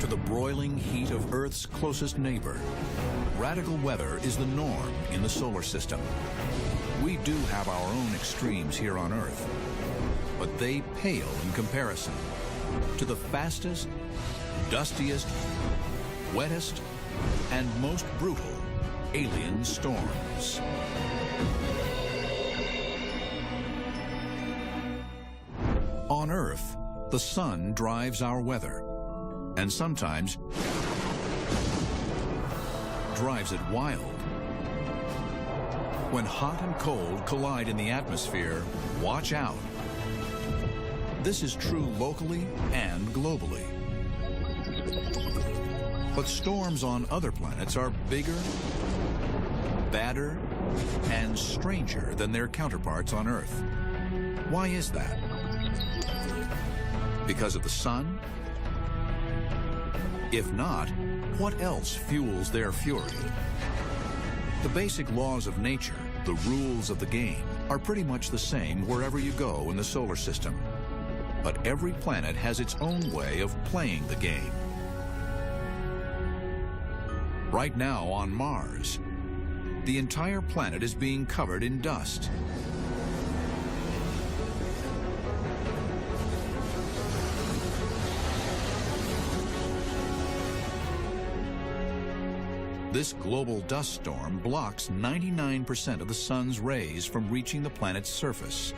to the broiling heat of Earth's closest neighbor, radical weather is the norm in the solar system. We do have our own extremes here on Earth, but they pale in comparison to the fastest, dustiest, wettest, and most brutal alien storms. On Earth, the sun drives our weather, and sometimes drives it wild. When hot and cold collide in the atmosphere, watch out. This is true locally and globally. But storms on other planets are bigger, badder, and stranger than their counterparts on Earth. Why is that? Because of the sun? If not, what else fuels their fury? The basic laws of nature, the rules of the game, are pretty much the same wherever you go in the solar system. But every planet has its own way of playing the game. Right now on Mars, the entire planet is being covered in dust. This global dust storm blocks 99% of the sun's rays from reaching the planet's surface.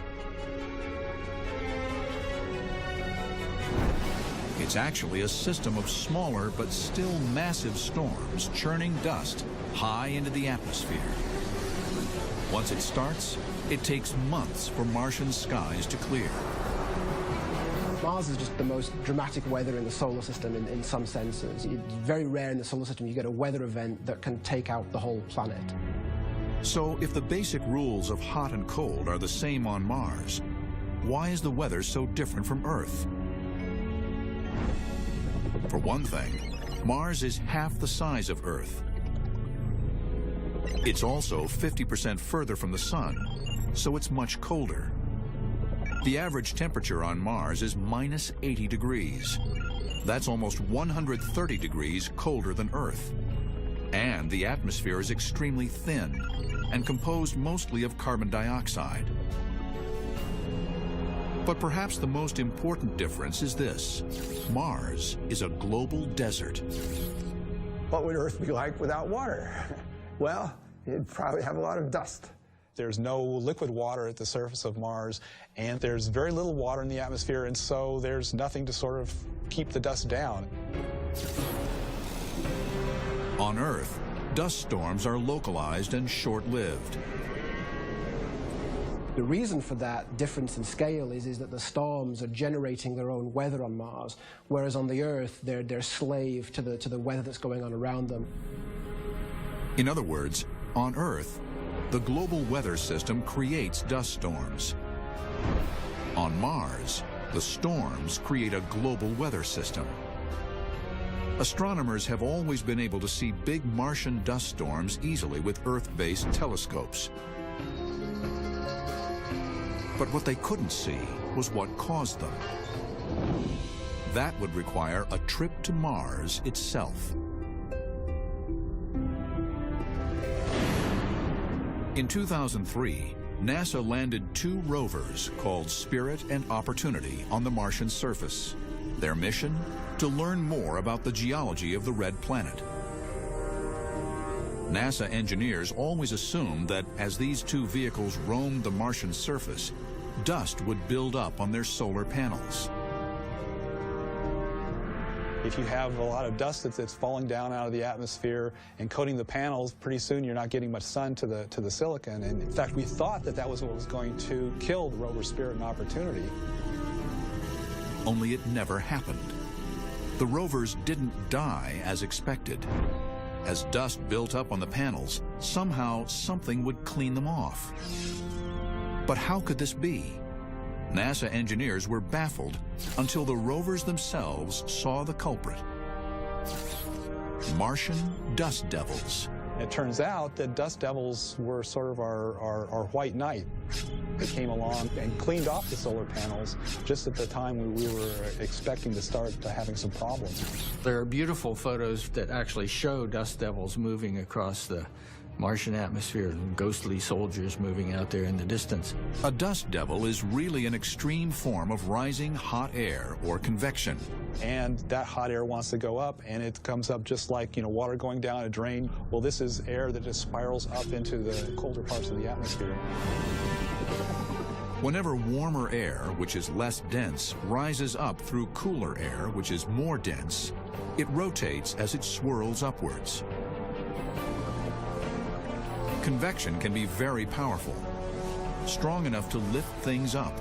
It's actually a system of smaller but still massive storms churning dust high into the atmosphere. Once it starts, it takes months for Martian skies to clear. Mars is just the most dramatic weather in the solar system in some senses. It's very rare in the solar system you get a weather event that can take out the whole planet. So if the basic rules of hot and cold are the same on Mars, why is the weather so different from Earth? For one thing, Mars is half the size of Earth. It's also 50% further from the sun, so it's much colder. The average temperature on Mars is minus 80 degrees. That's almost 130 degrees colder than Earth. And the atmosphere is extremely thin and composed mostly of carbon dioxide. But perhaps the most important difference is this: Mars is a global desert. What would Earth be like without water? Well, it'd probably have a lot of dust. There's no liquid water at the surface of Mars, and there's very little water in the atmosphere, and so there's nothing to sort of keep the dust down. On Earth, dust storms are localized and short-lived. The reason for that difference in scale is that the storms are generating their own weather on Mars, whereas on the Earth, they're slave to the weather that's going on around them. In other words, on Earth, the global weather system creates dust storms. On Mars, the storms create a global weather system. Astronomers have always been able to see big Martian dust storms easily with Earth-based telescopes. But what they couldn't see was what caused them. That would require a trip to Mars itself. In 2003, NASA landed 2 rovers called Spirit and Opportunity on the Martian surface. Their mission? To learn more about the geology of the red planet. NASA engineers always assumed that as these 2 vehicles roamed the Martian surface, dust would build up on their solar panels. If you have a lot of dust that's falling down out of the atmosphere and coating the panels, pretty soon you're not getting much sun to the silicon. And in fact, we thought that was what was going to kill the rover Spirit and Opportunity. Only it never happened. The rovers didn't die as expected. As dust built up on the panels, somehow something would clean them off. But how could this be? NASA engineers were baffled until the rovers themselves saw the culprit. Martian dust devils. It turns out that dust devils were sort of our white knight. They came along and cleaned off the solar panels just at the time we were expecting to start having some problems. There are beautiful photos that actually show dust devils moving across the Martian atmosphere, and ghostly soldiers moving out there in the distance. A dust devil is really an extreme form of rising hot air, or convection. And that hot air wants to go up, and it comes up just like, water going down a drain. Well, this is air that just spirals up into the colder parts of the atmosphere. Whenever warmer air, which is less dense, rises up through cooler air, which is more dense, it rotates as it swirls upwards. Convection can be very powerful, strong enough to lift things up.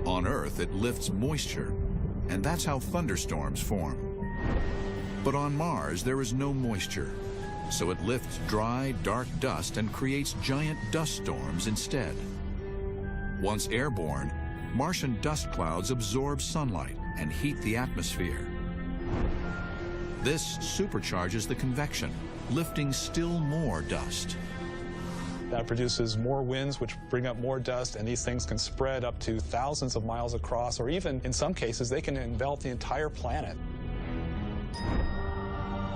On Earth, it lifts moisture, and that's how thunderstorms form. But on Mars, there is no moisture, so it lifts dry, dark dust and creates giant dust storms instead. Once airborne, Martian dust clouds absorb sunlight and heat the atmosphere. This supercharges the convection, lifting still more dust. That produces more winds, which bring up more dust, and these things can spread up to thousands of miles across, or even, in some cases, they can envelop the entire planet.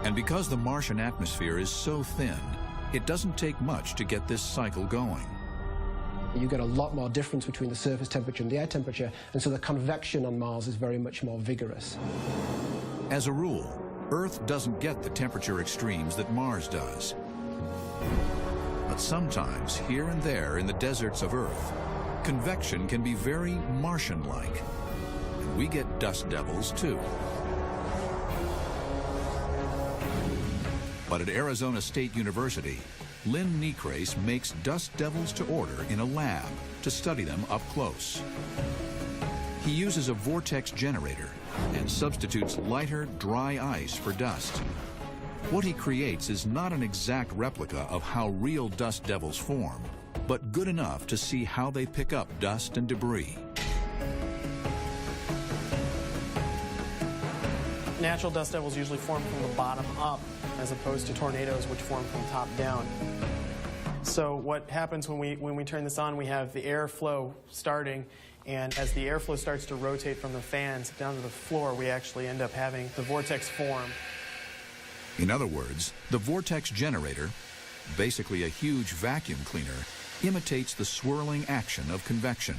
And because the Martian atmosphere is so thin, it doesn't take much to get this cycle going. You get a lot more difference between the surface temperature and the air temperature, and so the convection on Mars is very much more vigorous. As a rule, Earth doesn't get the temperature extremes that Mars does. But sometimes, here and there in the deserts of Earth, convection can be very Martian-like. And we get dust devils, too. But at Arizona State University, Lynn Necrace makes dust devils to order in a lab to study them up close. He uses a vortex generator and substitutes lighter, dry ice for dust. What he creates is not an exact replica of how real dust devils form, but good enough to see how they pick up dust and debris. Natural dust devils usually form from the bottom up, as opposed to tornadoes, which form from top down. So what happens when we turn this on, we have the airflow starting, and as the airflow starts to rotate from the fans down to the floor, we actually end up having the vortex form. In other words, the vortex generator, basically a huge vacuum cleaner, imitates the swirling action of convection.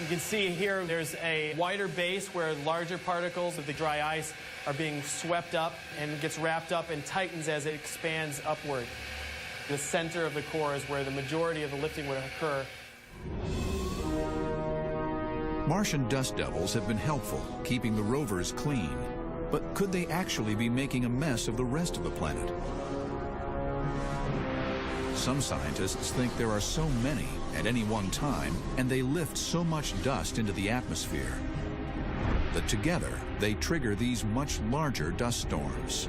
You can see here there's a wider base where larger particles of the dry ice are being swept up and gets wrapped up and tightens as it expands upward. The center of the core is where the majority of the lifting would occur. Martian dust devils have been helpful, keeping the rovers clean. But could they actually be making a mess of the rest of the planet? Some scientists think there are so many at any one time, and they lift so much dust into the atmosphere, that together they trigger these much larger dust storms.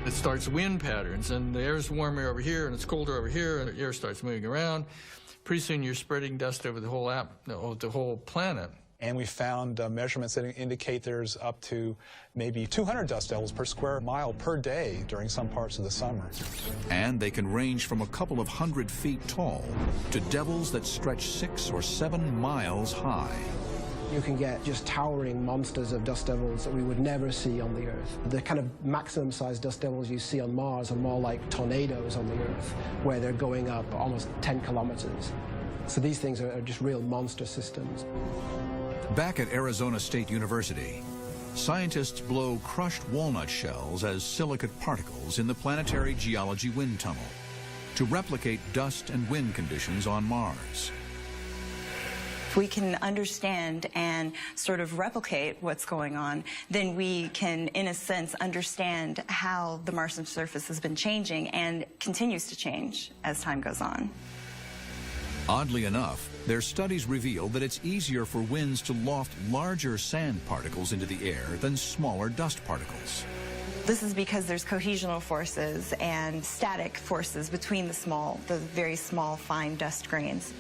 It starts wind patterns, and the air's warmer over here, and it's colder over here, and the air starts moving around. Pretty soon you're spreading dust over the whole planet. And we found measurements that indicate there's up to maybe 200 dust devils per square mile per day during some parts of the summer. And they can range from a couple of 100 feet tall to devils that stretch 6 or 7 miles high. You can get just towering monsters of dust devils that we would never see on the Earth. The kind of maximum-sized dust devils you see on Mars are more like tornadoes on the Earth, where they're going up almost 10 kilometers. So these things are just real monster systems. Back at Arizona State University, scientists blow crushed walnut shells as silicate particles in the Planetary Geology Wind Tunnel to replicate dust and wind conditions on Mars. If we can understand and sort of replicate what's going on, then we can, in a sense, understand how the Martian surface has been changing and continues to change as time goes on. Oddly enough, their studies reveal that it's easier for winds to loft larger sand particles into the air than smaller dust particles. This is because there's cohesional forces and static forces between the very small, fine dust grains.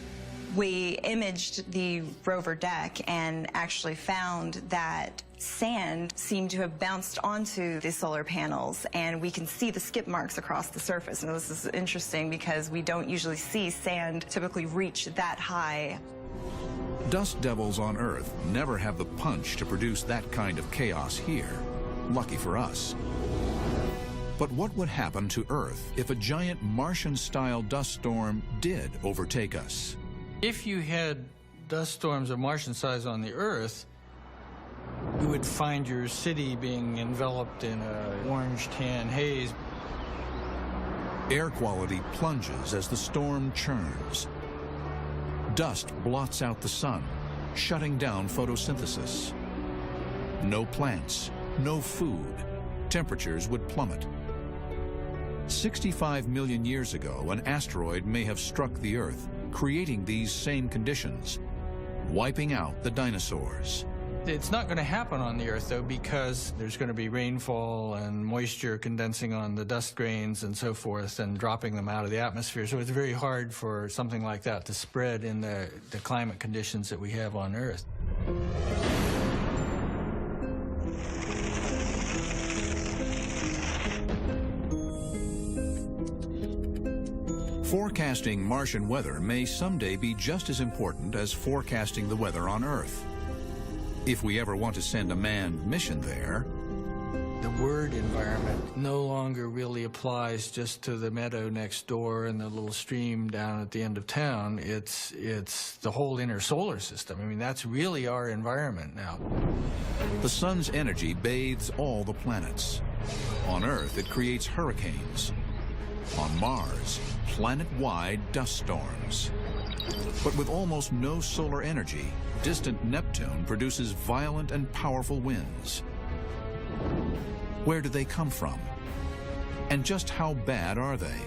We imaged the rover deck and actually found that sand seemed to have bounced onto the solar panels, and we can see the skip marks across the surface. And this is interesting because we don't usually see sand typically reach that high. Dust devils on Earth never have the punch to produce that kind of chaos here. Lucky for us. But what would happen to Earth if a giant Martian-style dust storm did overtake us? If you had dust storms of Martian size on the Earth, you would find your city being enveloped in an orange-tan haze. Air quality plunges as the storm churns. Dust blots out the sun, shutting down photosynthesis. No plants, no food. Temperatures would plummet. 65 million years ago, an asteroid may have struck the Earth, creating these same conditions, wiping out the dinosaurs. It's not going to happen on the Earth, though, because there's going to be rainfall and moisture condensing on the dust grains and so forth and dropping them out of the atmosphere. So it's very hard for something like that to spread in the climate conditions that we have on Earth. Forecasting Martian weather may someday be just as important as forecasting the weather on Earth. If we ever want to send a manned mission there, The word environment no longer really applies just to the meadow next door and the little stream down at the end of town. It's the whole inner solar system. I mean, that's really our environment now. the sun's energy bathes all the planets. On Earth, it creates hurricanes. On Mars, planet-wide dust storms. But with almost no solar energy, distant Neptune produces violent and powerful winds. Where do they come from? And just how bad are they?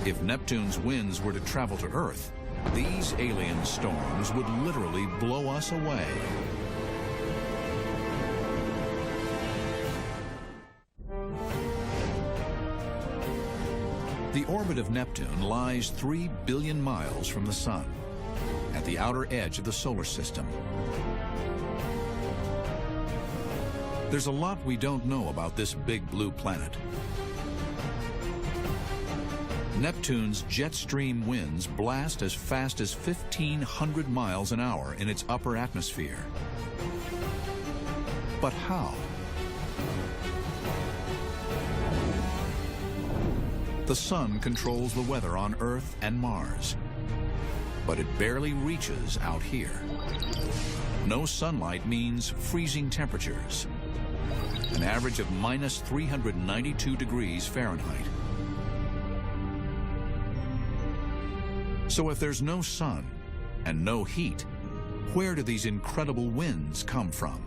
If Neptune's winds were to travel to Earth, these alien storms would literally blow us away. The orbit of Neptune lies 3 billion miles from the Sun, at the outer edge of the solar system. There's a lot we don't know about this big blue planet. Neptune's jet stream winds blast as fast as 1,500 miles an hour in its upper atmosphere. But how? The sun controls the weather on Earth and Mars, but it barely reaches out here. No sunlight means freezing temperatures, an average of minus 392 degrees Fahrenheit. So if there's no sun and no heat, where do these incredible winds come from?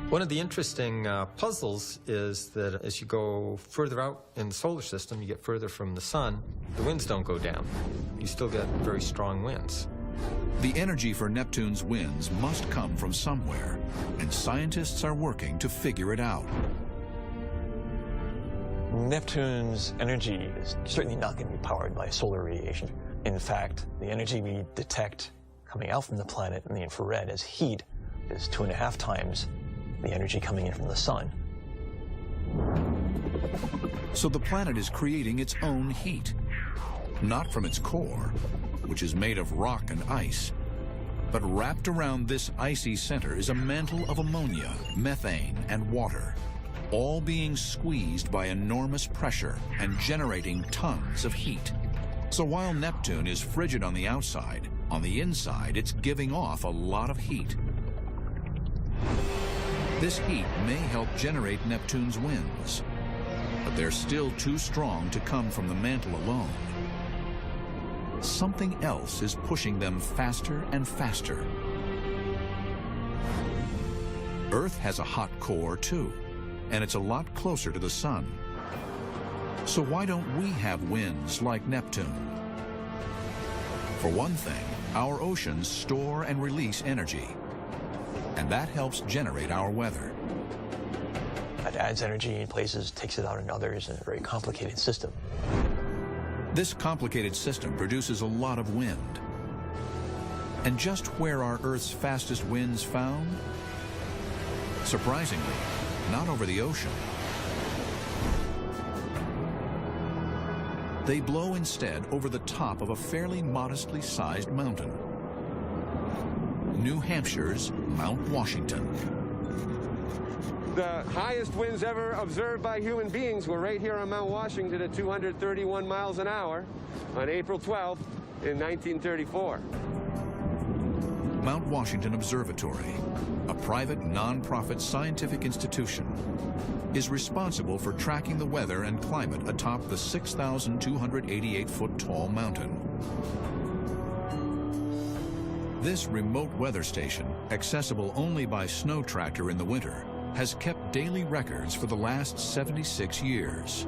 One of the interesting puzzles is that as you go further out in the solar system, you get further from the sun, the winds don't go down. You still get very strong winds. The energy for Neptune's winds must come from somewhere, and scientists are working to figure it out. Neptune's energy is certainly not going to be powered by solar radiation. In fact, the energy we detect coming out from the planet in the infrared as heat is 2.5 times the energy coming in from the sun. So the planet is creating its own heat, not from its core, which is made of rock and ice, but wrapped around this icy center is a mantle of ammonia, methane, and water, all being squeezed by enormous pressure and generating tons of heat. So while Neptune is frigid on the outside, on the inside it's giving off a lot of heat. This heat may help generate Neptune's winds, but they're still too strong to come from the mantle alone. Something else is pushing them faster and faster. Earth has a hot core too, and it's a lot closer to the sun. So why don't we have winds like Neptune? For one thing, our oceans store and release energy, and that helps generate our weather. It adds energy in places, takes it out in others, in a very complicated system. This complicated system produces a lot of wind. And just where are Earth's fastest winds found? Surprisingly, not over the ocean. They blow instead over the top of a fairly modestly sized mountain. New Hampshire's Mount Washington. The highest winds ever observed by human beings were right here on Mount Washington at 231 miles an hour on April 12th in 1934. Mount Washington Observatory, a private non-profit scientific institution, is responsible for tracking the weather and climate atop the 6,288-foot tall mountain. This remote weather station, accessible only by snow tractor in the winter, has kept daily records for the last 76 years.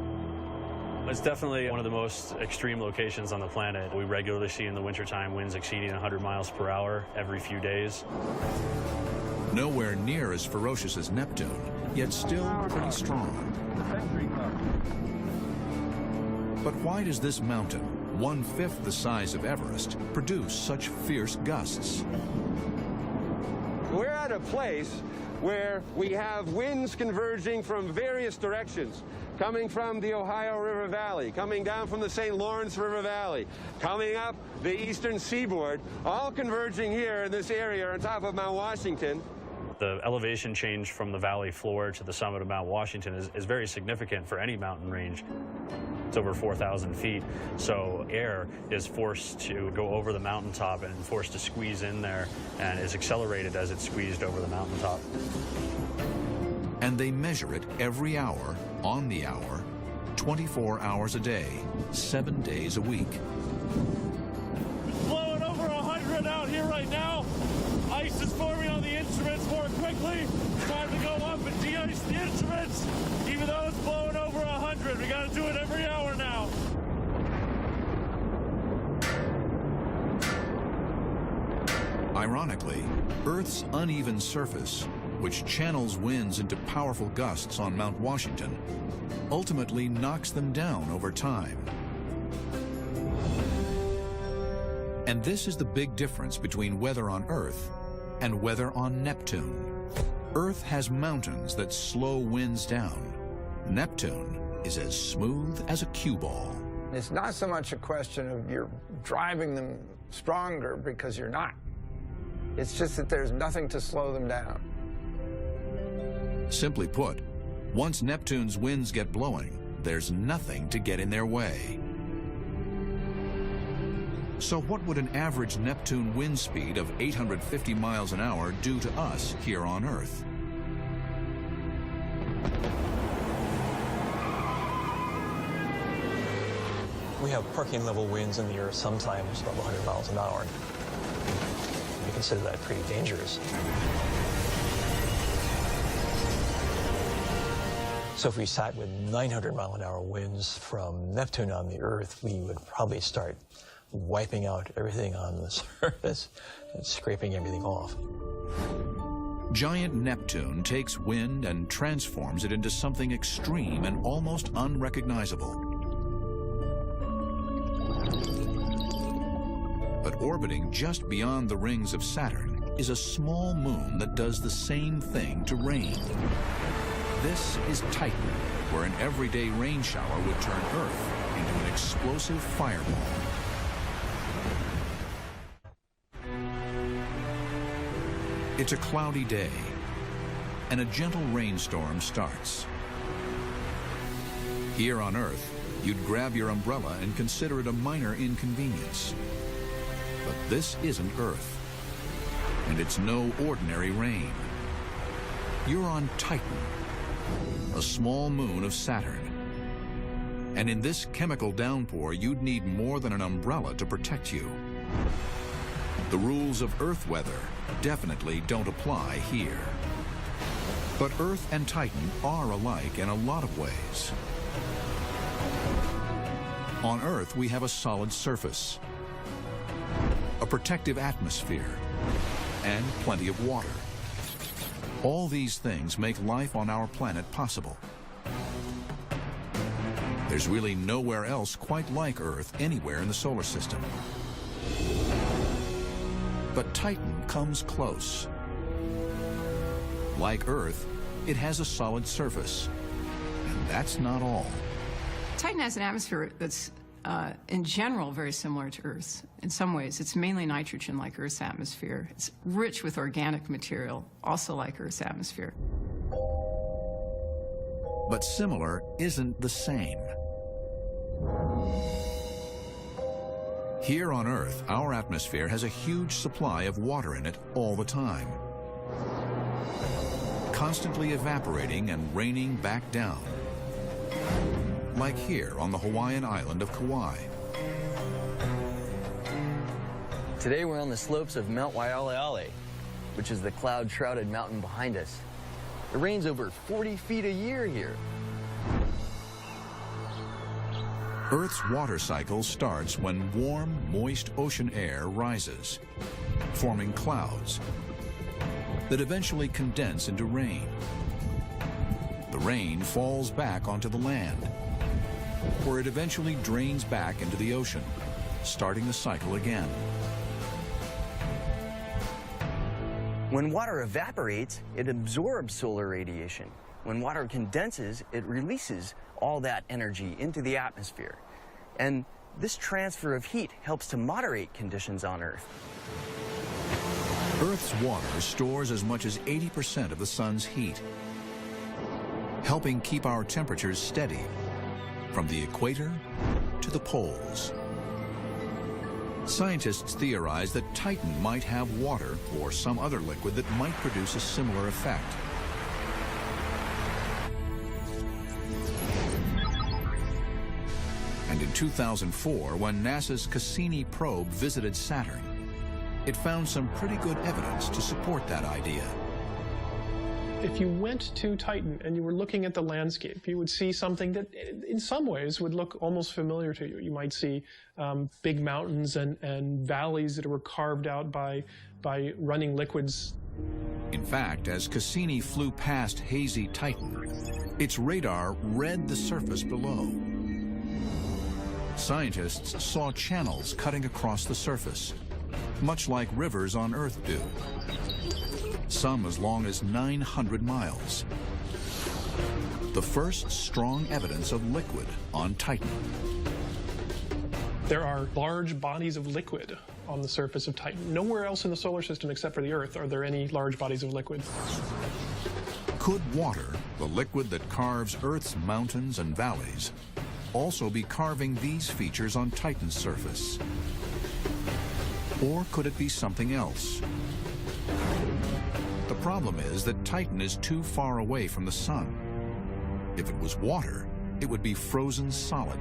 It's definitely one of the most extreme locations on the planet. We regularly see in the wintertime winds exceeding 100 miles per hour every few days. Nowhere near as ferocious as Neptune, yet still pretty strong. But why does this mountain, 1/5 the size of Everest, produce such fierce gusts? We're at a place where we have winds converging from various directions, coming from the Ohio River Valley, coming down from the St. Lawrence River Valley, coming up the eastern seaboard, all converging here in this area on top of Mount Washington. The elevation change from the valley floor to the summit of Mount Washington is very significant for any mountain range. It's over 4,000 feet, so air is forced to go over the mountaintop and forced to squeeze in there, and is accelerated as it's squeezed over the mountaintop. And they measure it every hour, on the hour, 24 hours a day, 7 days a week. It's blowing over 100 out here right now. Ice is forming on the instruments more quickly. It's time to go up and de-ice the instruments, even though it's blowing over 100. We got to do it every hour now. Ironically, Earth's uneven surface, which channels winds into powerful gusts on Mount Washington, ultimately knocks them down over time. And this is the big difference between weather on Earth and weather on Neptune. Earth has mountains that slow winds down. Neptune is as smooth as a cue ball. It's not so much a question of you're driving them stronger, because you're not. It's just that there's nothing to slow them down. Simply put, once Neptune's winds get blowing, there's nothing to get in their way. So what would an average Neptune wind speed of 850 miles an hour do to us here on Earth? We have parking level winds in the Earth sometimes above 100 miles an hour. We consider that pretty dangerous. So if we sat with 900 mile an hour winds from Neptune on the Earth, we would probably start wiping out everything on the surface and scraping everything off. Giant Neptune takes wind and transforms it into something extreme and almost unrecognizable. But orbiting just beyond the rings of Saturn is a small moon that does the same thing to rain. This is Titan, where an everyday rain shower would turn Earth into an explosive fireball. It's a cloudy day, and a gentle rainstorm starts. Here on Earth, you'd grab your umbrella and consider it a minor inconvenience. But this isn't Earth, and it's no ordinary rain. You're on Titan, a small moon of Saturn. And in this chemical downpour, you'd need more than an umbrella to protect you. The rules of Earth weather definitely don't apply here. But Earth and Titan are alike in a lot of ways. On Earth, we have a solid surface, a protective atmosphere, and plenty of water. All these things make life on our planet possible. There's really nowhere else quite like Earth anywhere in the solar system. But Titan comes close. Like Earth, it has a solid surface. And that's not all. Titan has an atmosphere that's, in general, very similar to Earth's. In some ways, it's mainly nitrogen like Earth's atmosphere. It's rich with organic material, also like Earth's atmosphere. But similar isn't the same. Here on Earth, our atmosphere has a huge supply of water in it all the time, constantly evaporating and raining back down, like here on the Hawaiian island of Kauai. Today we're on the slopes of Mount Waialeale, which is the cloud-shrouded mountain behind us. It rains over 40 feet a year here. Earth's water cycle starts when warm, moist ocean air rises, forming clouds that eventually condense into rain. The rain falls back onto the land, where it eventually drains back into the ocean, starting the cycle again. When water evaporates, it absorbs solar radiation. When water condenses, it releases all that energy into the atmosphere. And this transfer of heat helps to moderate conditions on Earth. Earth's water stores as much as 80% of the sun's heat, helping keep our temperatures steady from the equator to the poles. Scientists theorize that Titan might have water or some other liquid that might produce a similar effect. And in 2004, when NASA's Cassini probe visited Saturn, it found some pretty good evidence to support that idea. If you went to Titan and you were looking at the landscape, you would see something that in some ways would look almost familiar to you. You might see big mountains and valleys that were carved out by running liquids. In fact, as Cassini flew past hazy Titan, its radar read the surface below. Scientists saw channels cutting across the surface, much like rivers on Earth do, some as long as 900 miles. The first strong evidence of liquid on Titan. There are large bodies of liquid on the surface of Titan. Nowhere else in the solar system except for the Earth are there any large bodies of liquid. Could water, the liquid that carves Earth's mountains and valleys, also be carving these features on Titan's surface? Or could it be something else? The problem is that Titan is too far away from the sun. If it was water, it would be frozen solid.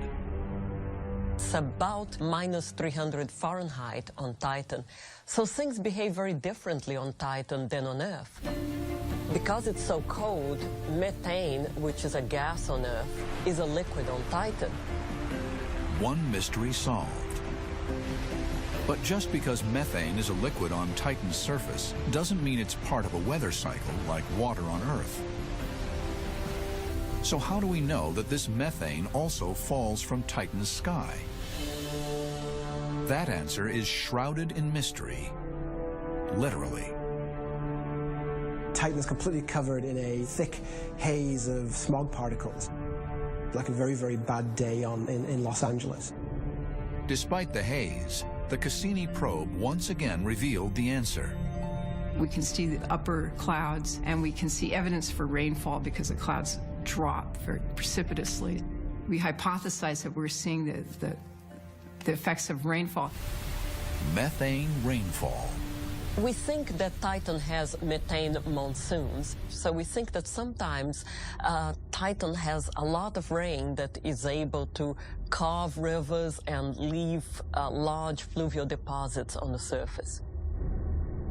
It's about -300 Fahrenheit on Titan, so things behave very differently on Titan than on Earth. Because it's so cold, methane, which is a gas on Earth, is a liquid on Titan. One mystery solved. But just because methane is a liquid on Titan's surface doesn't mean it's part of a weather cycle like water on Earth. So how do we know that this methane also falls from Titan's sky? That answer is shrouded in mystery, literally. Titan is completely covered in a thick haze of smog particles, like a very, very bad day in Los Angeles. Despite the haze, the Cassini probe once again revealed the answer. We can see the upper clouds, and we can see evidence for rainfall because the clouds drop very precipitously. We hypothesize that we're seeing the effects of rainfall. Methane rainfall. We think that Titan has methane monsoons, so we think that sometimes Titan has a lot of rain that is able to carve rivers and leave large fluvial deposits on the surface.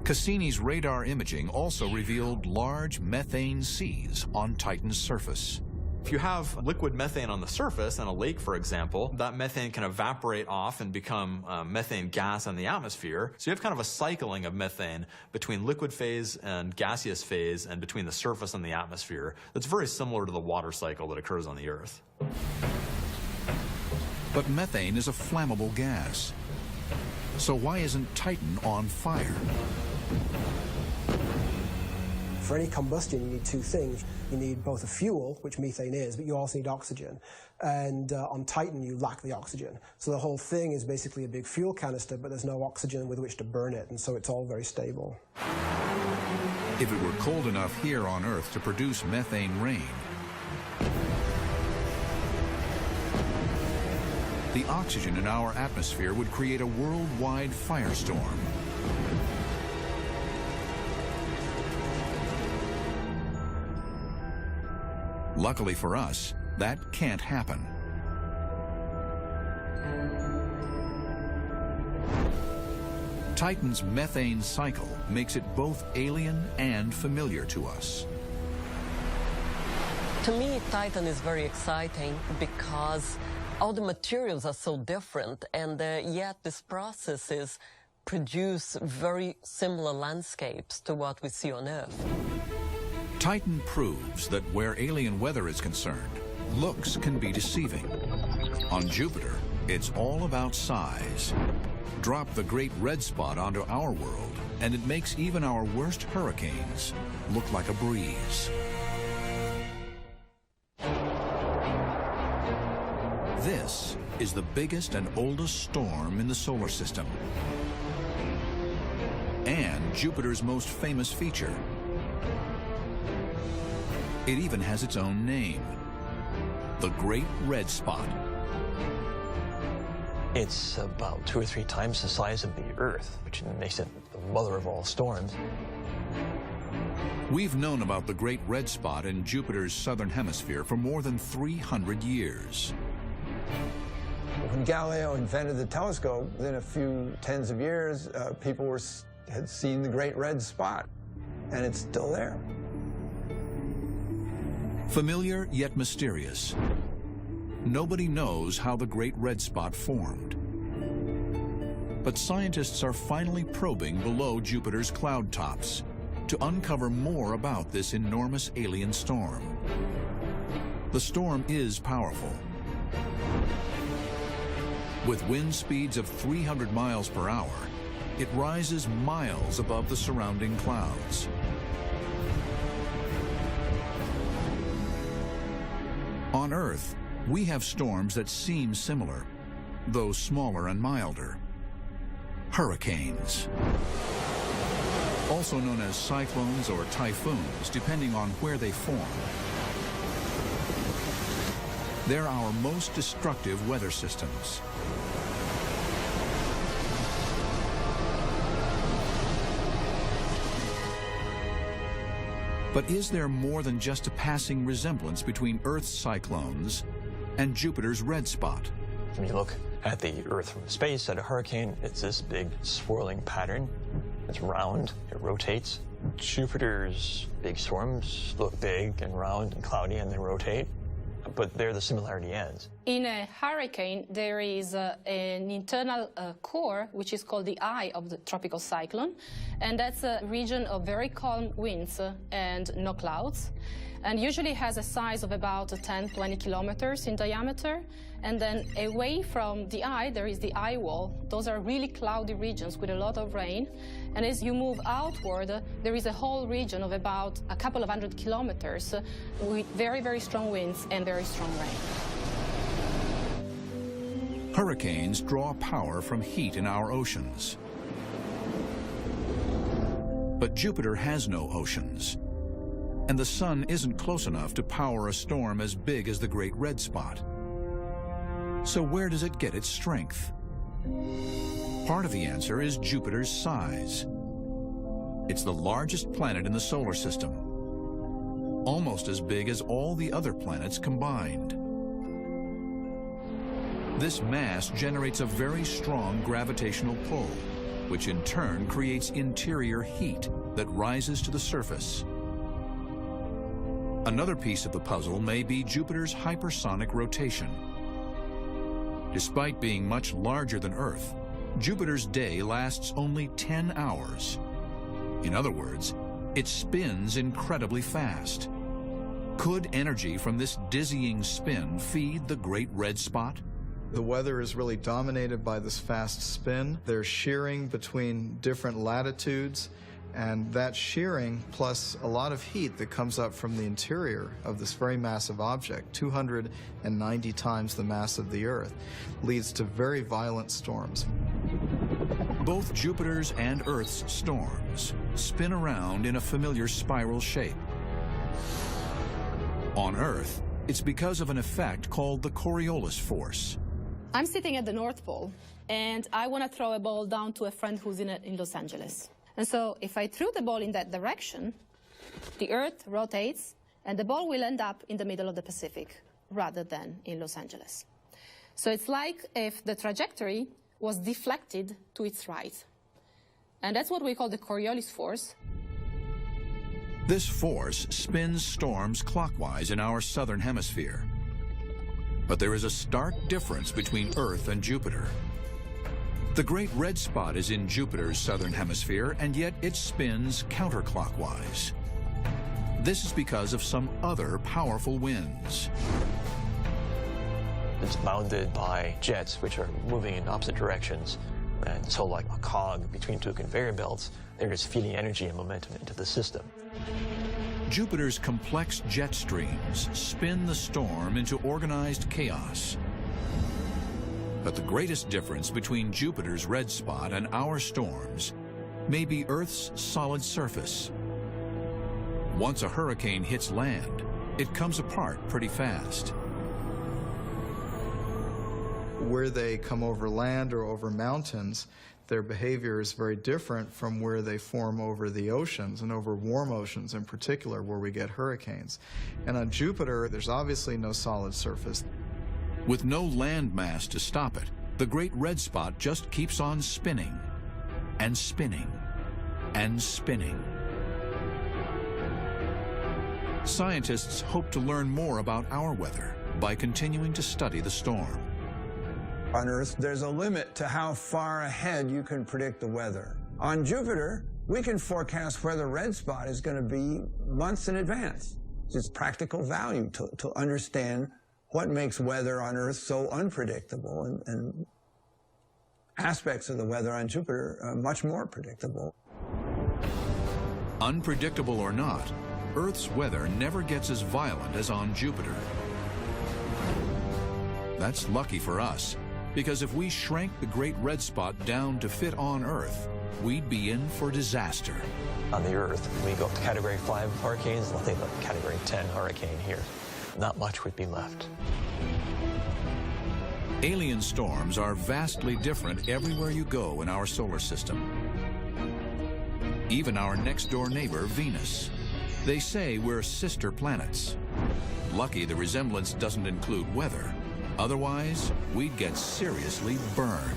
Cassini's radar imaging also revealed large methane seas on Titan's surface. If you have liquid methane on the surface, in a lake, for example, that methane can evaporate off and become methane gas in the atmosphere. So you have kind of a cycling of methane between liquid phase and gaseous phase and between the surface and the atmosphere. That's very similar to the water cycle that occurs on the Earth. But methane is a flammable gas. So why isn't Titan on fire? For any combustion, you need two things. You need both a fuel, which methane is, but you also need oxygen. And on Titan, you lack the oxygen. So the whole thing is basically a big fuel canister, but there's no oxygen with which to burn it, and so it's all very stable. If it were cold enough here on Earth to produce methane rain, the oxygen in our atmosphere would create a worldwide firestorm. Luckily for us, that can't happen. Titan's methane cycle makes it both alien and familiar to us. To me, Titan is very exciting because all the materials are so different, and yet these processes produce very similar landscapes to what we see on Earth. Titan proves that where alien weather is concerned, looks can be deceiving. On Jupiter, it's all about size. Drop the great red spot onto our world, and it makes even our worst hurricanes look like a breeze. This is the biggest and oldest storm in the solar system, and Jupiter's most famous feature. It even has its own name, the Great Red Spot. It's about 2 or 3 times the size of the Earth, which makes it the mother of all storms. We've known about the Great Red Spot in Jupiter's southern hemisphere for more than 300 years. When Galileo invented the telescope, within a few tens of years, people had seen the Great Red Spot, and it's still there. Familiar yet mysterious. Nobody knows how the Great Red Spot formed. But scientists are finally probing below Jupiter's cloud tops to uncover more about this enormous alien storm. The storm is powerful. With wind speeds of 300 miles per hour, it rises miles above the surrounding clouds. On Earth, we have storms that seem similar, though smaller and milder. Hurricanes, also known as cyclones or typhoons, depending on where they form. They're our most destructive weather systems. But is there more than just a passing resemblance between Earth's cyclones and Jupiter's red spot? When you look at the Earth from space at a hurricane, it's this big swirling pattern. It's round, it rotates. Jupiter's big storms look big and round and cloudy and they rotate, but there the similarity ends. In a hurricane, there is an internal core, which is called the eye of the tropical cyclone, and that's a region of very calm winds and no clouds, and usually has a size of about 10-20 kilometers in diameter. And then away from the eye, there is the eye wall. Those are really cloudy regions with a lot of rain. And as you move outward, there is a whole region of about a couple of 100 kilometers with very, very strong winds and very strong rain. Hurricanes draw power from heat in our oceans. But Jupiter has no oceans, and the sun isn't close enough to power a storm as big as the Great Red Spot. So where does it get its strength? Part of the answer is Jupiter's size. It's the largest planet in the solar system, almost as big as all the other planets combined. This mass generates a very strong gravitational pull, which in turn creates interior heat that rises to the surface. Another piece of the puzzle may be Jupiter's hypersonic rotation. Despite being much larger than Earth, Jupiter's day lasts only 10 hours. In other words, it spins incredibly fast. Could energy from this dizzying spin feed the Great Red Spot? The weather is really dominated by this fast spin. There's shearing between different latitudes, And that shearing, plus a lot of heat that comes up from the interior of this very massive object, 290 times the mass of the Earth, leads to very violent storms. Both Jupiter's and Earth's storms spin around in a familiar spiral shape. On Earth, it's because of an effect called the Coriolis force. I'm sitting at the North Pole, and I want to throw a ball down to a friend who's in Los Angeles. And so if I threw the ball in that direction, the Earth rotates, and the ball will end up in the middle of the Pacific rather than in Los Angeles. So it's like if the trajectory was deflected to its right. And that's what we call the Coriolis force. This force spins storms clockwise in our southern hemisphere. But there is a stark difference between Earth and Jupiter. The Great Red Spot is in Jupiter's southern hemisphere, and yet it spins counterclockwise. This is because of some other powerful winds. It's bounded by jets, which are moving in opposite directions. And so like a cog between two conveyor belts, they're just feeding energy and momentum into the system. Jupiter's complex jet streams spin the storm into organized chaos. But the greatest difference between Jupiter's red spot and our storms may be Earth's solid surface. Once a hurricane hits land, it comes apart pretty fast. Where they come over land or over mountains, their behavior is very different from where they form over the oceans, and over warm oceans in particular, where we get hurricanes. And on Jupiter, there's obviously no solid surface. With no land mass to stop it, the Great Red Spot just keeps on spinning and spinning and spinning. Scientists hope to learn more about our weather by continuing to study the storm. On Earth, there's a limit to how far ahead you can predict the weather. On Jupiter, we can forecast where the red spot is going to be months in advance. It's practical value to understand what makes weather on Earth so unpredictable, and aspects of the weather on Jupiter are much more predictable. Unpredictable or not, Earth's weather never gets as violent as on Jupiter. That's lucky for us, because if we shrank the Great Red Spot down to fit on Earth, we'd be in for disaster. On the Earth, we go up to Category 5 hurricanes, let's think about Category 10 hurricane here. Not much would be left. Alien storms are vastly different everywhere you go in our solar system. Even our next-door neighbor, Venus. They say we're sister planets. Lucky the resemblance doesn't include weather. Otherwise, we'd get seriously burned.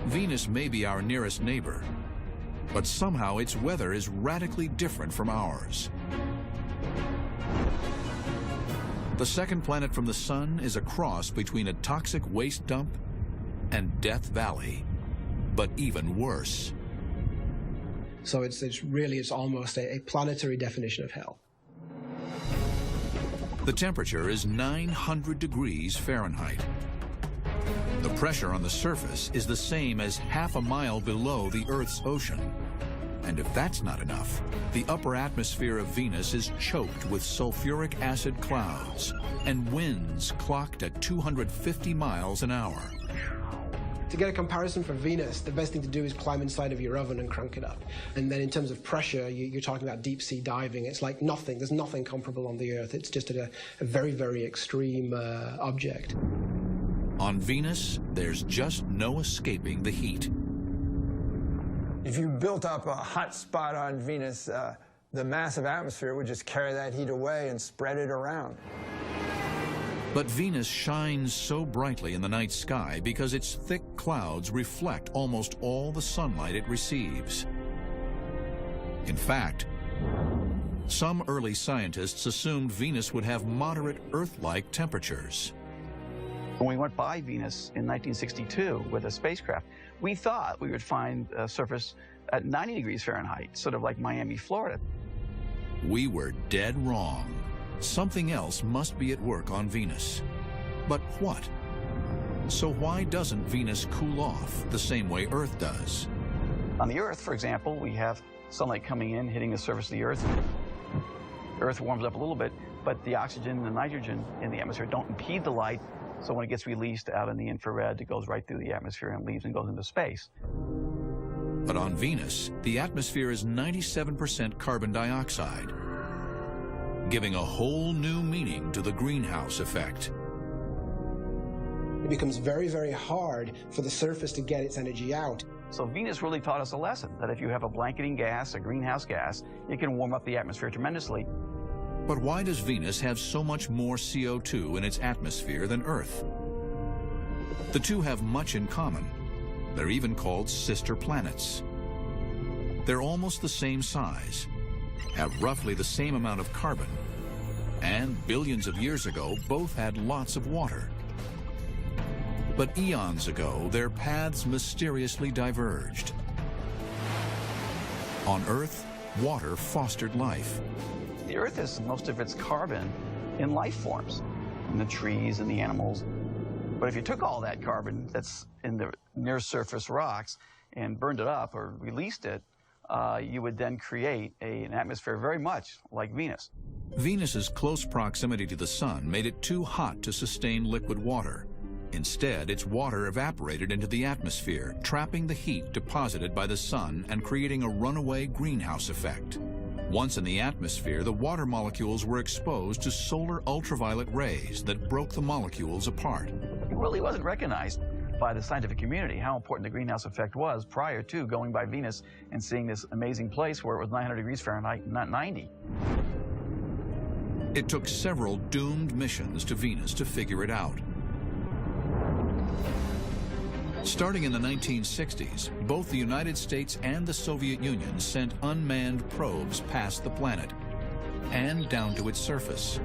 Venus may be our nearest neighbor, but somehow its weather is radically different from ours. The second planet from the Sun is a cross between a toxic waste dump and Death Valley, but even worse. So it's almost a planetary definition of hell. The temperature is 900 degrees Fahrenheit. The pressure on the surface is the same as half a mile below the Earth's ocean. And if that's not enough, the upper atmosphere of Venus is choked with sulfuric acid clouds and winds clocked at 250 miles an hour. To get a comparison for Venus, the best thing to do is climb inside of your oven and crank it up. And then in terms of pressure, you're talking about deep sea diving. It's like nothing. There's nothing comparable on the Earth. It's just a very, very extreme object. On Venus, there's just no escaping the heat. If you built up a hot spot on Venus, the massive atmosphere would just carry that heat away and spread it around. But Venus shines so brightly in the night sky because its thick clouds reflect almost all the sunlight it receives. In fact, some early scientists assumed Venus would have moderate Earth-like temperatures. When we went by Venus in 1962 with a spacecraft, we thought we would find a surface at 90 degrees Fahrenheit, sort of like Miami, Florida. We were dead wrong. Something else must be at work on Venus. But what? So why doesn't Venus cool off the same way Earth does? On the Earth, for example, we have sunlight coming in, hitting the surface of the Earth. Earth warms up a little bit, but the oxygen and the nitrogen in the atmosphere don't impede the light, so when it gets released out in the infrared, it goes right through the atmosphere and leaves and goes into space. But on Venus, the atmosphere is 97% carbon dioxide, giving a whole new meaning to the greenhouse effect. It becomes very, very hard for the surface to get its energy out. So Venus really taught us a lesson, that if you have a blanketing gas, a greenhouse gas, it can warm up the atmosphere tremendously. But why does Venus have so much more CO2 in its atmosphere than Earth? The two have much in common. They're even called sister planets. They're almost the same size, have roughly the same amount of carbon, and billions of years ago, both had lots of water. But eons ago, their paths mysteriously diverged. On Earth, water fostered life. The Earth has most of its carbon in life forms, in the trees and the animals. But if you took all that carbon that's in the near-surface rocks and burned it up or released it, you would then create an atmosphere very much like Venus. Venus's close proximity to the sun made it too hot to sustain liquid water. Instead, its water evaporated into the atmosphere, trapping the heat deposited by the sun and creating a runaway greenhouse effect. Once in the atmosphere, the water molecules were exposed to solar ultraviolet rays that broke the molecules apart. It really wasn't recognized by the scientific community how important the greenhouse effect was prior to going by Venus and seeing this amazing place where it was 900 degrees Fahrenheit, not 90. It took several doomed missions to Venus to figure it out. Starting in the 1960s, both the United States and the Soviet Union sent unmanned probes past the planet and down to its surface.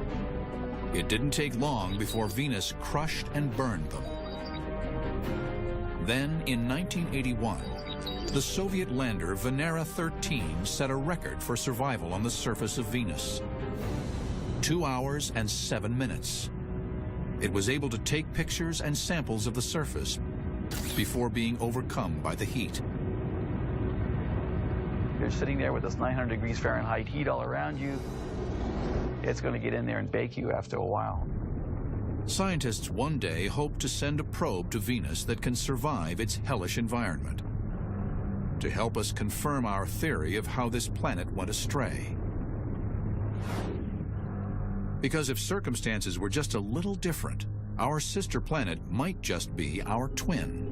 It didn't take long before Venus crushed and burned them. Then, in 1981, the Soviet lander Venera 13 set a record for survival on the surface of Venus. 2 hours and 7 minutes. It was able to take pictures and samples of the surface before being overcome by the heat. You're sitting there with this 900 degrees Fahrenheit heat all around you. It's going to get in there and bake you after a while. Scientists one day hope to send a probe to Venus that can survive its hellish environment, to help us confirm our theory of how this planet went astray. Because if circumstances were just a little different, our sister planet might just be our twin.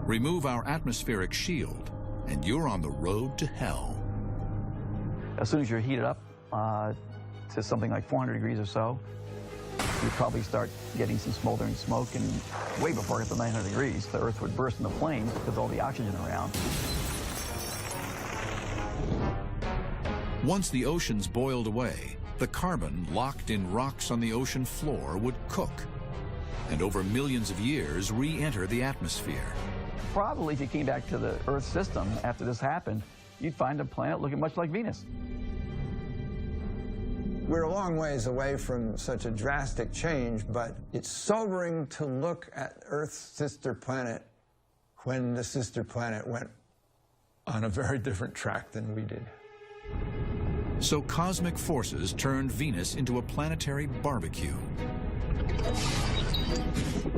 Remove our atmospheric shield, and you're on the road to hell. As soon as you're heated up to something like 400 degrees or so, you'd probably start getting some smoldering smoke, and way before it hit the 900 degrees, the Earth would burst into flames because of all the oxygen around. Once the oceans boiled away, the carbon locked in rocks on the ocean floor would cook, and over millions of years re-enter the atmosphere. Probably if you came back to the Earth system after this happened, you'd find a planet looking much like Venus. We're a long ways away from such a drastic change, but it's sobering to look at Earth's sister planet when the sister planet went on a very different track than we did. So cosmic forces turned Venus into a planetary barbecue.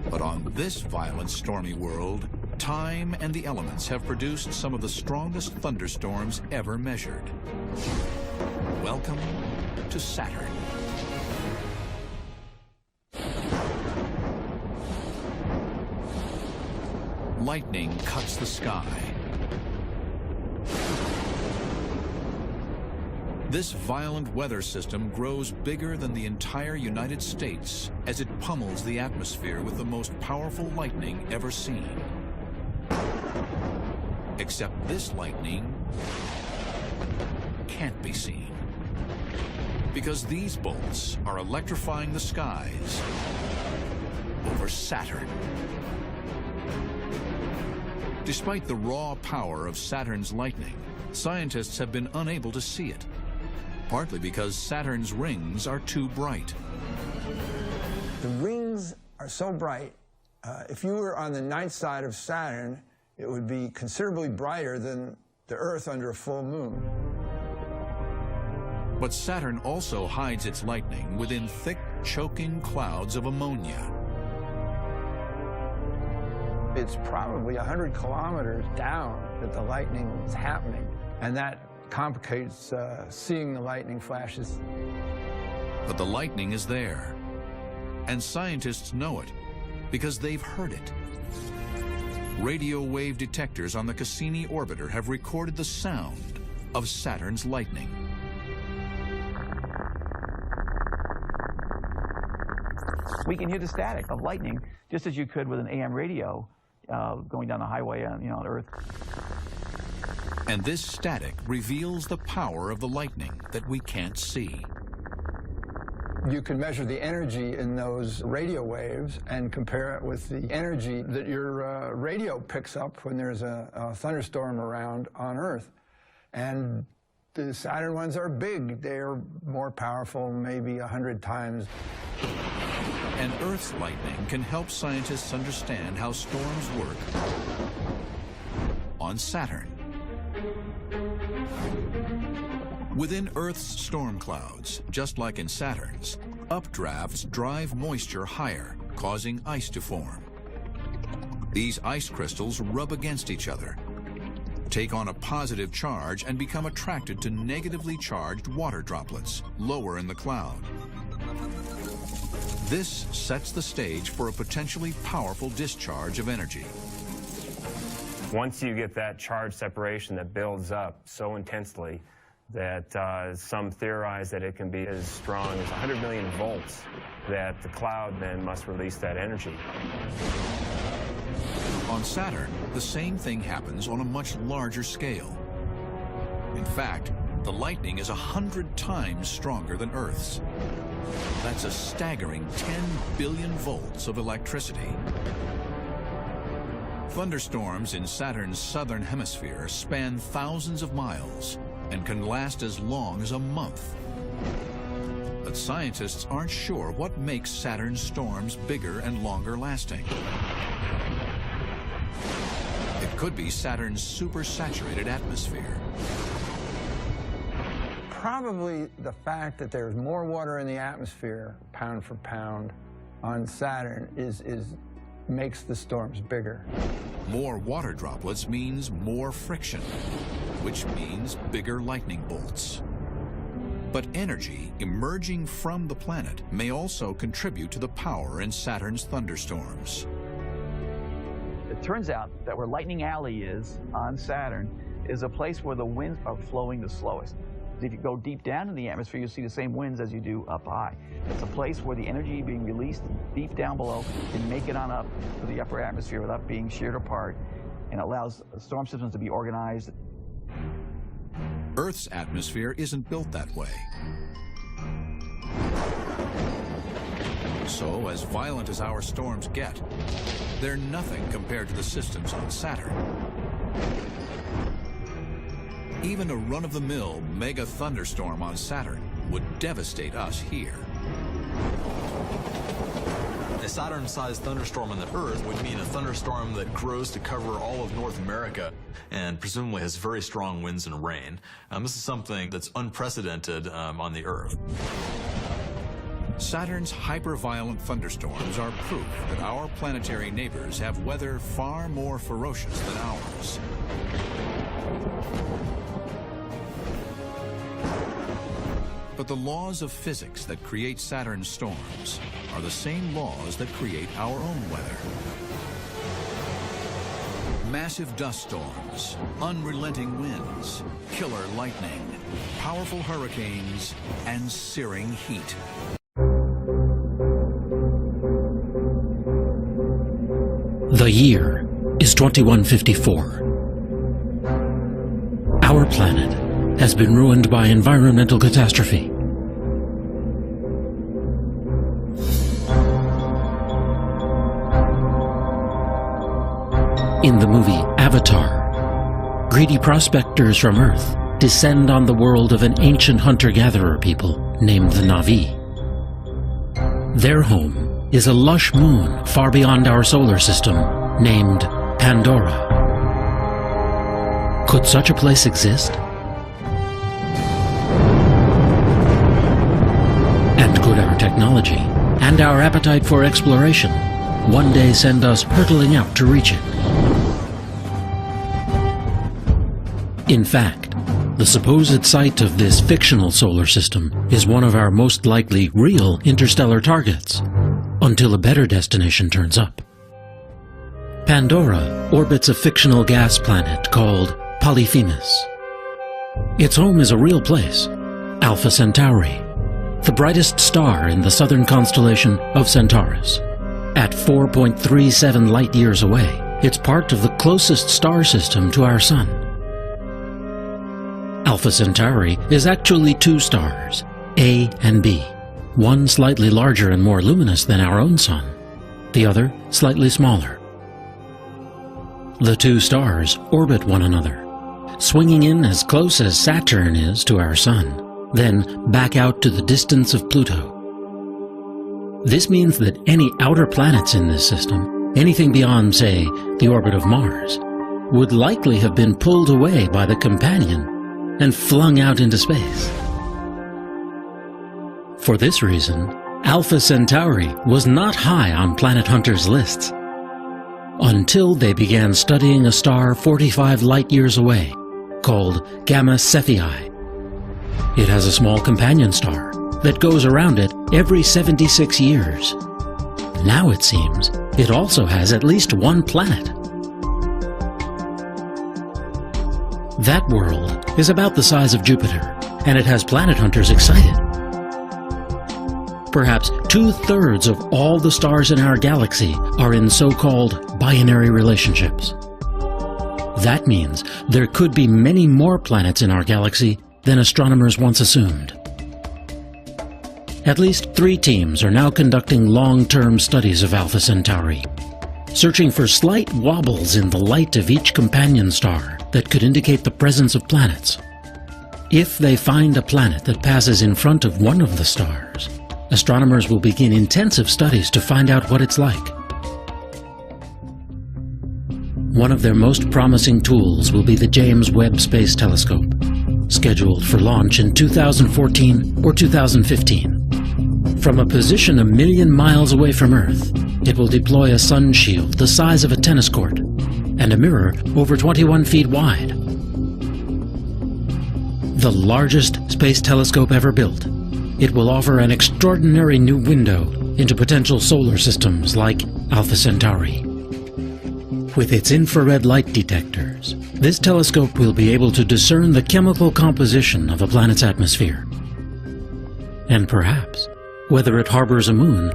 But on this violent, stormy world, time and the elements have produced some of the strongest thunderstorms ever measured. Welcome to Saturn. Lightning cuts the sky. This violent weather system grows bigger than the entire United States as it pummels the atmosphere with the most powerful lightning ever seen. Except this lightning can't be seen, because these bolts are electrifying the skies over Saturn. Despite the raw power of Saturn's lightning, scientists have been unable to see it, partly because Saturn's rings are too bright. The rings are so bright, if you were on the night side of Saturn, it would be considerably brighter than the Earth under a full moon. But Saturn also hides its lightning within thick, choking clouds of ammonia. It's probably 100 kilometers down that the lightning is happening, and that complicates seeing the lightning flashes. But the lightning is there, and scientists know it because they've heard it. Radio wave detectors on the Cassini orbiter have recorded the sound of Saturn's lightning. We can hear the static of lightning just as you could with an AM radio going down the highway on Earth. And this static reveals the power of the lightning that we can't see. You can measure the energy in those radio waves and compare it with the energy that your radio picks up when there's a thunderstorm around on Earth. And the Saturn ones are big. They're more powerful, maybe 100 times. And Earth's lightning can help scientists understand how storms work on Saturn. Within Earth's storm clouds, just like in Saturn's, updrafts drive moisture higher, causing ice to form. These ice crystals rub against each other, take on a positive charge, and become attracted to negatively charged water droplets lower in the cloud. This sets the stage for a potentially powerful discharge of energy. Once you get that charge separation that builds up so intensely that some theorize that it can be as strong as 100 million volts, that the cloud then must release that energy. On Saturn, the same thing happens on a much larger scale. In fact, the lightning is 100 times stronger than Earth's. That's a staggering 10 billion volts of electricity. Thunderstorms in Saturn's southern hemisphere span thousands of miles and can last as long as a month. But scientists aren't sure what makes Saturn's storms bigger and longer lasting. It could be Saturn's supersaturated atmosphere. Probably the fact that there's more water in the atmosphere, pound for pound, on Saturn makes the storms bigger. More water droplets means more friction, which means bigger lightning bolts. But energy emerging from the planet may also contribute to the power in Saturn's thunderstorms. It turns out that where Lightning Alley is on Saturn is a place where the winds are flowing the slowest. If you go deep down in the atmosphere, you'll see the same winds as you do up high. It's a place where the energy being released deep down below can make it on up to the upper atmosphere without being sheared apart, and allows storm systems to be organized. Earth's atmosphere isn't built that way. So, as violent as our storms get, they're nothing compared to the systems on Saturn. Even a run-of-the-mill mega thunderstorm on Saturn would devastate us here. A Saturn-sized thunderstorm on the Earth would mean a thunderstorm that grows to cover all of North America and presumably has very strong winds and rain. This is something that's unprecedented on the Earth. Saturn's hyper-violent thunderstorms are proof that our planetary neighbors have weather far more ferocious than ours. But the laws of physics that create Saturn's storms are the same laws that create our own weather. Massive dust storms, unrelenting winds, killer lightning, powerful hurricanes, and searing heat. The year is 2154. Our planet has been ruined by environmental catastrophe. In the movie Avatar, greedy prospectors from Earth descend on the world of an ancient hunter-gatherer people named the Na'vi. Their home is a lush moon far beyond our solar system named Pandora. Could such a place exist? And could our technology and our appetite for exploration one day send us hurtling out to reach it? In fact, the supposed site of this fictional solar system is one of our most likely real interstellar targets, until a better destination turns up. Pandora orbits a fictional gas planet called Polyphemus. Its home is a real place, Alpha Centauri, the brightest star in the southern constellation of Centaurus. At 4.37 light-years away, it's part of the closest star system to our Sun. Alpha Centauri is actually two stars, A and B, one slightly larger and more luminous than our own Sun, the other slightly smaller. The two stars orbit one another, swinging in as close as Saturn is to our Sun, then back out to the distance of Pluto. This means that any outer planets in this system, anything beyond, say, the orbit of Mars, would likely have been pulled away by the companion and flung out into space. For this reason, Alpha Centauri was not high on planet hunters' lists, until they began studying a star 45 light-years away, called Gamma Cephei. It has a small companion star that goes around it every 76 years. Now it seems it also has at least one planet. That world is about the size of Jupiter, and it has planet hunters excited. Perhaps 2/3 of all the stars in our galaxy are in so-called binary relationships. That means there could be many more planets in our galaxy than astronomers once assumed. At least 3 teams are now conducting long-term studies of Alpha Centauri, searching for slight wobbles in the light of each companion star that could indicate the presence of planets. If they find a planet that passes in front of one of the stars, astronomers will begin intensive studies to find out what it's like. One of their most promising tools will be the James Webb Space Telescope, scheduled for launch in 2014 or 2015. From a position 1 million miles away from Earth, it will deploy a sun shield the size of a tennis court and a mirror over 21 feet wide. The largest space telescope ever built, it will offer an extraordinary new window into potential solar systems like Alpha Centauri. With its infrared light detectors, this telescope will be able to discern the chemical composition of a planet's atmosphere. And perhaps whether it harbors a moon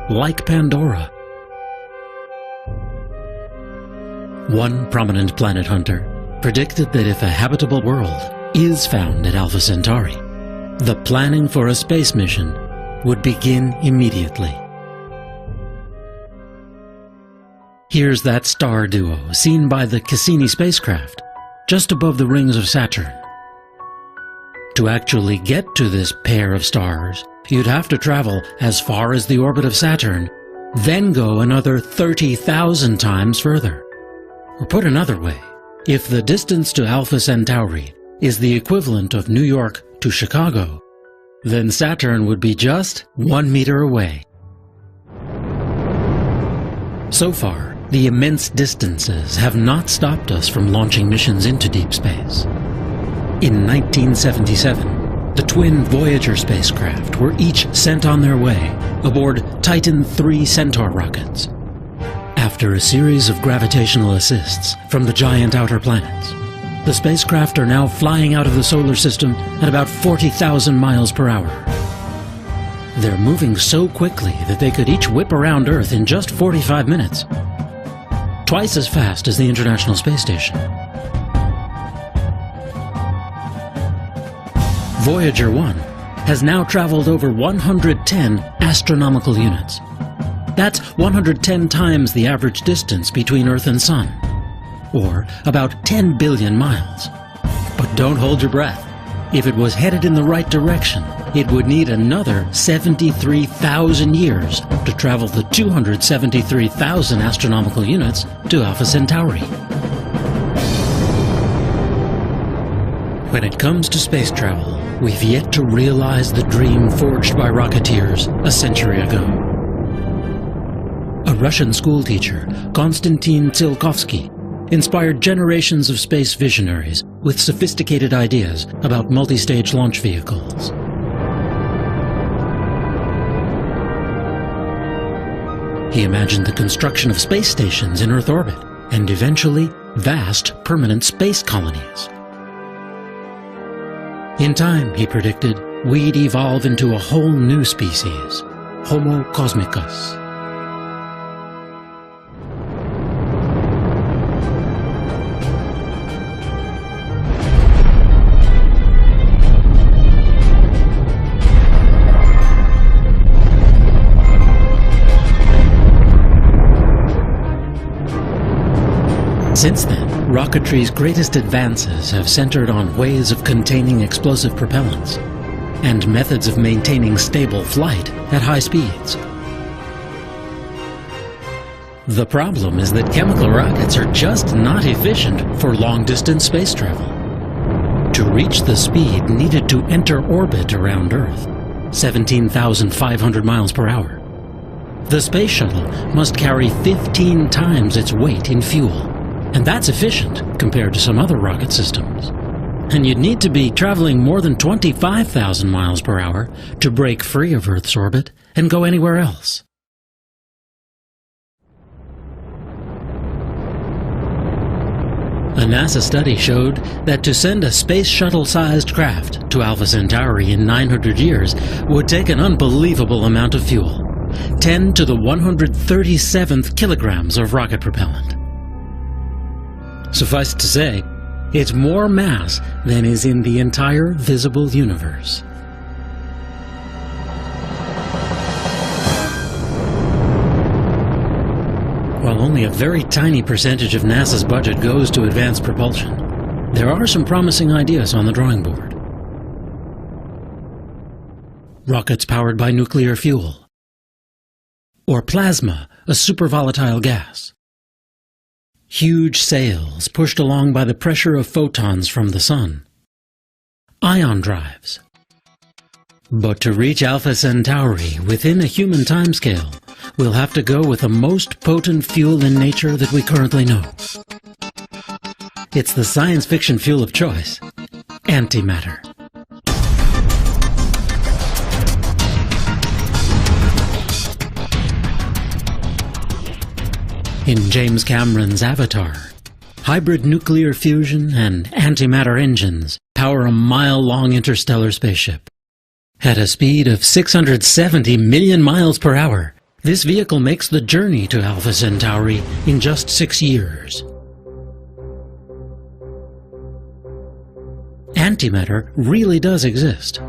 like Pandora. One prominent planet hunter predicted that if a habitable world is found at Alpha Centauri, the planning for a space mission would begin immediately. Here's that star duo seen by the Cassini spacecraft just above the rings of Saturn. To actually get to this pair of stars, you'd have to travel as far as the orbit of Saturn, then go another 30,000 times further. Or put another way, if the distance to Alpha Centauri is the equivalent of New York to Chicago, then Saturn would be just 1 meter away. So far, the immense distances have not stopped us from launching missions into deep space. In 1977, the twin Voyager spacecraft were each sent on their way aboard Titan III Centaur rockets. After a series of gravitational assists from the giant outer planets, the spacecraft are now flying out of the solar system at about 40,000 miles per hour. They're moving so quickly that they could each whip around Earth in just 45 minutes, twice as fast as the International Space Station. Voyager 1 has now traveled over 110 astronomical units. That's 110 times the average distance between Earth and Sun, or about 10 billion miles. But don't hold your breath. If it was headed in the right direction, it would need another 73,000 years to travel the 273,000 astronomical units to Alpha Centauri. When it comes to space travel, we've yet to realize the dream forged by rocketeers a century ago. A Russian schoolteacher, Konstantin Tsiolkovsky, inspired generations of space visionaries with sophisticated ideas about multi-stage launch vehicles. He imagined the construction of space stations in Earth orbit, and eventually vast permanent space colonies. In time, he predicted, we'd evolve into a whole new species, Homo cosmicus. Since then, rocketry's greatest advances have centered on ways of containing explosive propellants and methods of maintaining stable flight at high speeds. The problem is that chemical rockets are just not efficient for long-distance space travel. To reach the speed needed to enter orbit around Earth, 17,500 miles per hour, the space shuttle must carry 15 times its weight in fuel. And that's efficient compared to some other rocket systems. And you'd need to be traveling more than 25,000 miles per hour to break free of Earth's orbit and go anywhere else. A NASA study showed that to send a space shuttle-sized craft to Alpha Centauri in 900 years would take an unbelievable amount of fuel, 10 to the 137th kilograms of rocket propellant. Suffice to say, it's more mass than is in the entire visible universe. While only a very tiny percentage of NASA's budget goes to advanced propulsion, there are some promising ideas on the drawing board. Rockets powered by nuclear fuel, or plasma, a supervolatile gas. Huge sails pushed along by the pressure of photons from the sun. Ion drives. But to reach Alpha Centauri within a human timescale, we'll have to go with the most potent fuel in nature that we currently know. It's the science fiction fuel of choice, antimatter. In James Cameron's Avatar, hybrid nuclear fusion and antimatter engines power a mile-long interstellar spaceship. At a speed of 670 million miles per hour, this vehicle makes the journey to Alpha Centauri in just 6 years. Antimatter really does exist,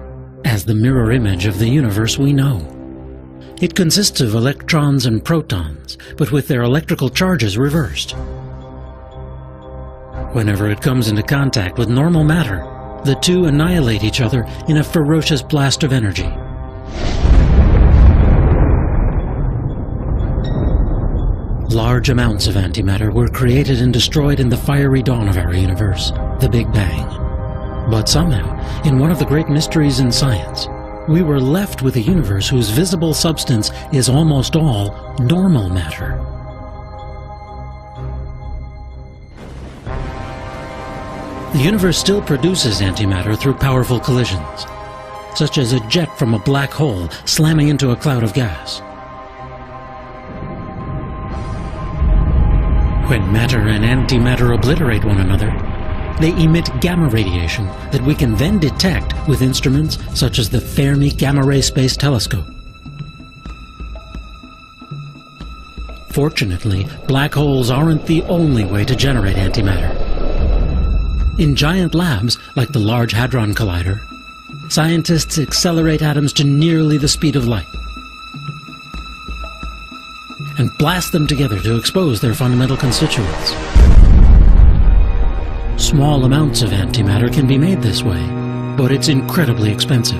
as the mirror image of the universe we know. It consists of electrons and protons, but with their electrical charges reversed. Whenever it comes into contact with normal matter, the two annihilate each other in a ferocious blast of energy. Large amounts of antimatter were created and destroyed in the fiery dawn of our universe, the Big Bang. But somehow, in one of the great mysteries in science, we were left with a universe whose visible substance is almost all normal matter. The universe still produces antimatter through powerful collisions, such as a jet from a black hole slamming into a cloud of gas. When matter and antimatter obliterate one another, they emit gamma radiation that we can then detect with instruments such as the Fermi Gamma Ray Space Telescope. Fortunately, black holes aren't the only way to generate antimatter. In giant labs, like the Large Hadron Collider, scientists accelerate atoms to nearly the speed of light and blast them together to expose their fundamental constituents. Small amounts of antimatter can be made this way, but it's incredibly expensive.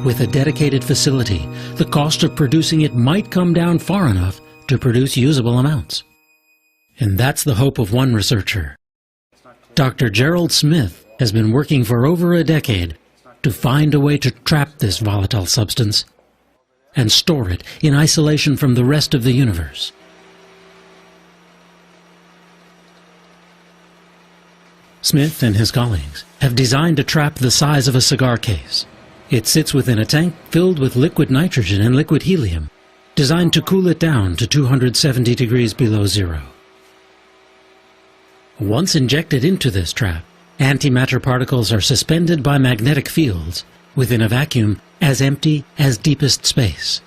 With a dedicated facility, the cost of producing it might come down far enough to produce usable amounts. And that's the hope of one researcher. Dr. Gerald Smith has been working for over a decade to find a way to trap this volatile substance and store it in isolation from the rest of the universe. Smith and his colleagues have designed a trap the size of a cigar case. It sits within a tank filled with liquid nitrogen and liquid helium, designed to cool it down to 270 degrees below zero. Once injected into this trap, antimatter particles are suspended by magnetic fields within a vacuum as empty as deepest space.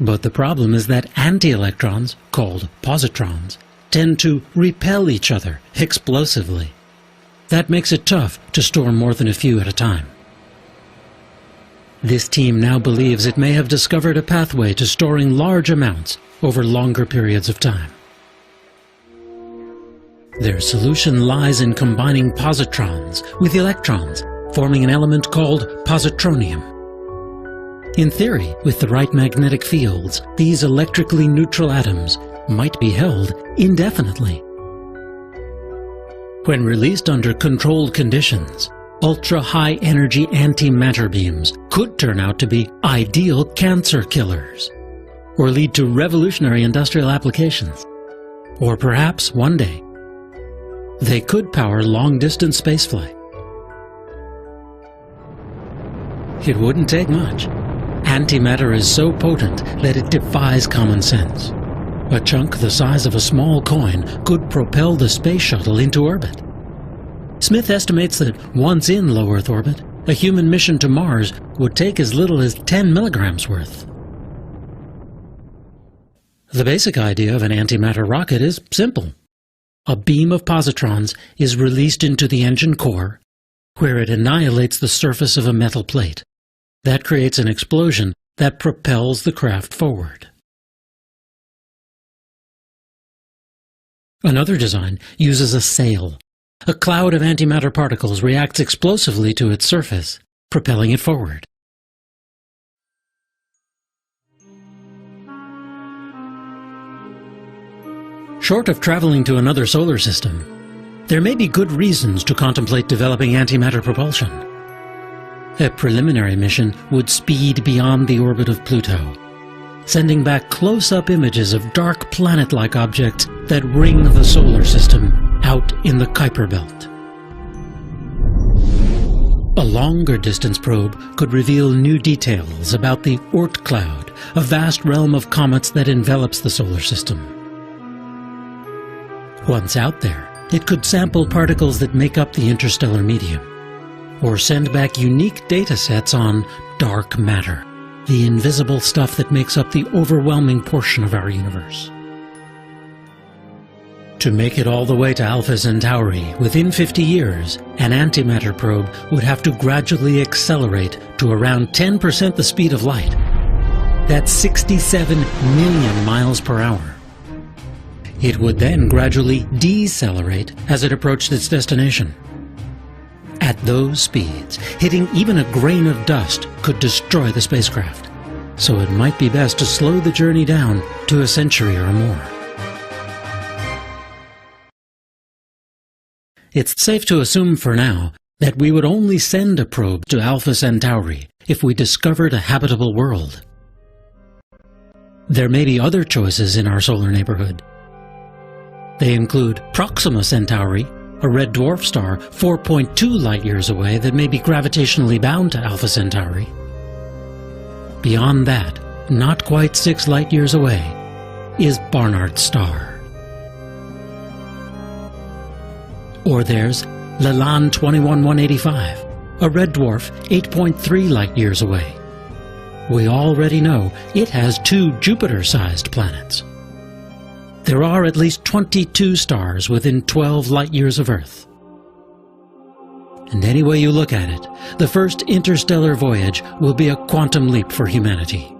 But the problem is that anti-electrons, called positrons, tend to repel each other explosively. That makes it tough to store more than a few at a time. This team now believes it may have discovered a pathway to storing large amounts over longer periods of time. Their solution lies in combining positrons with electrons, forming an element called positronium. In theory, with the right magnetic fields, these electrically neutral atoms might be held indefinitely. When released under controlled conditions, ultra-high energy antimatter beams could turn out to be ideal cancer killers, or lead to revolutionary industrial applications. Or perhaps, one day, they could power long-distance spaceflight. It wouldn't take much. Antimatter is so potent that it defies common sense. A chunk the size of a small coin could propel the space shuttle into orbit. Smith estimates that once in low Earth orbit, a human mission to Mars would take as little as 10 milligrams worth. The basic idea of an antimatter rocket is simple. A beam of positrons is released into the engine core, where it annihilates the surface of a metal plate. That creates an explosion that propels the craft forward. Another design uses a sail. A cloud of antimatter particles reacts explosively to its surface, propelling it forward. Short of traveling to another solar system, there may be good reasons to contemplate developing antimatter propulsion. A preliminary mission would speed beyond the orbit of Pluto, sending back close-up images of dark planet-like objects that ring the solar system out in the Kuiper Belt. A longer-distance probe could reveal new details about the Oort cloud, a vast realm of comets that envelops the solar system. Once out there, it could sample particles that make up the interstellar medium, or send back unique data sets on dark matter, the invisible stuff that makes up the overwhelming portion of our universe. To make it all the way to Alpha Centauri within 50 years, an antimatter probe would have to gradually accelerate to around 10% the speed of light. That's 67 million miles per hour. It would then gradually decelerate as it approached its destination. At those speeds, hitting even a grain of dust could destroy the spacecraft, so it might be best to slow the journey down to a century or more. It's safe to assume for now that we would only send a probe to Alpha Centauri if we discovered a habitable world. There may be other choices in our solar neighborhood. They include Proxima Centauri, a red dwarf star 4.2 light-years away that may be gravitationally bound to Alpha Centauri. Beyond that, not quite 6 light-years away, is Barnard's star. Or there's Lalande 21185, a red dwarf 8.3 light-years away. We already know it has 2 Jupiter-sized planets. There are at least 22 stars within 12 light-years of Earth. And any way you look at it, the first interstellar voyage will be a quantum leap for humanity.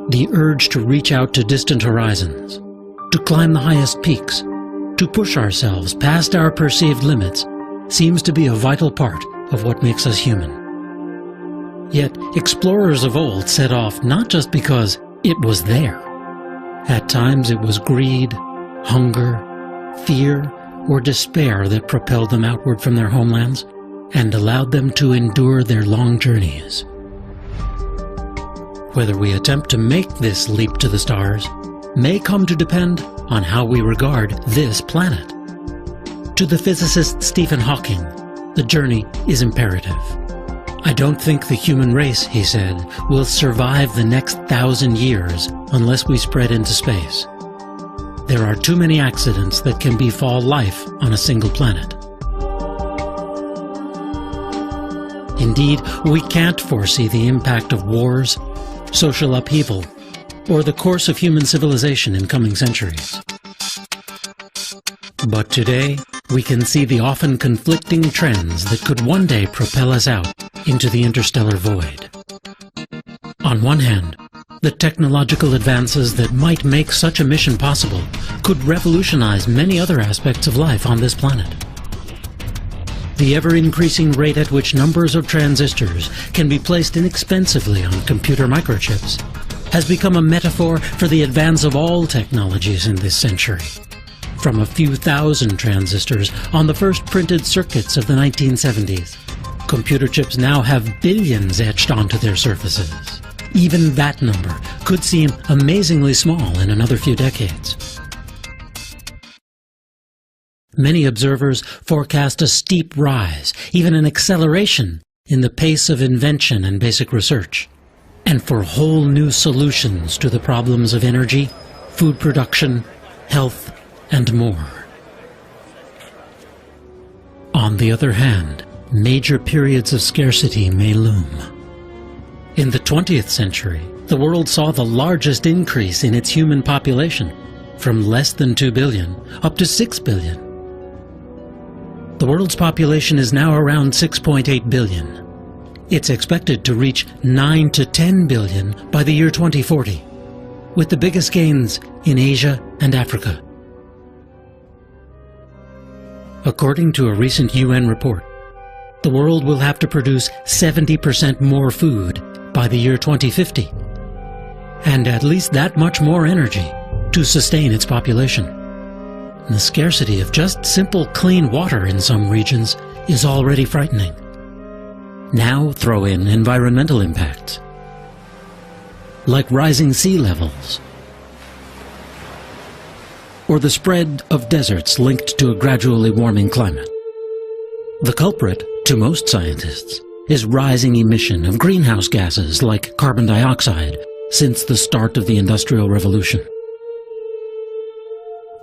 The urge to reach out to distant horizons, to climb the highest peaks, to push ourselves past our perceived limits, seems to be a vital part of what makes us human. Yet, explorers of old set off not just because it was there. At times it was greed, hunger, fear, or despair that propelled them outward from their homelands and allowed them to endure their long journeys. Whether we attempt to make this leap to the stars may come to depend on how we regard this planet. To the physicist Stephen Hawking, the journey is imperative. "I don't think the human race," he said, "will survive the next 1,000 years unless we spread into space. There are too many accidents that can befall life on a single planet." Indeed, we can't foresee the impact of wars, social upheaval, or the course of human civilization in coming centuries. But today, we can see the often conflicting trends that could one day propel us out into the interstellar void. On one hand, the technological advances that might make such a mission possible could revolutionize many other aspects of life on this planet. The ever-increasing rate at which numbers of transistors can be placed inexpensively on computer microchips has become a metaphor for the advance of all technologies in this century. From a few thousand transistors on the first printed circuits of the 1970s, computer chips now have billions etched onto their surfaces. Even that number could seem amazingly small in another few decades. Many observers forecast a steep rise, even an acceleration, in the pace of invention and basic research, and for whole new solutions to the problems of energy, food production, health, and more. On the other hand, major periods of scarcity may loom. In the 20th century, the world saw the largest increase in its human population, from less than 2 billion up to 6 billion. The world's population is now around 6.8 billion. It's expected to reach 9 to 10 billion by the year 2040, with the biggest gains in Asia and Africa. According to a recent UN report, the world will have to produce 70% more food by the year 2050, and at least that much more energy to sustain its population. The scarcity of just simple clean water in some regions is already frightening. Now throw in environmental impacts, like rising sea levels, or the spread of deserts linked to a gradually warming climate. The culprit, to most scientists, is rising emission of greenhouse gases like carbon dioxide since the start of the Industrial Revolution.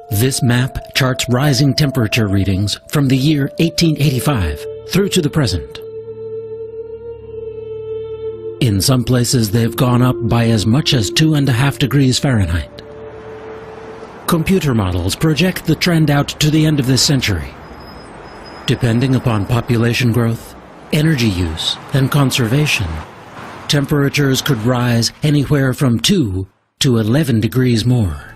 This map charts rising temperature readings from the year 1885 through to the present. In some places they've gone up by as much as 2.5 degrees Fahrenheit. Computer models project the trend out to the end of this century. Depending upon population growth, energy use, and conservation, temperatures could rise anywhere from 2 to 11 degrees more.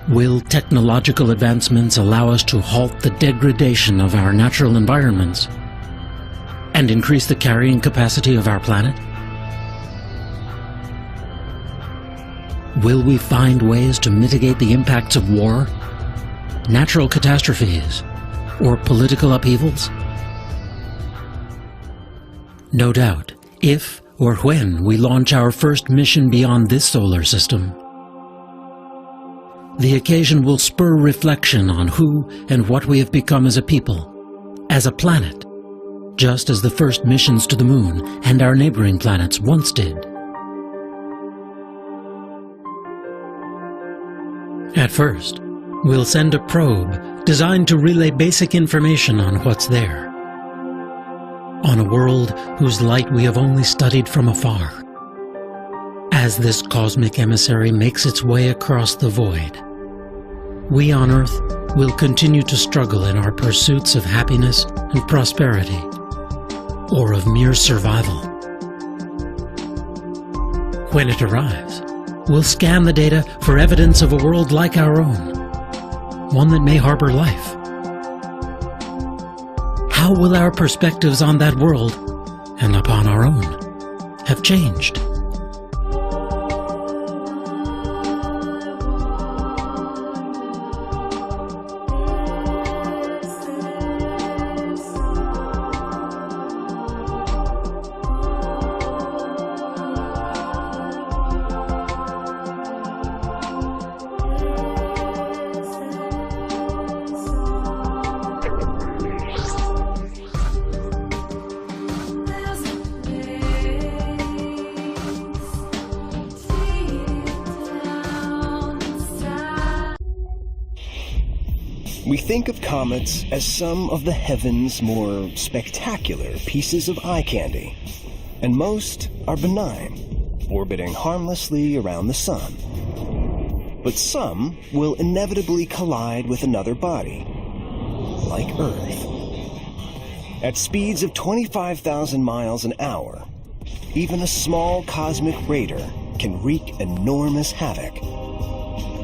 Will technological advancements allow us to halt the degradation of our natural environments and increase the carrying capacity of our planet? Will we find ways to mitigate the impacts of war, natural catastrophes, or political upheavals? No doubt, if or when we launch our first mission beyond this solar system, the occasion will spur reflection on who and what we have become as a people, as a planet, just as the first missions to the moon and our neighboring planets once did. At first, we'll send a probe designed to relay basic information on what's there, on a world whose light we have only studied from afar. As this cosmic emissary makes its way across the void, we on Earth will continue to struggle in our pursuits of happiness and prosperity, or of mere survival. When it arrives, we'll scan the data for evidence of a world like our own, one that may harbor life. how will our perspectives on that world, and upon our own, have changed? We think of comets as some of the heaven's more spectacular pieces of eye candy, and most are benign, orbiting harmlessly around the sun. But some will inevitably collide with another body, like Earth. At speeds of 25,000 miles an hour, even a small cosmic raider can wreak enormous havoc.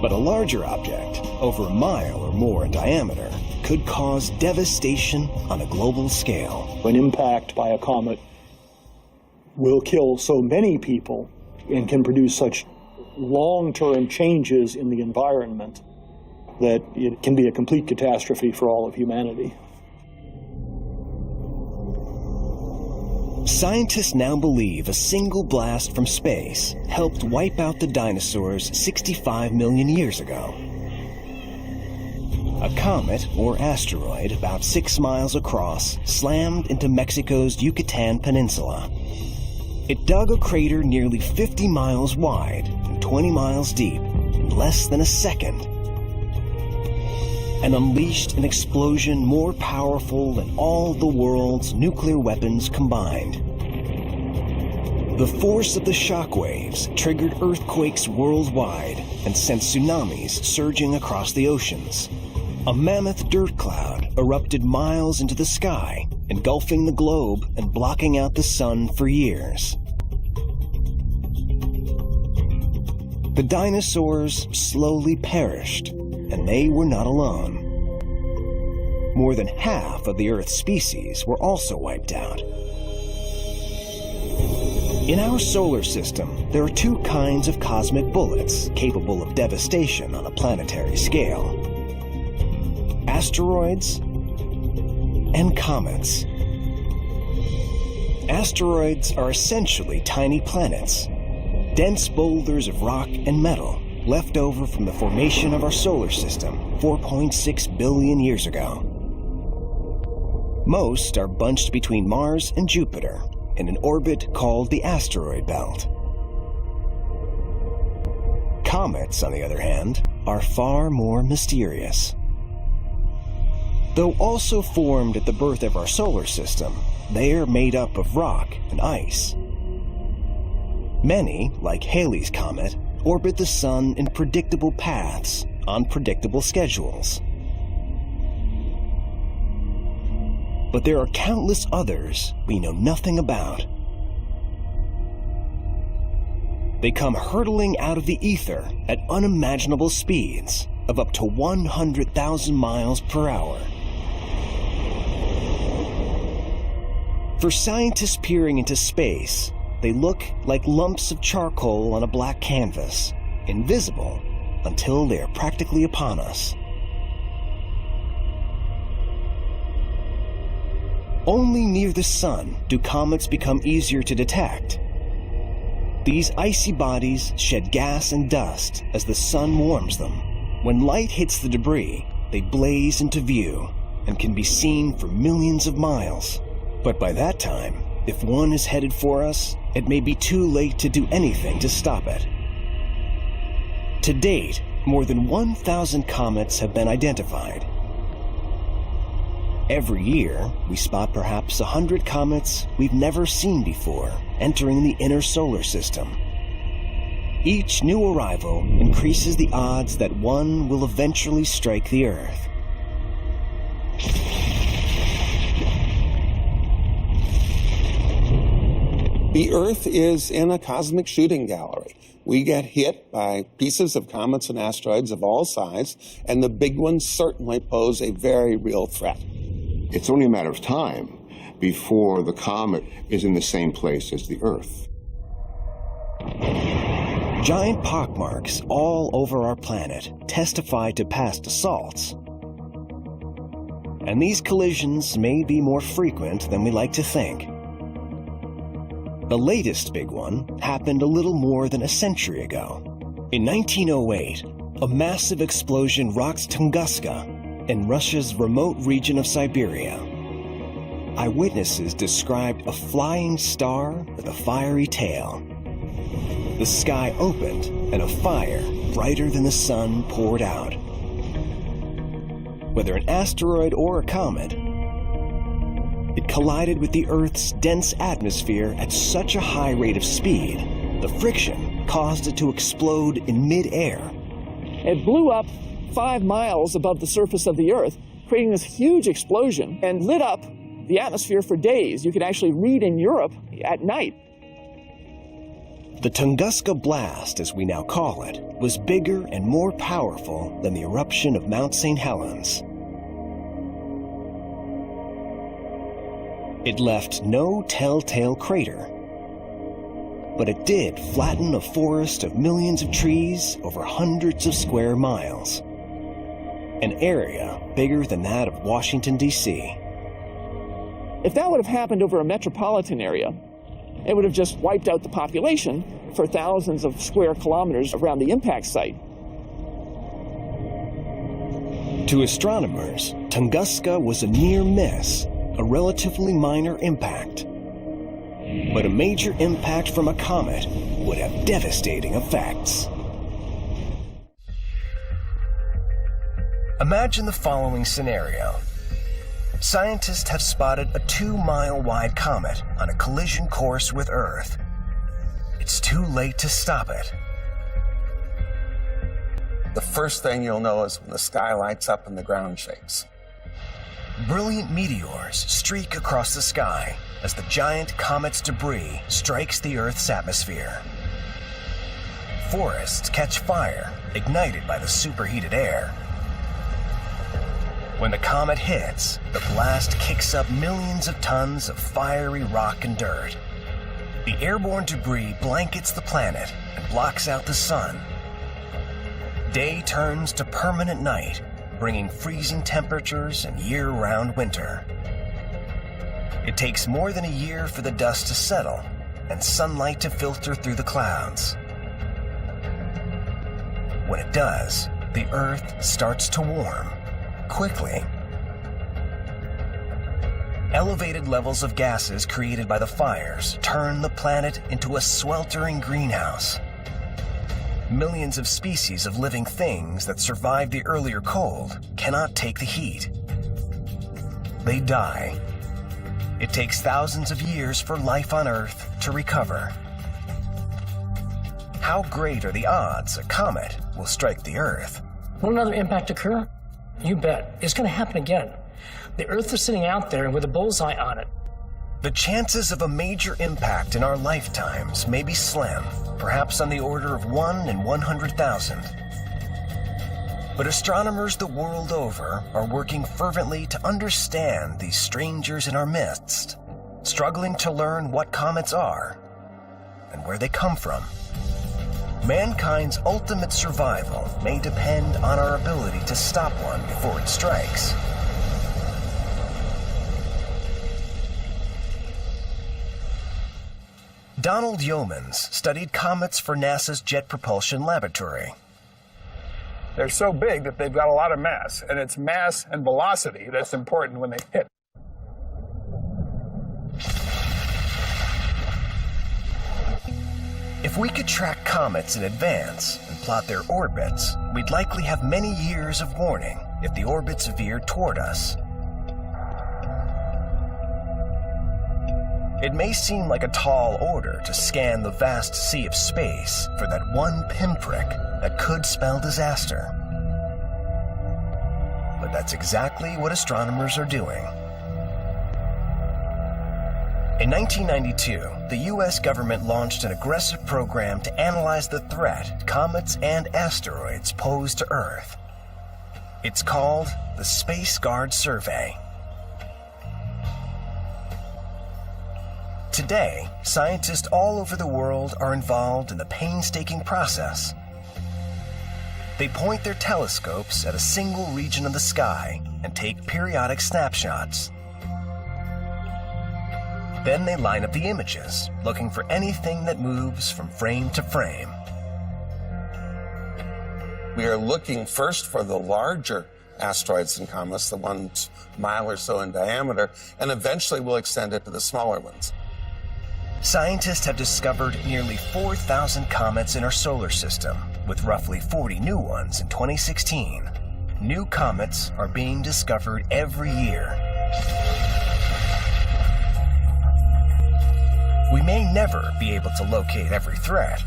But a larger object, over a mile or more in diameter, could cause devastation on a global scale. An impact by a comet will kill so many people and can produce such long-term changes in the environment that it can be a complete catastrophe for all of humanity. Scientists now believe a single blast from space helped wipe out the dinosaurs 65 million years ago. A comet, or asteroid, about 6 miles across, slammed into Mexico's Yucatan Peninsula. It dug a crater nearly 50 miles wide and 20 miles deep in less than a second, and unleashed an explosion more powerful than all the world's nuclear weapons combined. The force of the shockwaves triggered earthquakes worldwide and sent tsunamis surging across the oceans. A mammoth dirt cloud erupted miles into the sky, engulfing the globe and blocking out the sun for years. The dinosaurs slowly perished, and they were not alone. More than half of the Earth's species were also wiped out. In our solar system, there are two kinds of cosmic bullets capable of devastation on a planetary scale: asteroids and comets. Asteroids are essentially tiny planets, dense boulders of rock and metal left over from the formation of our solar system 4.6 billion years ago. Most are bunched between Mars and Jupiter in an orbit called the asteroid belt. Comets, on the other hand, are far more mysterious. Though also formed at the birth of our solar system, they are made up of rock and ice. Many, like Halley's Comet, orbit the sun in predictable paths on predictable schedules. But there are countless others we know nothing about. They come hurtling out of the ether at unimaginable speeds of up to 100,000 miles per hour. For scientists peering into space, they look like lumps of charcoal on a black canvas, invisible until they are practically upon us. Only near the sun do comets become easier to detect. These icy bodies shed gas and dust as the sun warms them. When light hits the debris, they blaze into view and can be seen for millions of miles. But by that time, if one is headed for us, it may be too late to do anything to stop it. To date, more than 1,000 comets have been identified. Every year, we spot perhaps 100 comets we've never seen before entering the inner solar system. Each new arrival increases the odds that one will eventually strike the Earth. The Earth is in a cosmic shooting gallery. We get hit by pieces of comets and asteroids of all sizes, and the big ones certainly pose a very real threat. It's only a matter of time before the comet is in the same place as the Earth. Giant pockmarks all over our planet testify to past assaults. And these collisions may be more frequent than we like to think. The latest big one happened a little more than a century ago. In 1908, a massive explosion rocked Tunguska in Russia's remote region of Siberia. Eyewitnesses described a flying star with a fiery tail. The sky opened and a fire brighter than the sun poured out. Whether an asteroid or a comet, it collided with the Earth's dense atmosphere at such a high rate of speed, the friction caused it to explode in mid-air. It blew up 5 miles above the surface of the Earth, creating this huge explosion, and lit up the atmosphere for days. You could actually read in Europe at night. The Tunguska blast, as we now call it, was bigger and more powerful than the eruption of Mount St. Helens. It left no telltale crater, but it did flatten a forest of millions of trees over hundreds of square miles, an area bigger than that of Washington, D.C. If that would have happened over a metropolitan area, it would have just wiped out the population for thousands of square kilometers around the impact site. To astronomers, Tunguska was a near miss, a relatively minor impact. But a major impact from a comet would have devastating effects. Imagine the following scenario. Scientists have spotted a 2-mile-wide comet on a collision course with Earth. It's too late to stop it. The first thing you'll know is when the sky lights up and the ground shakes. Brilliant meteors streak across the sky as the giant comet's debris strikes the Earth's atmosphere. Forests catch fire, ignited by the superheated air. When the comet hits, the blast kicks up millions of tons of fiery rock and dirt. The airborne debris blankets the planet and blocks out the sun. Day turns to permanent night, bringing freezing temperatures and year-round winter. It takes more than a year for the dust to settle and sunlight to filter through the clouds. When it does, the Earth starts to warm, quickly. Elevated levels of gases created by the fires turn the planet into a sweltering greenhouse. Millions of species of living things that survived the earlier cold cannot take the heat. They die. It takes thousands of years for life on Earth to recover. How great are the odds a comet will strike the Earth? Will another impact occur? You bet. It's going to happen again. The Earth is sitting out there with a bullseye on it. The chances of a major impact in our lifetimes may be slim, perhaps on the order of 1 in 100,000. But astronomers the world over are working fervently to understand these strangers in our midst, struggling to learn what comets are and where they come from. Mankind's ultimate survival may depend on our ability to stop one before it strikes. Donald Yeomans studied comets for NASA's Jet Propulsion Laboratory. They're so big that they've got a lot of mass, and it's mass and velocity that's important when they hit. If we could track comets in advance and plot their orbits, we'd likely have many years of warning if the orbits veered toward us. It may seem like a tall order to scan the vast sea of space for that one pinprick that could spell disaster. But that's exactly what astronomers are doing. In 1992, the U.S. government launched an aggressive program to analyze the threat comets and asteroids pose to Earth. It's called the Space Guard Survey. Today, scientists all over the world are involved in the painstaking process. They point their telescopes at a single region of the sky and take periodic snapshots. Then they line up the images, looking for anything that moves from frame to frame. We are looking first for the larger asteroids and comets, the ones a mile or so in diameter, and eventually we'll extend it to the smaller ones. Scientists have discovered nearly 4,000 comets in our solar system, with roughly 40 new ones in 2016. New comets are being discovered every year. We may never be able to locate every threat.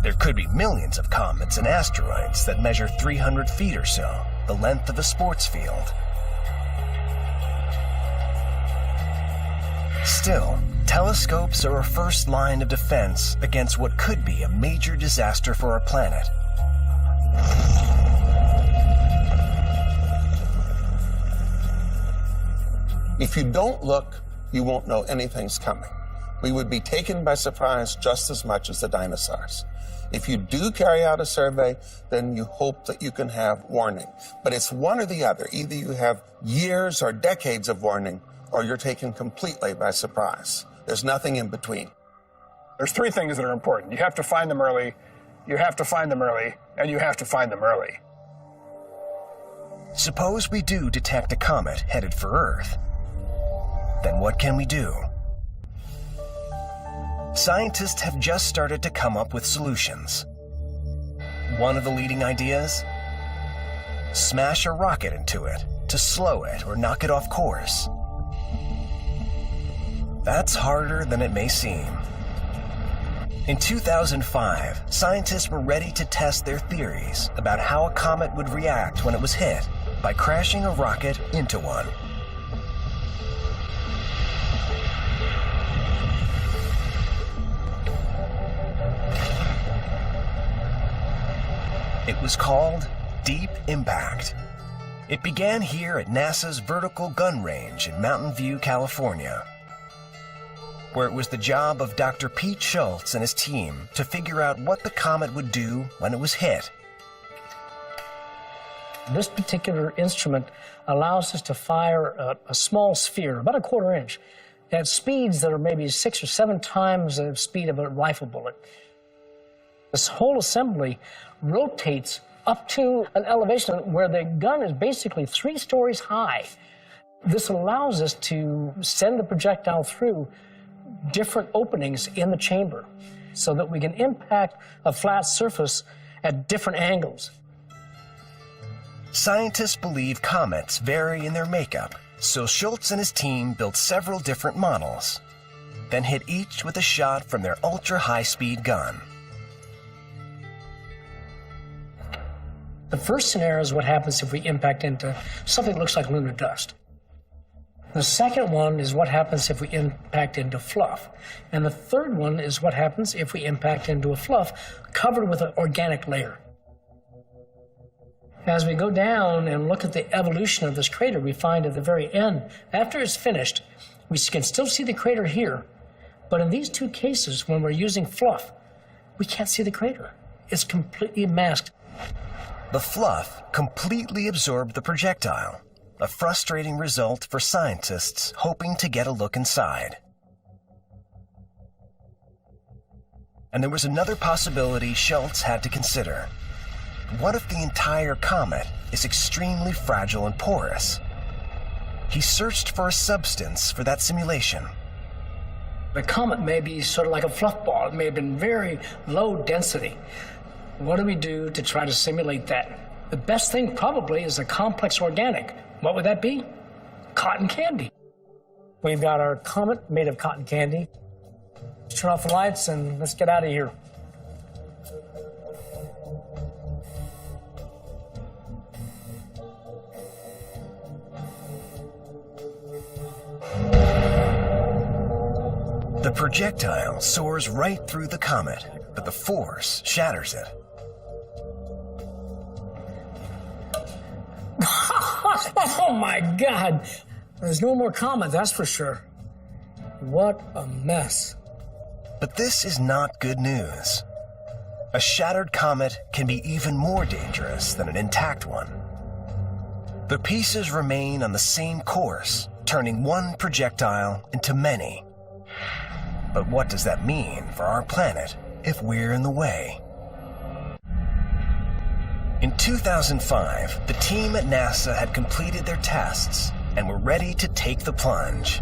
There could be millions of comets and asteroids that measure 300 feet or so, the length of a sports field. Still, telescopes are our first line of defense against what could be a major disaster for our planet. If you don't look, you won't know anything's coming. We would be taken by surprise just as much as the dinosaurs. If you do carry out a survey, then you hope that you can have warning. But it's one or the other. Either you have years or decades of warning, or you're taken completely by surprise. There's nothing in between. There's three things that are important. You have to find them early, you have to find them early, and you have to find them early. Suppose we do detect a comet headed for Earth. Then what can we do? Scientists have just started to come up with solutions. One of the leading ideas? Smash a rocket into it to slow it or knock it off course. That's harder than it may seem. In 2005, scientists were ready to test their theories about how a comet would react when it was hit by crashing a rocket into one. It was called Deep Impact. It began here at NASA's Vertical Gun Range in Mountain View, California, where it was the job of Dr. Pete Schultz and his team to figure out what the comet would do when it was hit. This particular instrument allows us to fire a small sphere, about a quarter inch, at speeds that are maybe 6 or 7 times the speed of a rifle bullet. This whole assembly rotates up to an elevation where the gun is basically 3 stories high. This allows us to send the projectile through different openings in the chamber so that we can impact a flat surface at different angles. Scientists believe comets vary in their makeup, so Schultz and his team built several different models, then hit each with a shot from their ultra-high-speed gun. The first scenario is what happens if we impact into something that looks like lunar dust. The second one is what happens if we impact into fluff. And the third one is what happens if we impact into a fluff covered with an organic layer. As we go down and look at the evolution of this crater, we find at the very end, after it's finished, we can still see the crater here. But in these 2 cases, when we're using fluff, we can't see the crater. It's completely masked. The fluff completely absorbed the projectile, a frustrating result for scientists hoping to get a look inside. And there was another possibility Schultz had to consider. What if the entire comet is extremely fragile and porous? He searched for a substance for that simulation. The comet may be sort of like a fluff ball. It may have been very low density. What do we do to try to simulate that? The best thing probably is a complex organic. What would that be? Cotton candy. We've got our comet made of cotton candy. Let's turn off the lights and let's get out of here. The projectile soars right through the comet, but the force shatters it. Oh my God! There's no more comet, that's for sure. What a mess. But this is not good news. A shattered comet can be even more dangerous than an intact one. The pieces remain on the same course, turning one projectile into many. But what does that mean for our planet if we're in the way? In 2005, the team at NASA had completed their tests and were ready to take the plunge.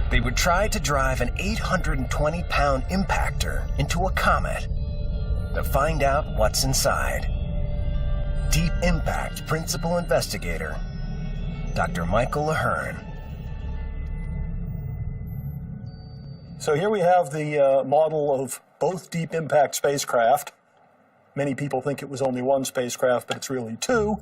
They would try to drive an 820-pound impactor into a comet to find out what's inside. Deep Impact Principal Investigator, Dr. Michael Ahern. So here we have the model of both Deep Impact spacecraft. Many people think it was only one spacecraft, but it's really two.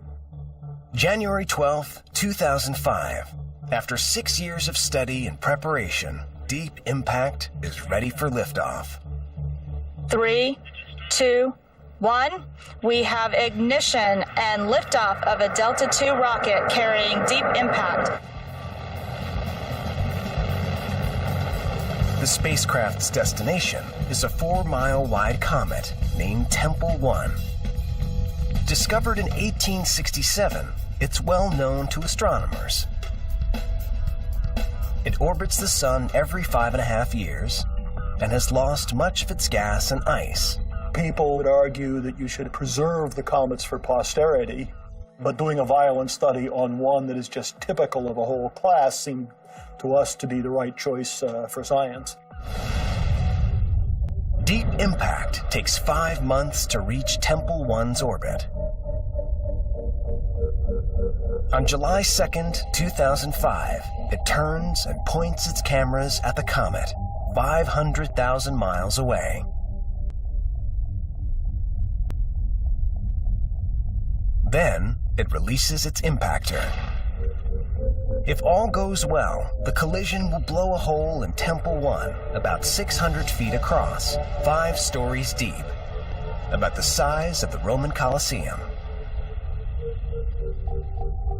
January 12th, 2005. After 6 years of study and preparation, Deep Impact is ready for liftoff. 3, 2, 1. We have ignition and liftoff of a Delta II rocket carrying Deep Impact. The spacecraft's destination is a 4-mile-wide comet named Tempel 1. Discovered in 1867, it's well known to astronomers. It orbits the sun every 5.5 years and has lost much of its gas and ice. People would argue that you should preserve the comets for posterity, but doing a violent study on one that is just typical of a whole class seemed to us to be the right choice for science. Deep Impact takes 5 months to reach Tempel 1's orbit. On July 2nd, 2005, it turns and points its cameras at the comet, 500,000 miles away. Then, it releases its impactor. If all goes well, the collision will blow a hole in Tempel 1 about 600 feet across, 5 stories deep, about the size of the Roman Colosseum.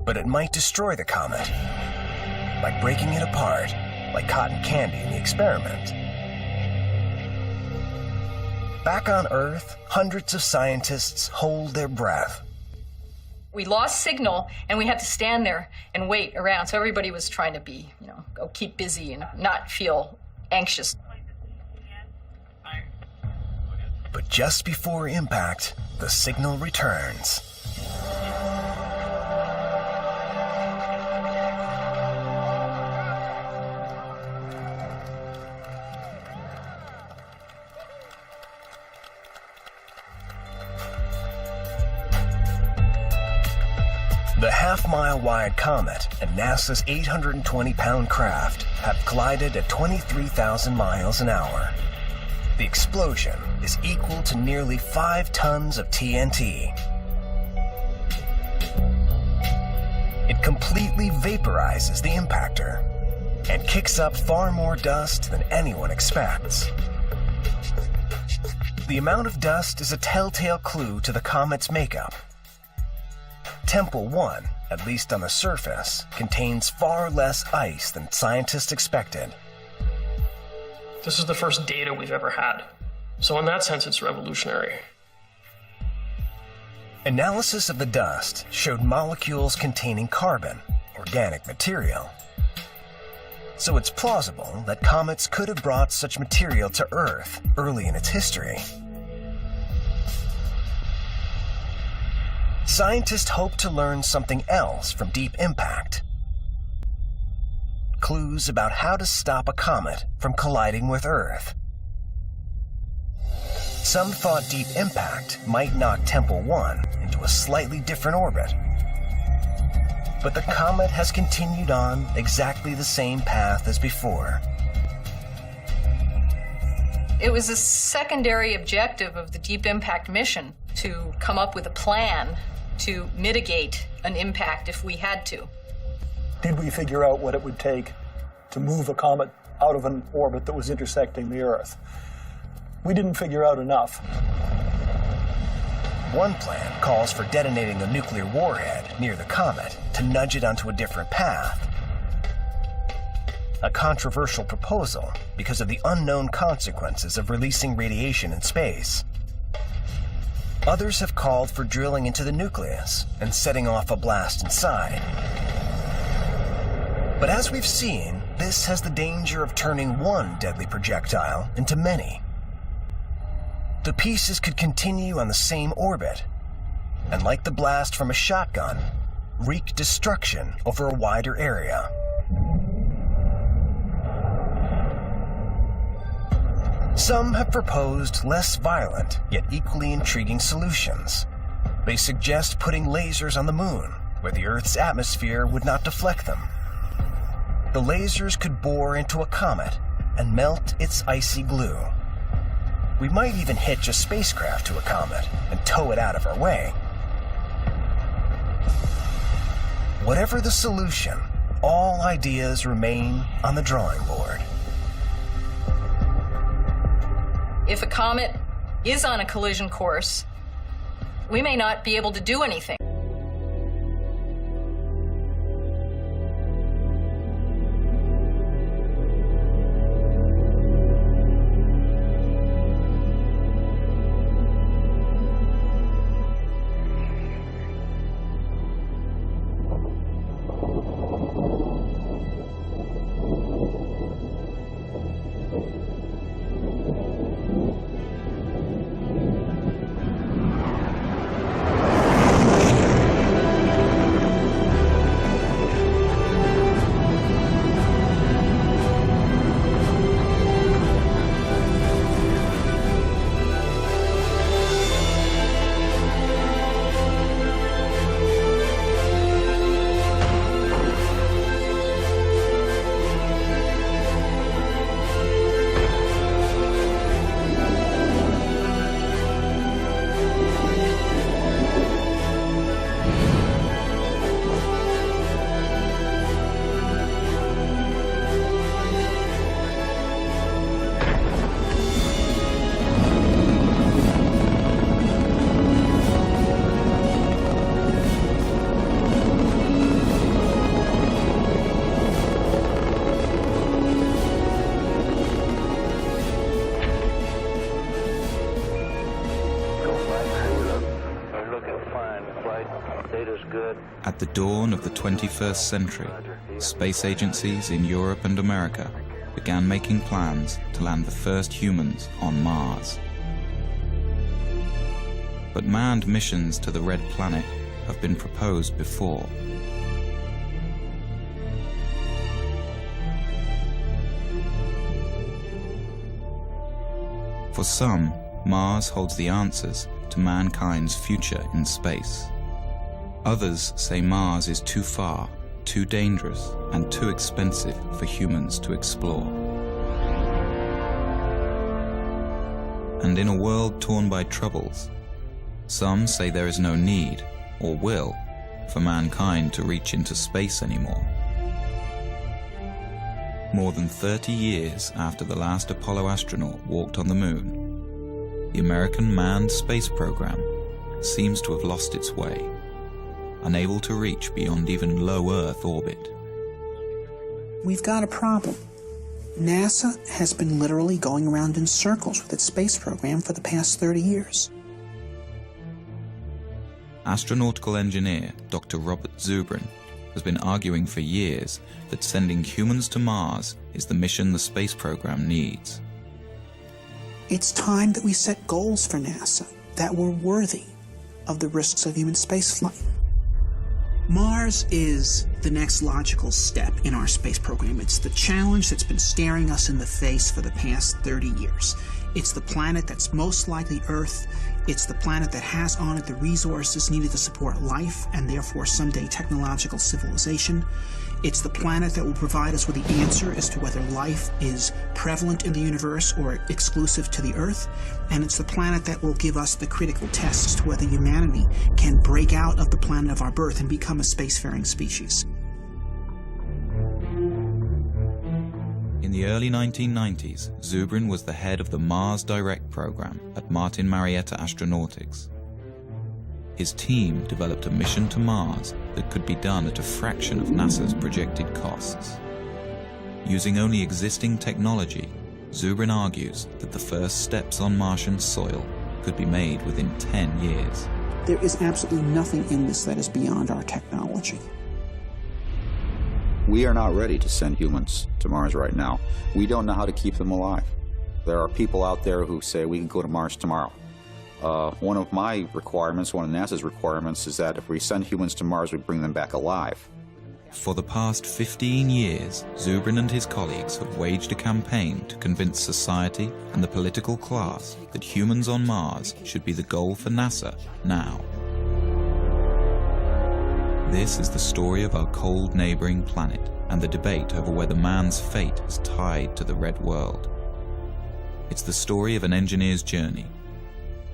But it might destroy the comet by breaking it apart like cotton candy in the experiment. Back on Earth, hundreds of scientists hold their breath. We lost signal and we had to stand there and wait around. So everybody was trying to be, go keep busy and not feel anxious. But just before impact, the signal returns. The half-mile-wide comet and NASA's 820-pound craft have collided at 23,000 miles an hour. The explosion is equal to nearly 5 tons of TNT. It completely vaporizes the impactor and kicks up far more dust than anyone expects. The amount of dust is a telltale clue to the comet's makeup. Tempel 1, at least on the surface, contains far less ice than scientists expected. This is the first data we've ever had. So in that sense, it's revolutionary. Analysis of the dust showed molecules containing carbon, organic material. So it's plausible that comets could have brought such material to Earth early in its history. Scientists hope to learn something else from Deep Impact. Clues about how to stop a comet from colliding with Earth. Some thought Deep Impact might knock Tempel 1 into a slightly different orbit. But the comet has continued on exactly the same path as before. It was a secondary objective of the Deep Impact mission to come up with a plan to mitigate an impact if we had to. Did we figure out what it would take to move a comet out of an orbit that was intersecting the Earth? We didn't figure out enough. One plan calls for detonating a nuclear warhead near the comet to nudge it onto a different path. a controversial proposal because of the unknown consequences of releasing radiation in space. Others have called for drilling into the nucleus and setting off a blast inside. But as we've seen, this has the danger of turning one deadly projectile into many. The pieces could continue on the same orbit, and like the blast from a shotgun, wreak destruction over a wider area. Some have proposed less violent, yet equally intriguing solutions. They suggest putting lasers on the moon, where the Earth's atmosphere would not deflect them. The lasers could bore into a comet and melt its icy glue. We might even hitch a spacecraft to a comet and tow it out of our way. Whatever the solution, all ideas remain on the drawing board. If a comet is on a collision course, we may not be able to do anything. At the dawn of the 21st century, space agencies in Europe and America began making plans to land the first humans on Mars. But manned missions to the Red Planet have been proposed before. For some, Mars holds the answers to mankind's future in space. Others say Mars is too far, too dangerous, and too expensive for humans to explore. And in a world torn by troubles, some say there is no need, or will, for mankind to reach into space anymore. More than 30 years after the last Apollo astronaut walked on the moon, the American manned space program seems to have lost its way, unable to reach beyond even low Earth orbit. We've got a problem. NASA has been literally going around in circles with its space program for the past 30 years. Astronautical engineer Dr. Robert Zubrin has been arguing for years that sending humans to Mars is the mission the space program needs. It's time that we set goals for NASA that were worthy of the risks of human spaceflight. Mars is the next logical step in our space program. It's the challenge that's been staring us in the face for the past 30 years. It's the planet that's most likely Earth. It's the planet that has on it the resources needed to support life and therefore someday technological civilization. It's the planet that will provide us with the answer as to whether life is prevalent in the universe or exclusive to the Earth. And it's the planet that will give us the critical test as to whether humanity can break out of the planet of our birth and become a spacefaring species. In the early 1990s, Zubrin was the head of the Mars Direct program at Martin Marietta Astronautics. His team developed a mission to Mars that could be done at a fraction of NASA's projected costs. Using only existing technology, Zubrin argues that the first steps on Martian soil could be made within 10 years. There is absolutely nothing in this that is beyond our technology. We are not ready to send humans to Mars right now. We don't know how to keep them alive. There are people out there who say we can go to Mars tomorrow. One of my requirements, one of NASA's requirements, is that if we send humans to Mars, we bring them back alive. For the past 15 years, Zubrin and his colleagues have waged a campaign to convince society and the political class that humans on Mars should be the goal for NASA now. This is the story of our cold neighboring planet and the debate over whether man's fate is tied to the red world. It's the story of an engineer's journey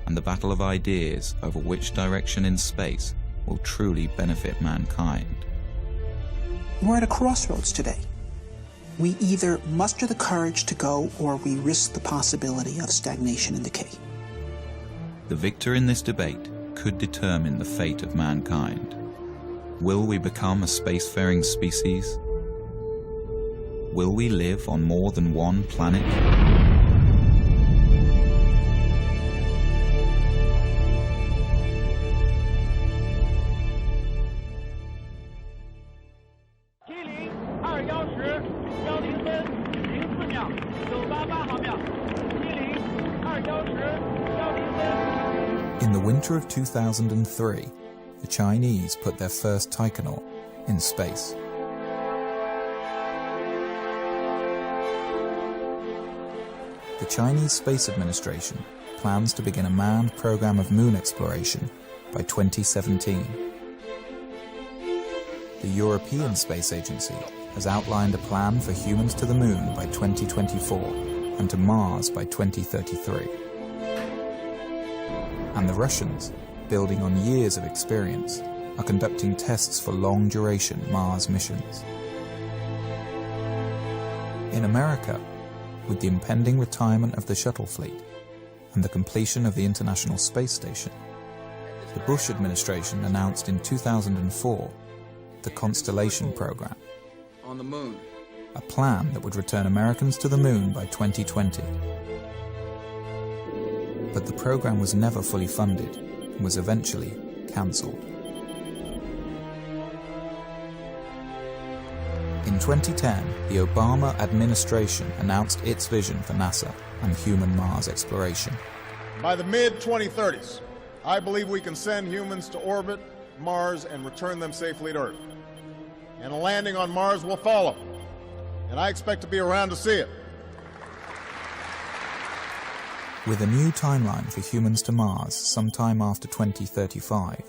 and the battle of ideas over which direction in space will truly benefit mankind. We're at a crossroads today. We either muster the courage to go or we risk the possibility of stagnation and decay. The victor in this debate could determine the fate of mankind. Will we become a spacefaring species? Will we live on more than one planet? In the winter of 2003, the Chinese put their first taikonaut in space. The Chinese Space Administration plans to begin a manned program of moon exploration by 2017. The European Space Agency has outlined a plan for humans to the moon by 2024 and to Mars by 2033. And the Russians, building on years of experience, are conducting tests for long-duration Mars missions. In America, with the impending retirement of the shuttle fleet and the completion of the International Space Station, the Bush administration announced in 2004 the Constellation Program, On the moon. a plan that would return Americans to the moon by 2020. But the program was never fully funded and was eventually cancelled. In 2010, the Obama administration announced its vision for NASA and human Mars exploration. By the mid-2030s, I believe we can send humans to orbit Mars and return them safely to Earth. And a landing on Mars will follow, and I expect to be around to see it. With a new timeline for humans to Mars sometime after 2035,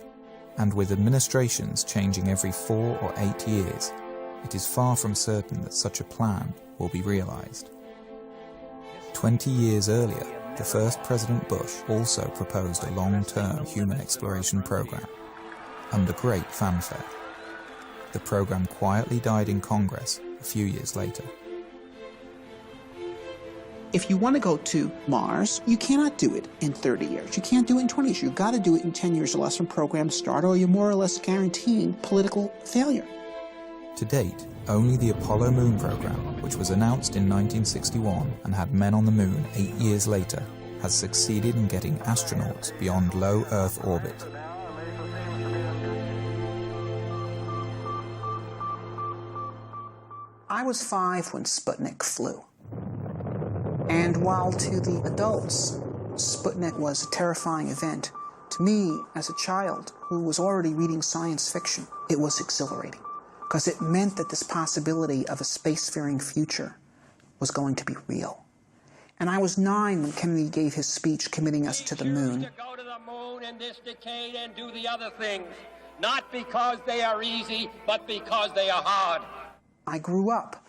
and with administrations changing every 4 or 8 years, it is far from certain that such a plan will be realized. 20 years earlier, the first President Bush also proposed a long-term human exploration program, under great fanfare. The program quietly died in Congress a few years later. If you want to go to Mars, you cannot do it in 30 years. You can't do it in 20 years. You've got to do it in 10 years or less from program start, or you're more or less guaranteeing political failure. To date, only the Apollo moon program, which was announced in 1961 and had men on the moon 8 years later, has succeeded in getting astronauts beyond low Earth orbit. I was 5 when Sputnik flew. And while to the adults, Sputnik was a terrifying event, to me, as a child who was already reading science fiction, it was exhilarating. Because it meant that this possibility of a spacefaring future was going to be real. And I was 9 when Kennedy gave his speech committing us to the moon. To go to the moon in this decade and do the other things, not because they are easy, but because they are hard. I grew up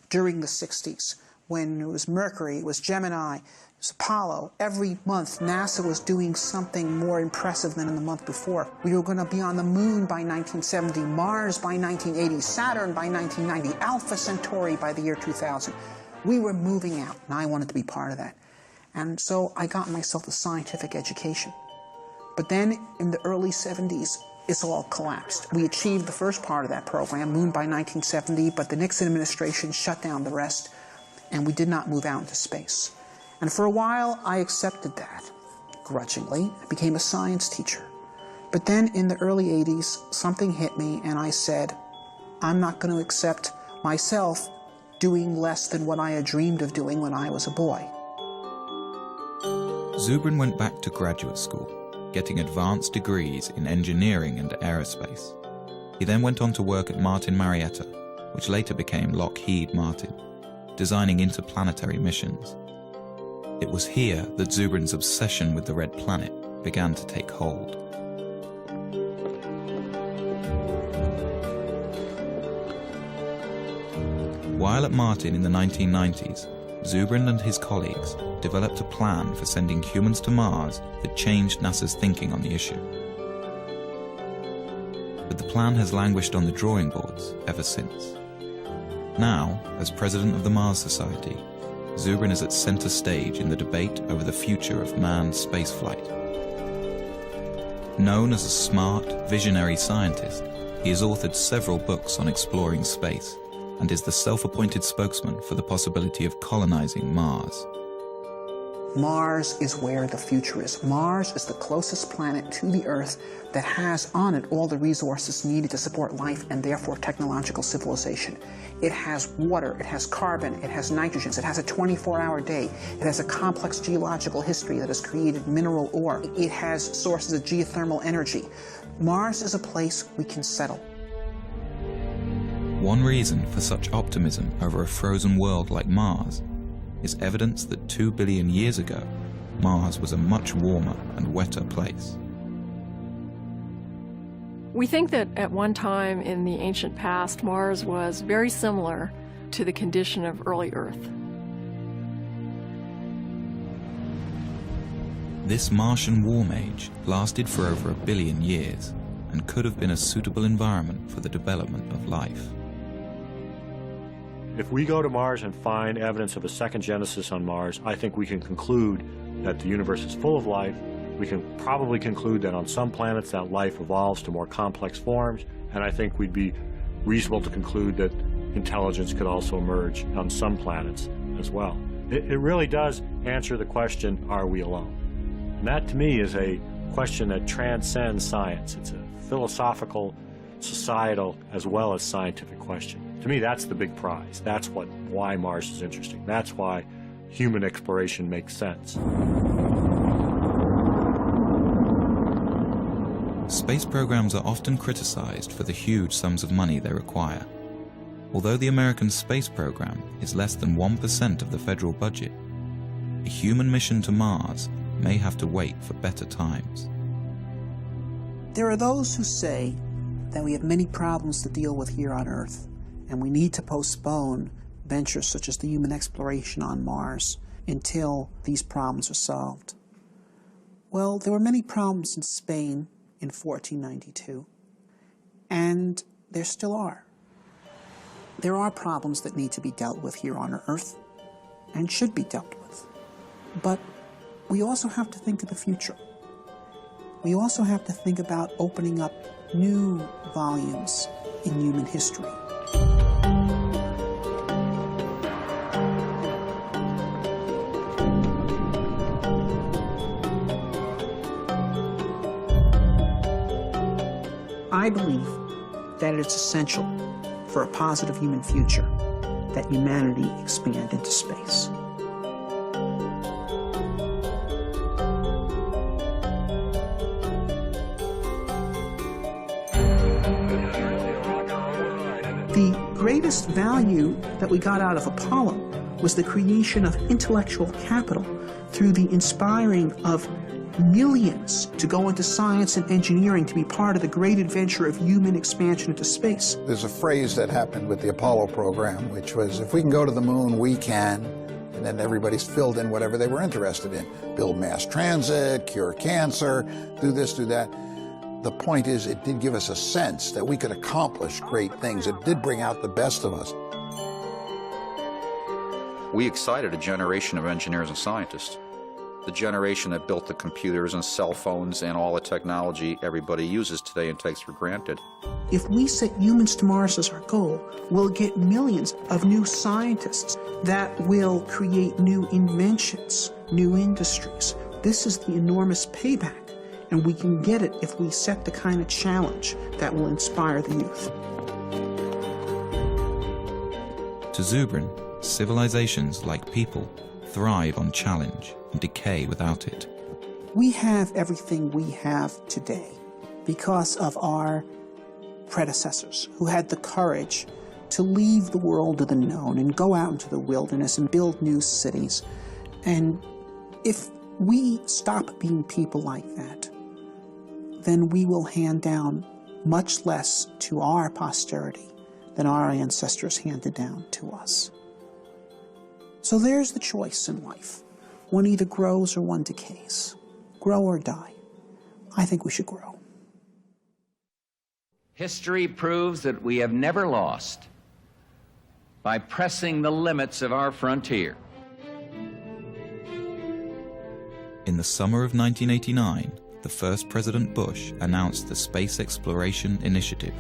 during the 60s when it was Mercury, it was Gemini, it was Apollo. Every month, NASA was doing something more impressive than in the month before. We were going to be on the moon by 1970, Mars by 1980, Saturn by 1990, Alpha Centauri by the year 2000. We were moving out, and I wanted to be part of that. And so I got myself a scientific education. But then, in the early 70s, it's all collapsed. We achieved the first part of that program, Moon by 1970, but the Nixon administration shut down the rest, and we did not move out into space. And for a while, I accepted that, grudgingly. I became a science teacher. But then in the early 80s, something hit me, and I said, I'm not going to accept myself doing less than what I had dreamed of doing when I was a boy. Zubrin went back to graduate school, getting advanced degrees in engineering and aerospace. He then went on to work at Martin Marietta, which later became Lockheed Martin, designing interplanetary missions. It was here that Zubrin's obsession with the Red Planet began to take hold. While at Martin in the 1990s, Zubrin and his colleagues developed a plan for sending humans to Mars that changed NASA's thinking on the issue. But the plan has languished on the drawing boards ever since. Now, as president of the Mars Society, Zubrin is at center stage in the debate over the future of manned spaceflight. Known as a smart, visionary scientist, he has authored several books on exploring space and is the self-appointed spokesman for the possibility of colonizing Mars. Mars is where the future is. Mars is the closest planet to the Earth that has on it all the resources needed to support life and therefore technological civilization. It has water, it has carbon, it has nitrogen, it has a 24-hour day, it has a complex geological history that has created mineral ore, it has sources of geothermal energy. Mars is a place we can settle. One reason for such optimism over a frozen world like Mars is evidence that 2 billion years ago, Mars was a much warmer and wetter place. We think that at one time in the ancient past, Mars was very similar to the condition of early Earth. This Martian warm age lasted for over 1 billion years and could have been a suitable environment for the development of life. If we go to Mars and find evidence of a second genesis on Mars, I think we can conclude that the universe is full of life. We can probably conclude that on some planets that life evolves to more complex forms, and I think we'd be reasonable to conclude that intelligence could also emerge on some planets as well. It really does answer the question, are we alone? And that to me is a question that transcends science. It's a philosophical, societal, as well as scientific question. To me, that's the big prize. That's why Mars is interesting. That's why human exploration makes sense. Space programs are often criticized for the huge sums of money they require. Although the American space program is less than 1% of the federal budget, a human mission to Mars may have to wait for better times. There are those who say that we have many problems to deal with here on Earth, and we need to postpone ventures such as the human exploration on Mars until these problems are solved. Well, there were many problems in Spain in 1492, and there still are. There are problems that need to be dealt with here on Earth, and should be dealt with. But we also have to think of the future. We also have to think about opening up new volumes in human history. I believe that it's essential for a positive human future that humanity expand into space. The greatest value that we got out of Apollo was the creation of intellectual capital through the inspiring of millions to go into science and engineering to be part of the great adventure of human expansion into space. There's a phrase that happened with the Apollo program, which was, if we can go to the moon, we can. And then everybody's filled in whatever they were interested in. Build mass transit, cure cancer, do this, do that. The point is, it did give us a sense that we could accomplish great things. It did bring out the best of us. We excited a generation of engineers and scientists. the generation that built the computers and cell phones and all the technology everybody uses today and takes for granted. If we set humans to Mars as our goal, we'll get millions of new scientists that will create new inventions, new industries. This is the enormous payback, and we can get it if we set the kind of challenge that will inspire the youth. To Zubrin, civilizations, like people, thrive on challenge and decay without it. We have everything we have today because of our predecessors who had the courage to leave the world of the known and go out into the wilderness and build new cities. And if we stop being people like that, then we will hand down much less to our posterity than our ancestors handed down to us. So there's the choice in life. One either grows or one decays. Grow or die. I think we should grow. History proves that we have never lost by pressing the limits of our frontier. In the summer of 1989, the first President Bush announced the Space Exploration Initiative,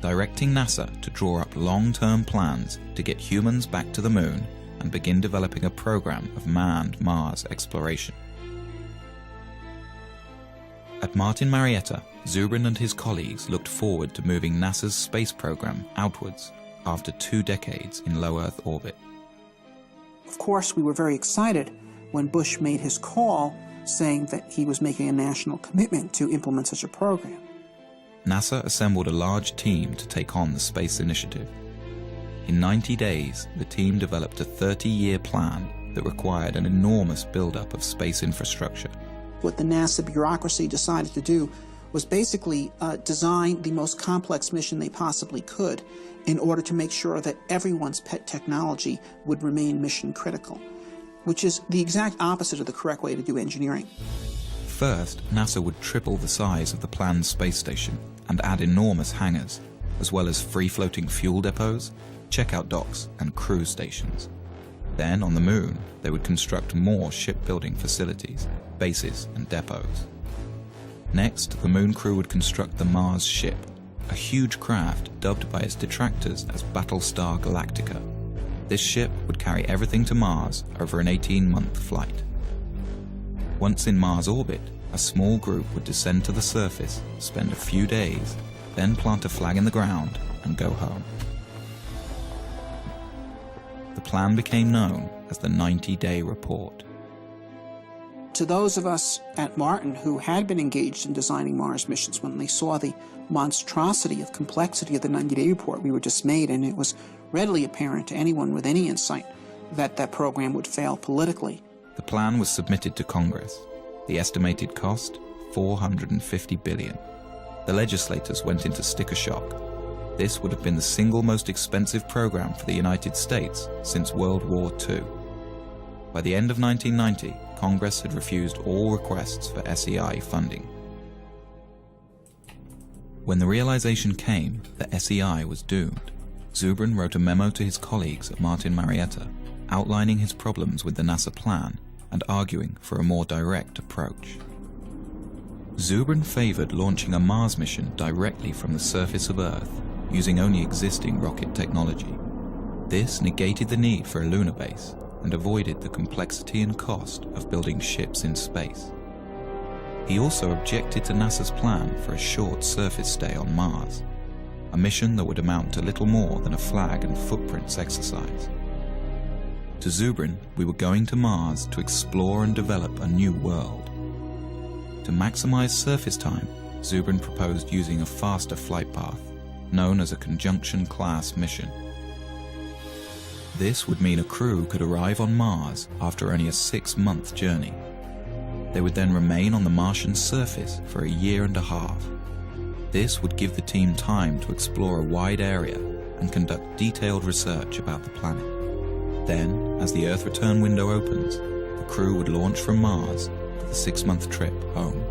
directing NASA to draw up long-term plans to get humans back to the moon and begin developing a program of manned Mars exploration. At Martin Marietta, Zubrin and his colleagues looked forward to moving NASA's space program outwards after 2 decades in low Earth orbit. Of course, we were very excited when Bush made his call saying that he was making a national commitment to implement such a program. NASA assembled a large team to take on the space initiative. In 90 days, the team developed a 30-year plan that required an enormous buildup of space infrastructure. What the NASA bureaucracy decided to do was basically design the most complex mission they possibly could in order to make sure that everyone's pet technology would remain mission critical, which is the exact opposite of the correct way to do engineering. First, NASA would triple the size of the planned space station and add enormous hangars, as well as free-floating fuel depots, checkout docks, and crew stations. Then, on the moon, they would construct more shipbuilding facilities, bases, and depots. Next, the moon crew would construct the Mars ship, a huge craft dubbed by its detractors as Battlestar Galactica. This ship would carry everything to Mars over an 18-month flight. Once in Mars orbit, a small group would descend to the surface, spend a few days, then plant a flag in the ground and go home. The plan became known as the 90-day report. To those of us at Martin who had been engaged in designing Mars missions, when they saw the monstrosity of complexity of the 90-day report, we were dismayed, and it was readily apparent to anyone with any insight that that program would fail politically. The plan was submitted to Congress. The estimated cost, $450 billion. The legislators went into sticker shock. This would have been the single most expensive program for the United States since World War II. By the end of 1990, Congress had refused all requests for SEI funding. When the realization came that SEI was doomed, Zubrin wrote a memo to his colleagues at Martin Marietta, outlining his problems with the NASA plan and arguing for a more direct approach. Zubrin favored launching a Mars mission directly from the surface of Earth, using only existing rocket technology. This negated the need for a lunar base and avoided the complexity and cost of building ships in space. He also objected to NASA's plan for a short surface stay on Mars, a mission that would amount to little more than a flag and footprints exercise. To Zubrin, we were going to Mars to explore and develop a new world. To maximize surface time, Zubrin proposed using a faster flight path, known as a conjunction-class mission. This would mean a crew could arrive on Mars after only a 6-month journey. They would then remain on the Martian surface for a year and a half. This would give the team time to explore a wide area and conduct detailed research about the planet. Then, as the Earth return window opens, the crew would launch from Mars for the 6-month trip home.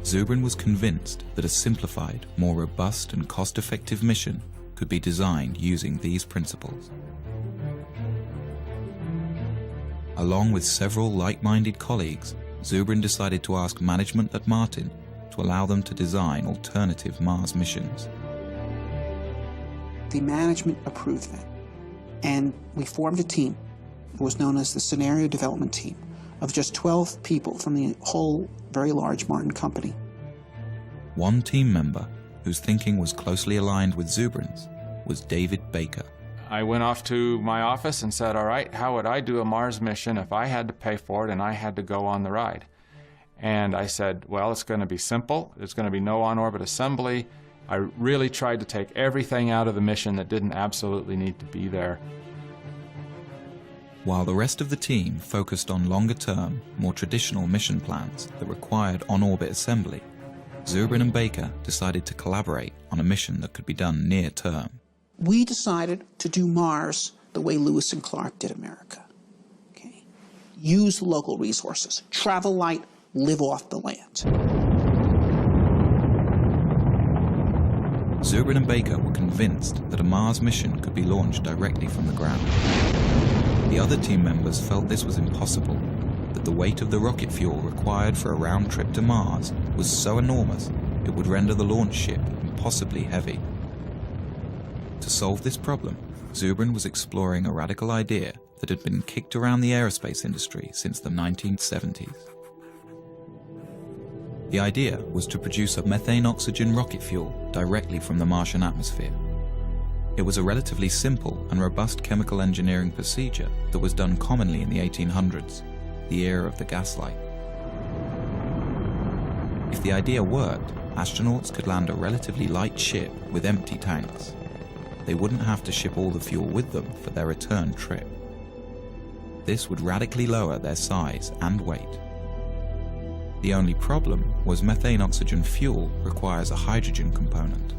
Zubrin was convinced that a simplified, more robust and cost-effective mission could be designed using these principles. A Along with several like-minded colleagues, Zubrin decided to ask management at Martin to allow them to design alternative Mars missions. The management approved that, and we formed a team. It was known as the Scenario Development Team, of just 12 people from the whole very large Martin company. One team member, whose thinking was closely aligned with Zubrin's, was David Baker. I went off to my office and said, all right, how would I do a Mars mission if I had to pay for it and I had to go on the ride? And I said, well, it's going to be simple. There's going to be no on-orbit assembly. I really tried to take everything out of the mission that didn't absolutely need to be there. While the rest of the team focused on longer-term, more traditional mission plans that required on-orbit assembly, Zubrin and Baker decided to collaborate on a mission that could be done near-term. We decided to do Mars the way Lewis and Clark did America. Okay? Use the local resources, travel light, live off the land. Zubrin and Baker were convinced that a Mars mission could be launched directly from the ground. The other team members felt this was impossible, that the weight of the rocket fuel required for a round trip to Mars was so enormous it would render the launch ship impossibly heavy. To solve this problem, Zubrin was exploring a radical idea that had been kicked around the aerospace industry since the 1970s. The idea was to produce a methane-oxygen rocket fuel directly from the Martian atmosphere. It was a relatively simple and robust chemical engineering procedure that was done commonly in the 1800s, the era of the gaslight. If the idea worked, astronauts could land a relatively light ship with empty tanks. They wouldn't have to ship all the fuel with them for their return trip. This would radically lower their size and weight. The only problem was methane-oxygen fuel requires a hydrogen component.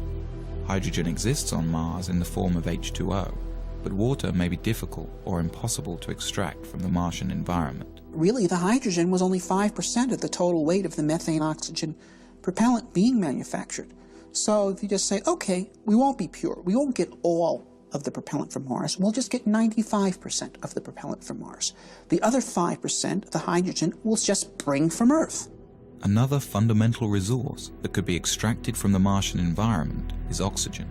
Hydrogen exists on Mars in the form of H2O, but water may be difficult or impossible to extract from the Martian environment. Really, the hydrogen was only 5% of the total weight of the methane-oxygen propellant being manufactured. So if you just say, okay, we won't be pure, we won't get all of the propellant from Mars, we'll just get 95% of the propellant from Mars. The other 5%, the hydrogen, we'll just bring from Earth. Another fundamental resource that could be extracted from the Martian environment is oxygen.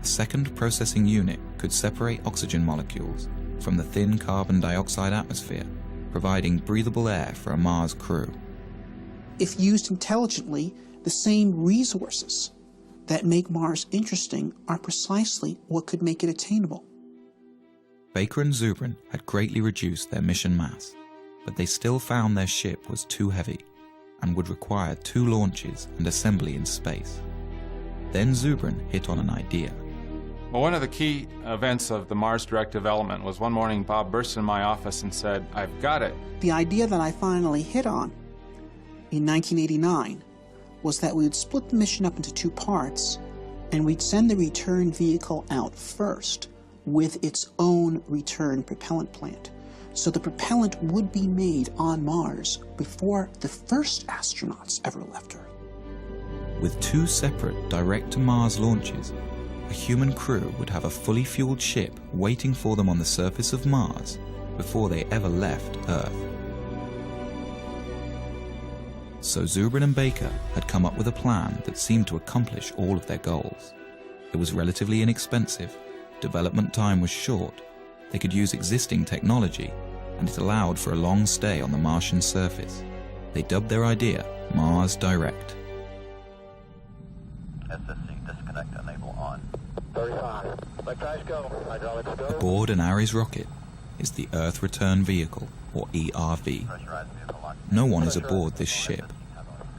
A second processing unit could separate oxygen molecules from the thin carbon dioxide atmosphere, providing breathable air for a Mars crew. If used intelligently, the same resources that make Mars interesting are precisely what could make it attainable. Baker and Zubrin had greatly reduced their mission mass, but they still found their ship was too heavy and would require 2 launches and assembly in space. Then Zubrin hit on an idea. Well, one of the key events of the Mars Direct development was one morning Bob burst in my office and said, I've got it. The idea that I finally hit on in 1989 was that we would split the mission up into 2 parts, and we'd send the return vehicle out first with its own return propellant plant. So the propellant would be made on Mars before the first astronauts ever left Earth. With 2 separate direct-to-Mars launches, a human crew would have a fully fueled ship waiting for them on the surface of Mars before they ever left Earth. So Zubrin and Baker had come up with a plan that seemed to accomplish all of their goals. It was relatively inexpensive, development time was short, they could use existing technology, and it allowed for a long stay on the Martian surface. They dubbed their idea Mars Direct. SSC disconnect, enable on. 35. Let guys go. Hydraulics go. Aboard an Ares rocket is the Earth Return Vehicle, or ERV. No one is aboard this ship.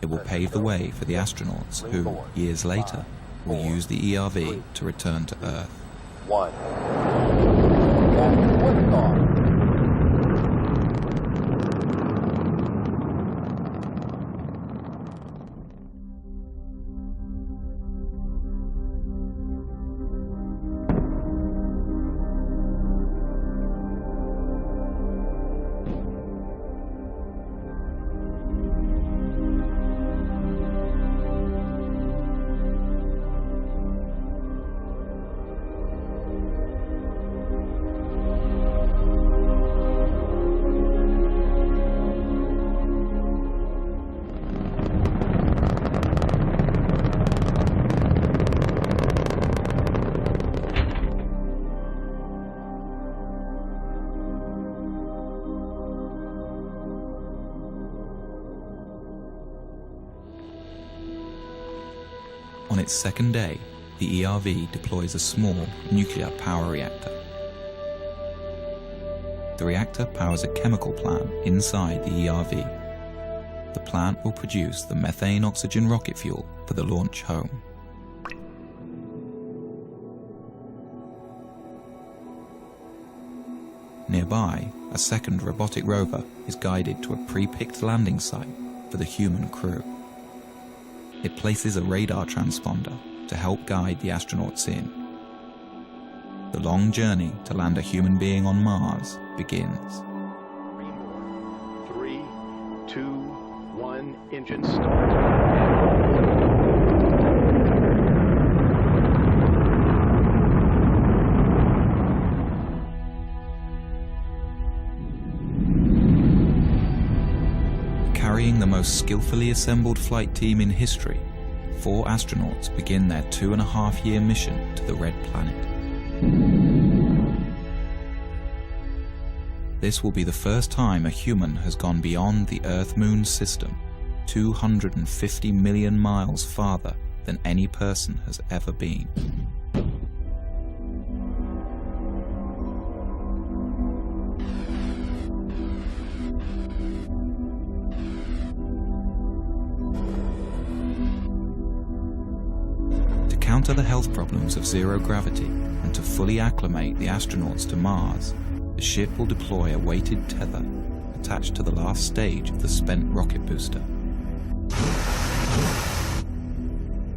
It will pave the way for the astronauts who, years later, will use the ERV to return to Earth. 1. And liftoff. On its second day, the ERV deploys a small nuclear power reactor. The reactor powers a chemical plant inside the ERV. The plant will produce the methane-oxygen rocket fuel for the launch home. Nearby, a second robotic rover is guided to a pre-picked landing site for the human crew. It places a radar transponder to help guide the astronauts in. The long journey to land a human being on Mars begins. 3, 2, 1, engine start. Carrying the most skillfully assembled flight team in history, 4 astronauts begin their 2.5-year mission to the Red Planet. This will be the first time a human has gone beyond the Earth-Moon system, 250 million miles farther than any person has ever been. To counter the health problems of zero gravity and to fully acclimate the astronauts to Mars, the ship will deploy a weighted tether attached to the last stage of the spent rocket booster.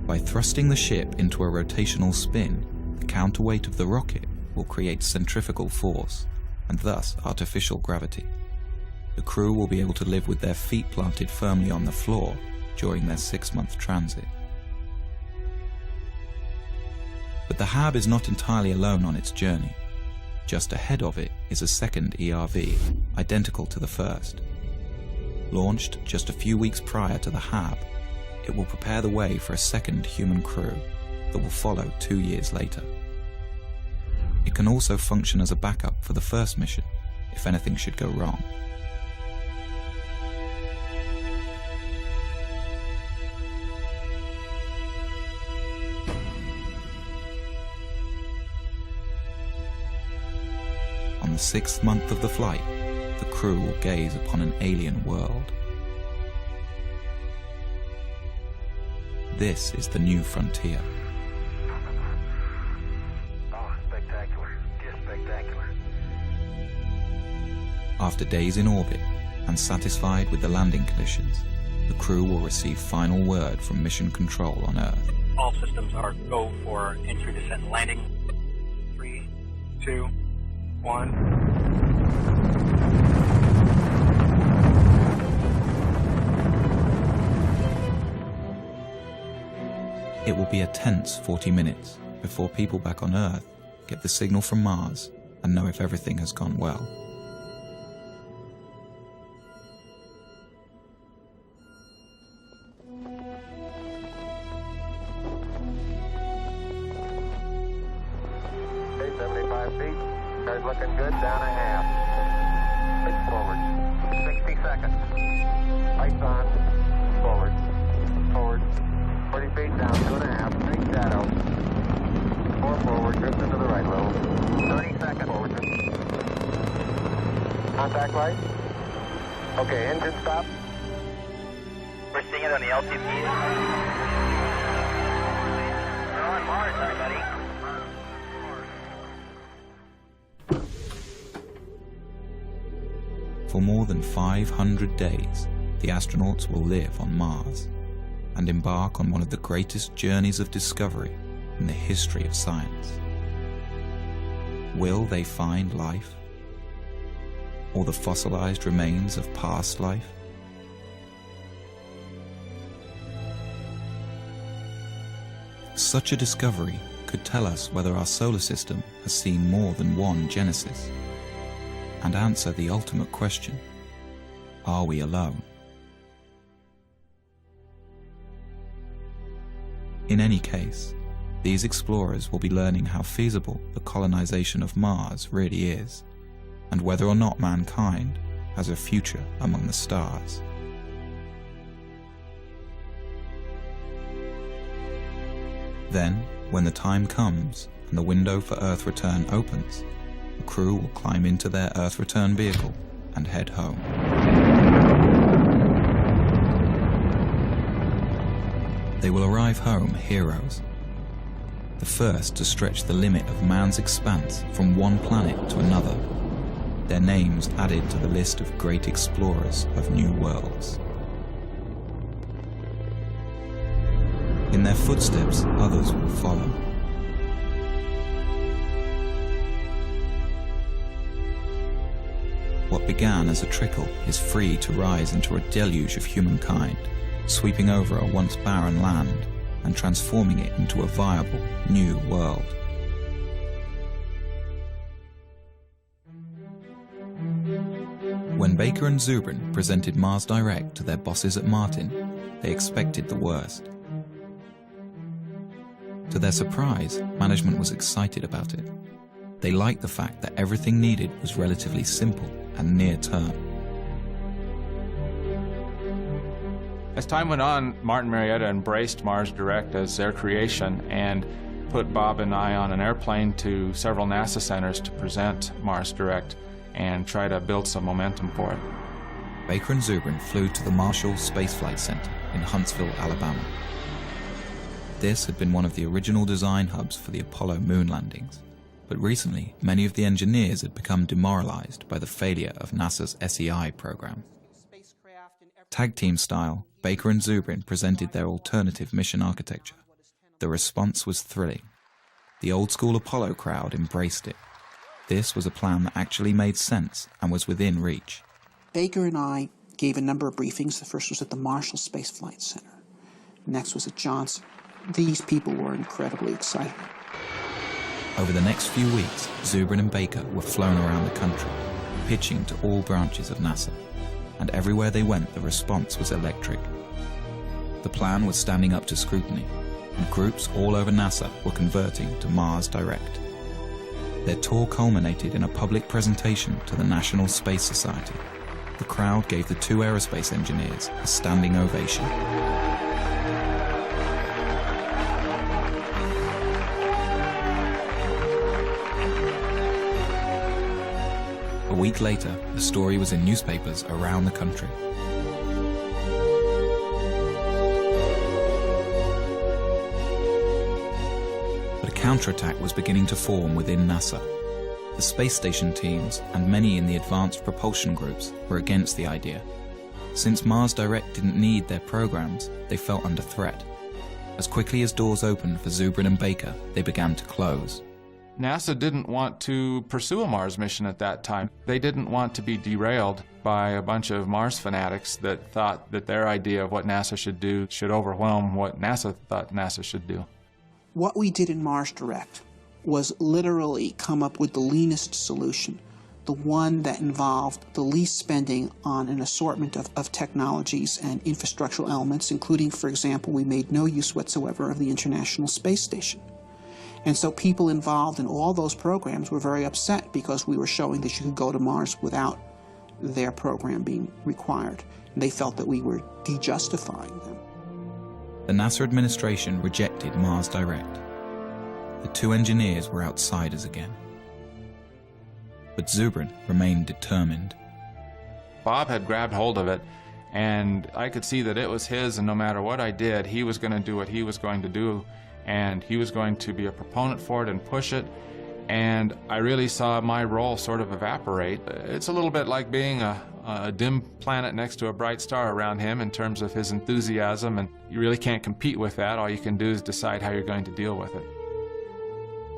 By thrusting the ship into a rotational spin, the counterweight of the rocket will create centrifugal force and thus artificial gravity. The crew will be able to live with their feet planted firmly on the floor during their 6-month transit. But the HAB is not entirely alone on its journey. Just ahead of it is a second ERV, identical to the first. Launched just a few weeks prior to the HAB, it will prepare the way for a second human crew that will follow 2 years later. It can also function as a backup for the first mission, if anything should go wrong. On the 6th month of the flight, the crew will gaze upon an alien world. This is the new frontier. Oh, spectacular. Just spectacular. After days in orbit and satisfied with the landing conditions, the crew will receive final word from Mission Control on Earth. All systems are go for entry, descent, and landing. 3, 2, 1. It will be a tense 40 minutes before people back on Earth get the signal from Mars and know if everything has gone well. Okay, 75 feet. Car's looking good. Down a half. 6 forward. 60 seconds. Lights on. Forward. Forward. 40 feet down, 2.5, big shadow. 4 forward, drift into the right a little. 30 seconds forward. Contact light. Okay, engine stop. We're seeing it on the LTP. We're on Mars, everybody. For more than 500 days, the astronauts will live on Mars and embark on one of the greatest journeys of discovery in the history of science. Will they find life? Or the fossilized remains of past life? Such a discovery could tell us whether our solar system has seen more than one Genesis, and answer the ultimate question: are we alone? In any case, these explorers will be learning how feasible the colonization of Mars really is, and whether or not mankind has a future among the stars. Then, when the time comes and the window for Earth return opens, the crew will climb into their Earth return vehicle and head home. They will arrive home heroes, the first to stretch the limit of man's expanse from one planet to another, their names added to the list of great explorers of new worlds. In their footsteps, others will follow. What began as a trickle is free to rise into a deluge of humankind, sweeping over a once barren land and transforming it into a viable new world. When Baker and Zubrin presented Mars Direct to their bosses at Martin, they expected the worst. To their surprise, management was excited about it. They liked the fact that everything needed was relatively simple and near-term. As time went on, Martin Marietta embraced Mars Direct as their creation and put Bob and I on an airplane to several NASA centers to present Mars Direct and try to build some momentum for it. Baker and Zubrin flew to the Marshall Space Flight Center in Huntsville, Alabama. This had been one of the original design hubs for the Apollo moon landings, but recently many of the engineers had become demoralized by the failure of NASA's SEI program. Tag team style, Baker and Zubrin presented their alternative mission architecture. The response was thrilling. The old-school Apollo crowd embraced it. This was a plan that actually made sense and was within reach. Baker and I gave a number of briefings. The first was at the Marshall Space Flight Center. Next was at Johnson. These people were incredibly excited. Over the next few weeks, Zubrin and Baker were flown around the country, pitching to all branches of NASA. And everywhere they went, the response was electric. The plan was standing up to scrutiny, and groups all over NASA were converting to Mars Direct. Their tour culminated in a public presentation to the National Space Society. The crowd gave the two aerospace engineers a standing ovation. A week later, the story was in newspapers around the country. But a counterattack was beginning to form within NASA. The space station teams and many in the advanced propulsion groups were against the idea. Since Mars Direct didn't need their programs, they felt under threat. As quickly as doors opened for Zubrin and Baker, they began to close. NASA didn't want to pursue a Mars mission at that time. They didn't want to be derailed by a bunch of Mars fanatics that thought that their idea of what NASA should do should overwhelm what NASA thought NASA should do. What we did in Mars Direct was literally come up with the leanest solution, the one that involved the least spending on an assortment of technologies and infrastructural elements, including, for example, we made no use whatsoever of the International Space Station. And so people involved in all those programs were very upset because we were showing that you could go to Mars without their program being required. And they felt that we were de-justifying them. The NASA administration rejected Mars Direct. The two engineers were outsiders again. But Zubrin remained determined. Bob had grabbed hold of it, and I could see that it was his, and no matter what I did, he was going to do what he was going to do. And he was going to be a proponent for it and push it, and I really saw my role sort of evaporate. It's a little bit like being a dim planet next to a bright star around him in terms of his enthusiasm, and you really can't compete with that. All you can do is decide how you're going to deal with it.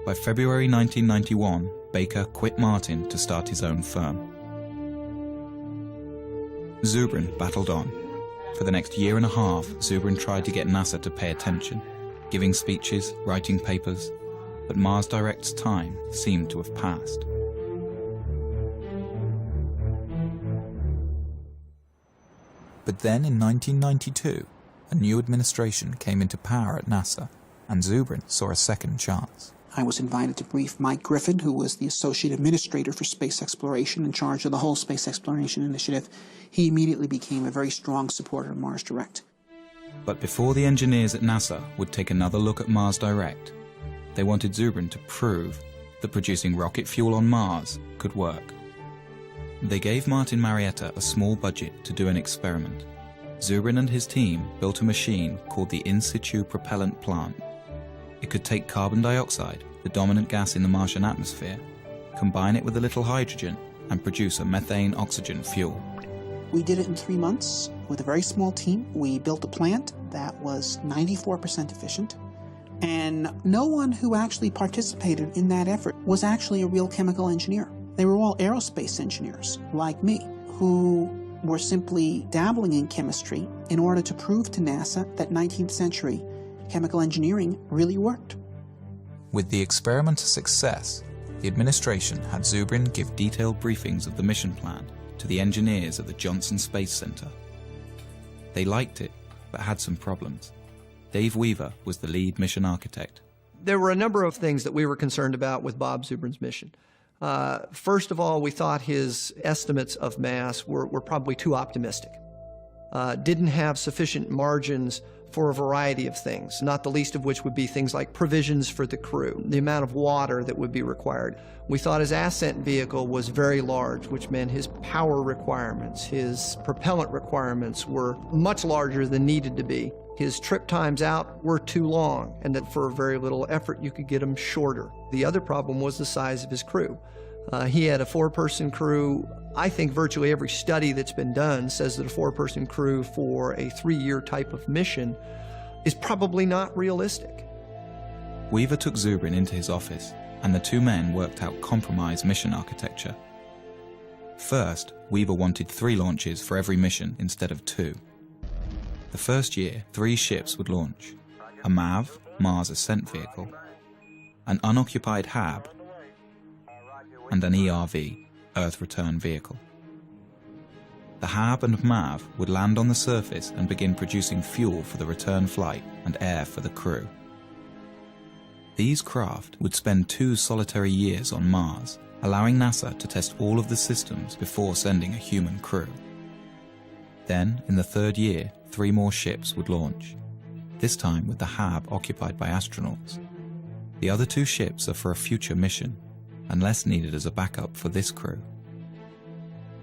By February 1991, Baker quit Martin to start his own firm. Zubrin battled on. For the next year and a half, Zubrin tried to get NASA to pay attention, giving speeches, writing papers, but Mars Direct's time seemed to have passed. But then in 1992, a new administration came into power at NASA, and Zubrin saw a second chance. I was invited to brief Mike Griffin, who was the Associate Administrator for Space Exploration in charge of the whole Space Exploration Initiative. He immediately became a very strong supporter of Mars Direct. But before the engineers at NASA would take another look at Mars Direct, they wanted Zubrin to prove that producing rocket fuel on Mars could work. They gave Martin Marietta a small budget to do an experiment. Zubrin and his team built a machine called the In Situ Propellant Plant. It could take carbon dioxide, the dominant gas in the Martian atmosphere, combine it with a little hydrogen, and produce a methane-oxygen fuel. We did it in 3 months with a very small team. We built a plant that was 94% efficient, and no one who actually participated in that effort was actually a real chemical engineer. They were all aerospace engineers, like me, who were simply dabbling in chemistry in order to prove to NASA that 19th century chemical engineering really worked. With the experiment a success, the administration had Zubrin give detailed briefings of the mission plan to the engineers at the Johnson Space Center. They liked it, but had some problems. Dave Weaver was the lead mission architect. There were a number of things that we were concerned about with Bob Zubrin's mission. First of all, we thought his estimates of mass were probably too optimistic. Didn't have sufficient margins for a variety of things, not the least of which would be things like provisions for the crew, the amount of water that would be required. We thought his ascent vehicle was very large, which meant his power requirements, his propellant requirements were much larger than needed to be. His trip times out were too long, and that for very little effort you could get them shorter. The other problem was the size of his crew. He had a 4-person crew. I think virtually every study that's been done says that a 4-person crew for a 3-year type of mission is probably not realistic. Weaver took Zubrin into his office, and the two men worked out compromise mission architecture. First, Weaver wanted 3 launches for every mission instead of 2. The first year, 3 ships would launch: a MAV, Mars Ascent Vehicle, an unoccupied HAB, and an ERV, Earth Return Vehicle. The HAB and MAV would land on the surface and begin producing fuel for the return flight and air for the crew. These craft would spend 2 solitary years on Mars, allowing NASA to test all of the systems before sending a human crew. Then, in the 3rd year, 3 more ships would launch, this time with the HAB occupied by astronauts. The other 2 ships are for a future mission, and less needed as a backup for this crew.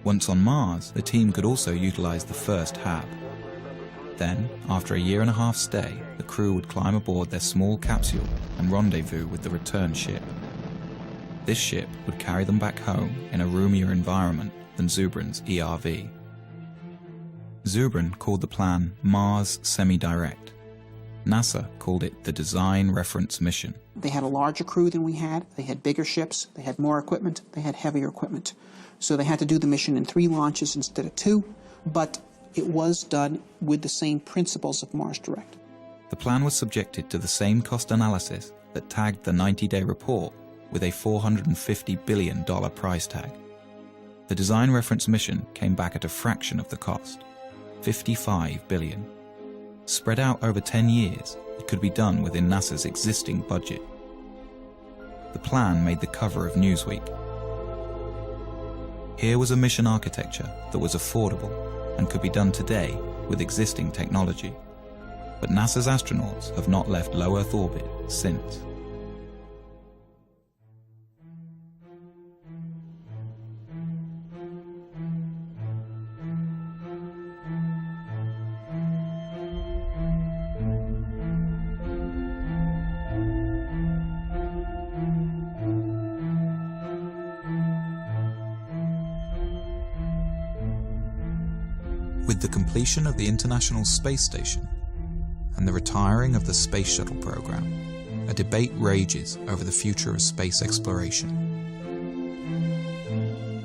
Once on Mars, the team could also utilize the first HAB. Then, after a 1.5-year stay, the crew would climb aboard their small capsule and rendezvous with the return ship. This ship would carry them back home in a roomier environment than Zubrin's ERV. Zubrin called the plan Mars Semi-Direct. NASA called it the Design Reference Mission. They had a larger crew than we had. They had bigger ships. They had more equipment. They had heavier equipment. So they had to do the mission in 3 launches instead of 2, but it was done with the same principles of Mars Direct. The plan was subjected to the same cost analysis that tagged the 90-day report with a $450 billion price tag. The Design Reference Mission came back at a fraction of the cost, $55 billion. Spread out over 10 years, it could be done within NASA's existing budget. The plan made the cover of Newsweek. Here was a mission architecture that was affordable and could be done today with existing technology. But NASA's astronauts have not left low Earth orbit since. With the completion of the International Space Station and the retiring of the Space Shuttle program, a debate rages over the future of space exploration.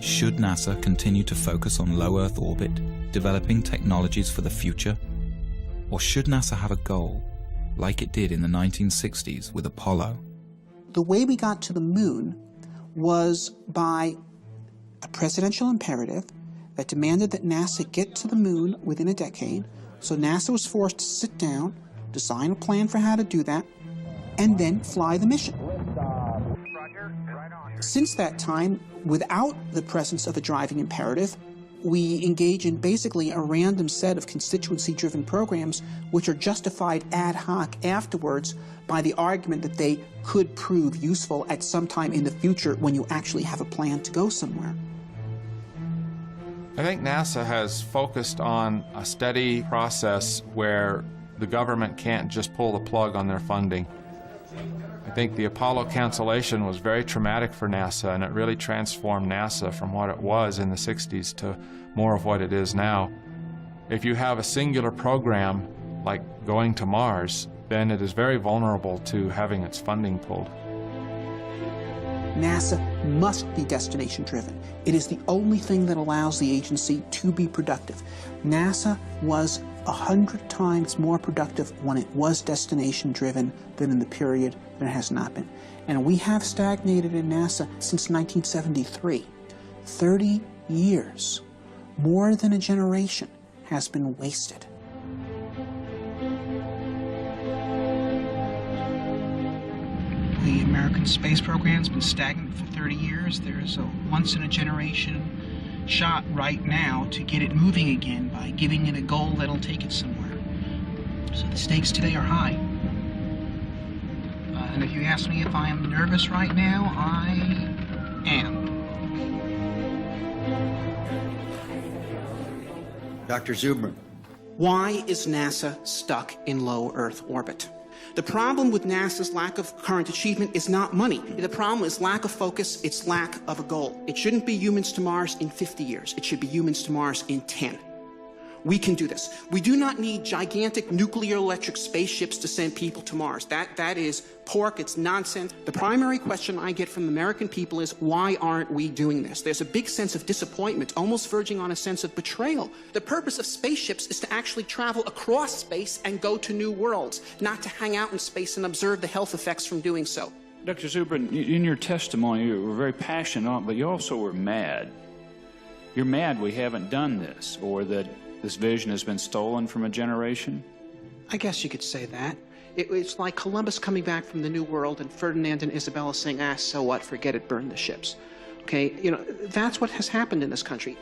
Should NASA continue to focus on low Earth orbit, developing technologies for the future? Or should NASA have a goal, like it did in the 1960s with Apollo? The way we got to the moon was by a presidential imperative that demanded that NASA get to the moon within a decade. So NASA was forced to sit down, design a plan for how to do that, and then fly the mission. Since that time, without the presence of a driving imperative, We engage in basically a random set of constituency-driven programs which are justified ad hoc afterwards by the argument that they could prove useful at some time in the future when you actually have a plan to go somewhere. I think NASA has focused on a steady process where the government can't just pull the plug on their funding. I think the Apollo cancellation was very traumatic for NASA, and it really transformed NASA from what it was in the 60s to more of what it is now. If you have a singular program like going to Mars, then it is very vulnerable to having its funding pulled. NASA must be destination-driven. It is the only thing that allows the agency to be productive. NASA was 100 times more productive when it was destination-driven than in the period that it has not been. And we have stagnated in NASA since 1973. 30 years, more than a generation, has been wasted. The American space program's been stagnant for 30 years. There's a once-in-a-generation shot right now to get it moving again by giving it a goal that'll take it somewhere. So the stakes today are high. And if you ask me if I am nervous right now, I am. Dr. Zubrin. Why is NASA stuck in low Earth orbit? The problem with NASA's lack of current achievement is not money. The problem is lack of focus, it's lack of a goal. It shouldn't be humans to Mars in 50 years. It should be humans to Mars in 10. We can do this. We do not need gigantic nuclear electric spaceships to send people to Mars. That is pork, it's nonsense. The primary question I get from the American people is, why aren't we doing this? There's a big sense of disappointment, almost verging on a sense of betrayal. The purpose of spaceships is to actually travel across space and go to new worlds, not to hang out in space and observe the health effects from doing so. Dr. Zubrin, in your testimony, you were very passionate on it, but you also were mad. You're mad we haven't done this, or that this vision has been stolen from a generation? I guess you could say that. It's like Columbus coming back from the New World and Ferdinand and Isabella saying, so what, forget it, burn the ships. Okay, you know, that's what has happened in this country.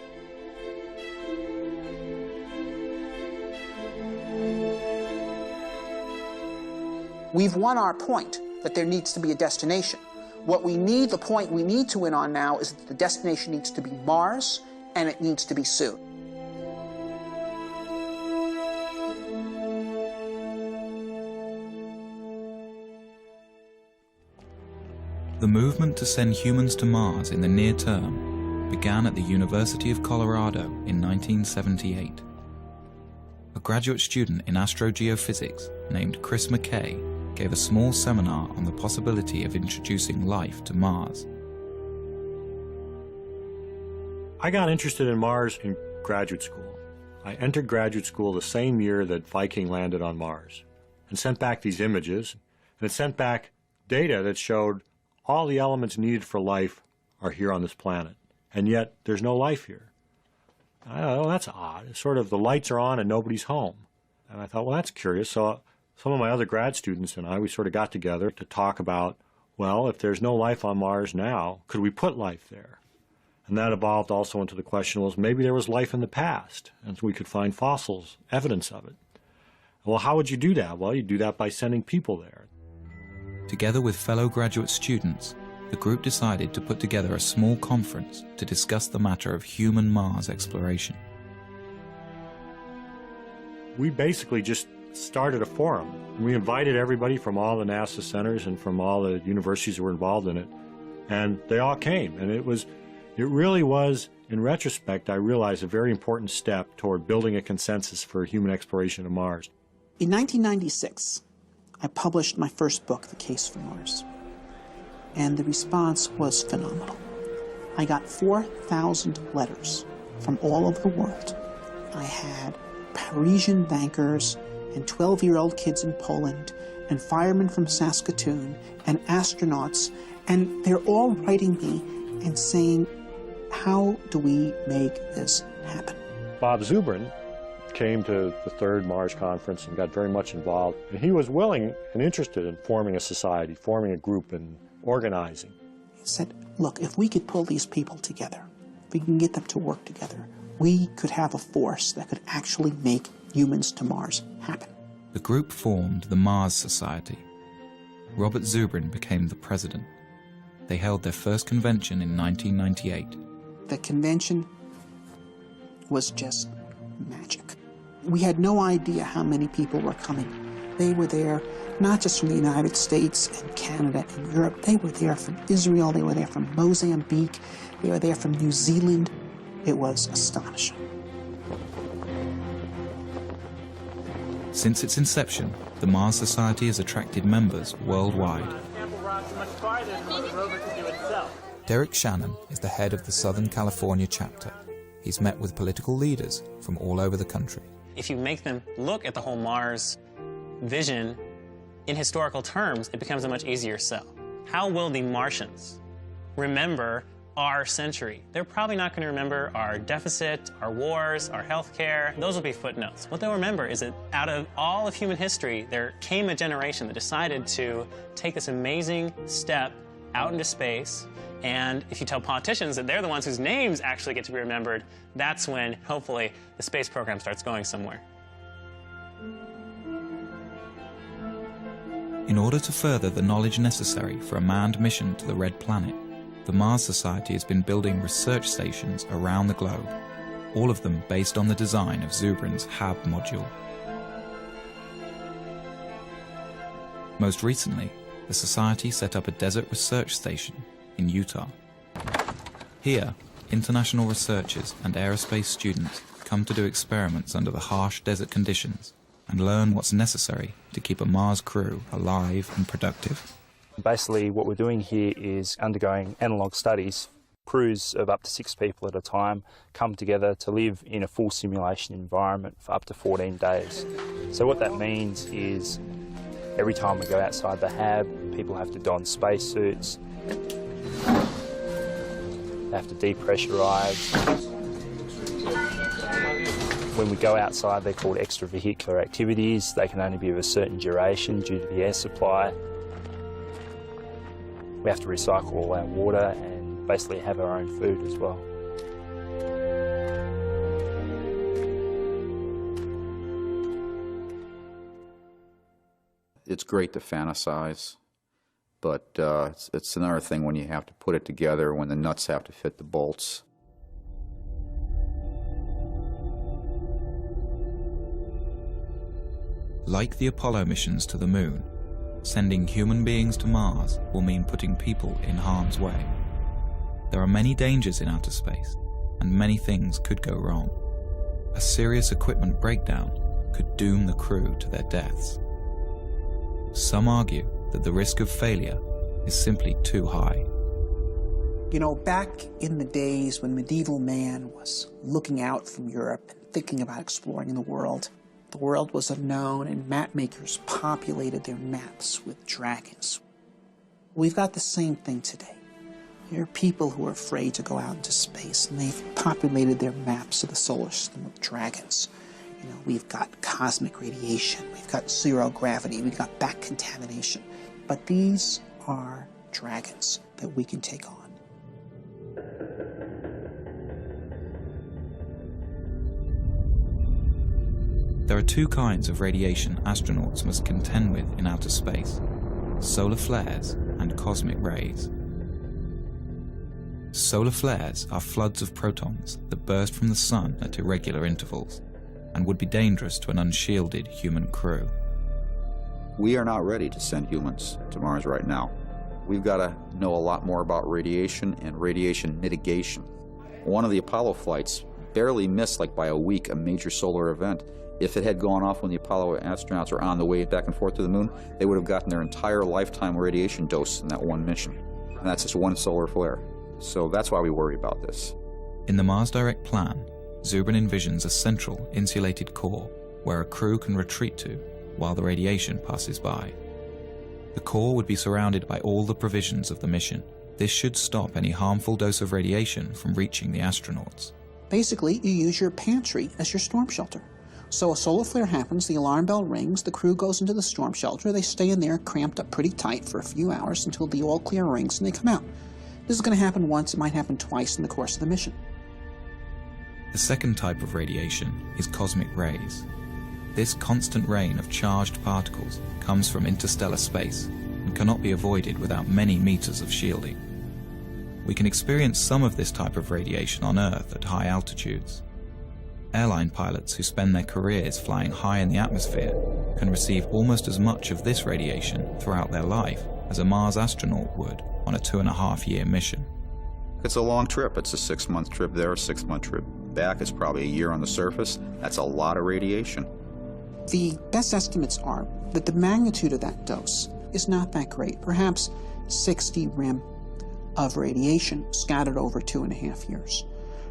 We've won our point that there needs to be a destination. What we need, the point we need to win on now is that the destination needs to be Mars, and it needs to be soon. The movement to send humans to Mars in the near term began at the University of Colorado in 1978. A graduate student in astrogeophysics named Chris McKay gave a small seminar on the possibility of introducing life to Mars. I got interested in Mars in graduate school. I entered graduate school the same year that Viking landed on Mars and sent back these images, and it sent back data that showed all the elements needed for life are here on this planet, and yet there's no life here. I thought, well, that's odd. It's sort of the lights are on and nobody's home. And I thought, well, that's curious. So some of my other grad students and I, we sort of got together to talk about, well, if there's no life on Mars now, could we put life there? And that evolved also into the question, well, maybe there was life in the past, and so we could find fossils, evidence of it. Well, how would you do that? Well, you do that by sending people there. Together with fellow graduate students, the group decided to put together a small conference to discuss the matter of human Mars exploration. We basically just started a forum. We invited everybody from all the NASA centers and from all the universities that were involved in it, and they all came. And it really was, in retrospect, I realized a very important step toward building a consensus for human exploration of Mars. In 1996, I published my first book, The Case for Mars, and the response was phenomenal. I got 4,000 letters from all over the world. I had Parisian bankers and 12-year-old kids in Poland and firemen from Saskatoon and astronauts, and they're all writing me and saying, how do we make this happen? Bob Zubrin came to the third Mars conference and got very much involved. And he was willing and interested in forming a society, forming a group and organizing. He said, look, if we could pull these people together, if we can get them to work together, we could have a force that could actually make humans to Mars happen. The group formed the Mars Society. Robert Zubrin became the president. They held their first convention in 1998. The convention was just magic. We had no idea how many people were coming. They were there not just from the United States and Canada and Europe. They were there from Israel. They were there from Mozambique. They were there from New Zealand. It was astonishing. Since its inception, the Mars Society has attracted members worldwide. Derek Shannon is the head of the Southern California chapter. He's met with political leaders from all over the country. If you make them look at the whole Mars vision in historical terms, it becomes a much easier sell. How will the Martians remember our century? They're probably not going to remember our deficit, our wars, our healthcare. Those will be footnotes. What they'll remember is that out of all of human history, there came a generation that decided to take this amazing step out into space. And if you tell politicians that they're the ones whose names actually get to be remembered, that's when, hopefully, the space program starts going somewhere. In order to further the knowledge necessary for a manned mission to the Red Planet, the Mars Society has been building research stations around the globe, all of them based on the design of Zubrin's HAB module. Most recently, the Society set up a desert research station in Utah. Here, international researchers and aerospace students come to do experiments under the harsh desert conditions and learn what's necessary to keep a Mars crew alive and productive. Basically, what we're doing here is undergoing analog studies. Crews of up to 6 people at a time come together to live in a full simulation environment for up to 14 days. So what that means is every time we go outside the HAB, people have to don spacesuits. They have to depressurize. When we go outside, they're called extravehicular activities. They can only be of a certain duration due to the air supply. We have to recycle all our water and basically have our own food as well. It's great to fantasize, but it's another thing when you have to put it together, when the nuts have to fit the bolts. Like the Apollo missions to the Moon, sending human beings to Mars will mean putting people in harm's way. There are many dangers in outer space, and many things could go wrong. A serious equipment breakdown could doom the crew to their deaths. Some argue that the risk of failure is simply too high. You know, back in the days when medieval man was looking out from Europe and thinking about exploring the world was unknown, and map makers populated their maps with dragons. We've got the same thing today. There are people who are afraid to go out into space, and they've populated their maps of the solar system with dragons. You know, we've got cosmic radiation, we've got zero gravity, we've got back contamination. But these are dragons that we can take on. There are 2 kinds of radiation astronauts must contend with in outer space: solar flares and cosmic rays. Solar flares are floods of protons that burst from the sun at irregular intervals and would be dangerous to an unshielded human crew. We are not ready to send humans to Mars right now. We've got to know a lot more about radiation and radiation mitigation. One of the Apollo flights barely missed, like by a week, a major solar event. If it had gone off when the Apollo astronauts were on the way back and forth to the moon, they would have gotten their entire lifetime radiation dose in that one mission. And that's just one solar flare. So that's why we worry about this. In the Mars Direct plan, Zubrin envisions a central, insulated core where a crew can retreat to while the radiation passes by. The core would be surrounded by all the provisions of the mission. This should stop any harmful dose of radiation from reaching the astronauts. Basically, you use your pantry as your storm shelter. So a solar flare happens, the alarm bell rings, the crew goes into the storm shelter, they stay in there cramped up pretty tight for a few hours until the all clear rings and they come out. This is going to happen once, it might happen twice in the course of the mission. The second type of radiation is cosmic rays. This constant rain of charged particles comes from interstellar space and cannot be avoided without many meters of shielding. We can experience some of this type of radiation on Earth at high altitudes. Airline pilots who spend their careers flying high in the atmosphere can receive almost as much of this radiation throughout their life as a Mars astronaut would on a 2.5-year mission. It's a long trip. It's a 6-month trip there, a 6-month trip back. It's probably a year on the surface. That's a lot of radiation. The best estimates are that the magnitude of that dose is not that great, perhaps 60 rem of radiation scattered over 2.5 years.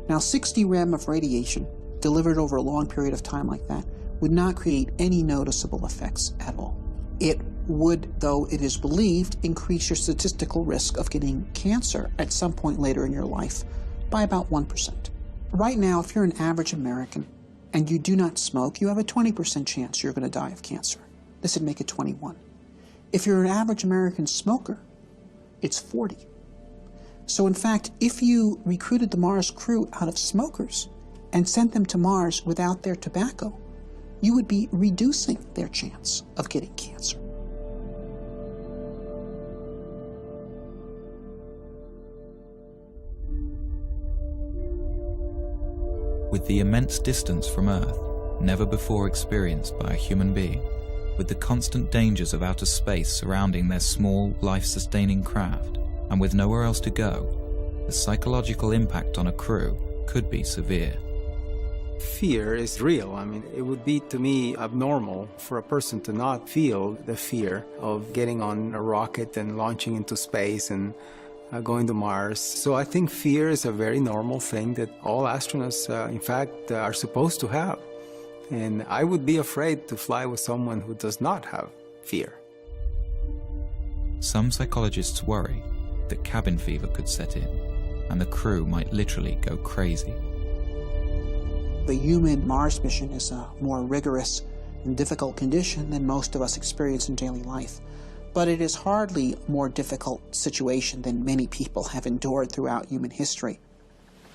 Now, 60 rem of radiation delivered over a long period of time like that would not create any noticeable effects at all. It would, though it is believed, increase your statistical risk of getting cancer at some point later in your life by about 1%. Right now, if you're an average American and you do not smoke, you have a 20% chance you're going to die of cancer. This would make it 21. If you're an average American smoker, it's 40. So in fact, if you recruited the Mars crew out of smokers and sent them to Mars without their tobacco, you would be reducing their chance of getting cancer. With the immense distance from Earth, never before experienced by a human being, with the constant dangers of outer space surrounding their small, life-sustaining craft, and with nowhere else to go, the psychological impact on a crew could be severe. Fear is real. I mean, it would be, to me, abnormal for a person to not feel the fear of getting on a rocket and launching into space and going to Mars. So I think fear is a very normal thing that all astronauts, in fact, are supposed to have. And I would be afraid to fly with someone who does not have fear. Some psychologists worry that cabin fever could set in, and the crew might literally go crazy. The human Mars mission is a more rigorous and difficult condition than most of us experience in daily life. But it is hardly a more difficult situation than many people have endured throughout human history.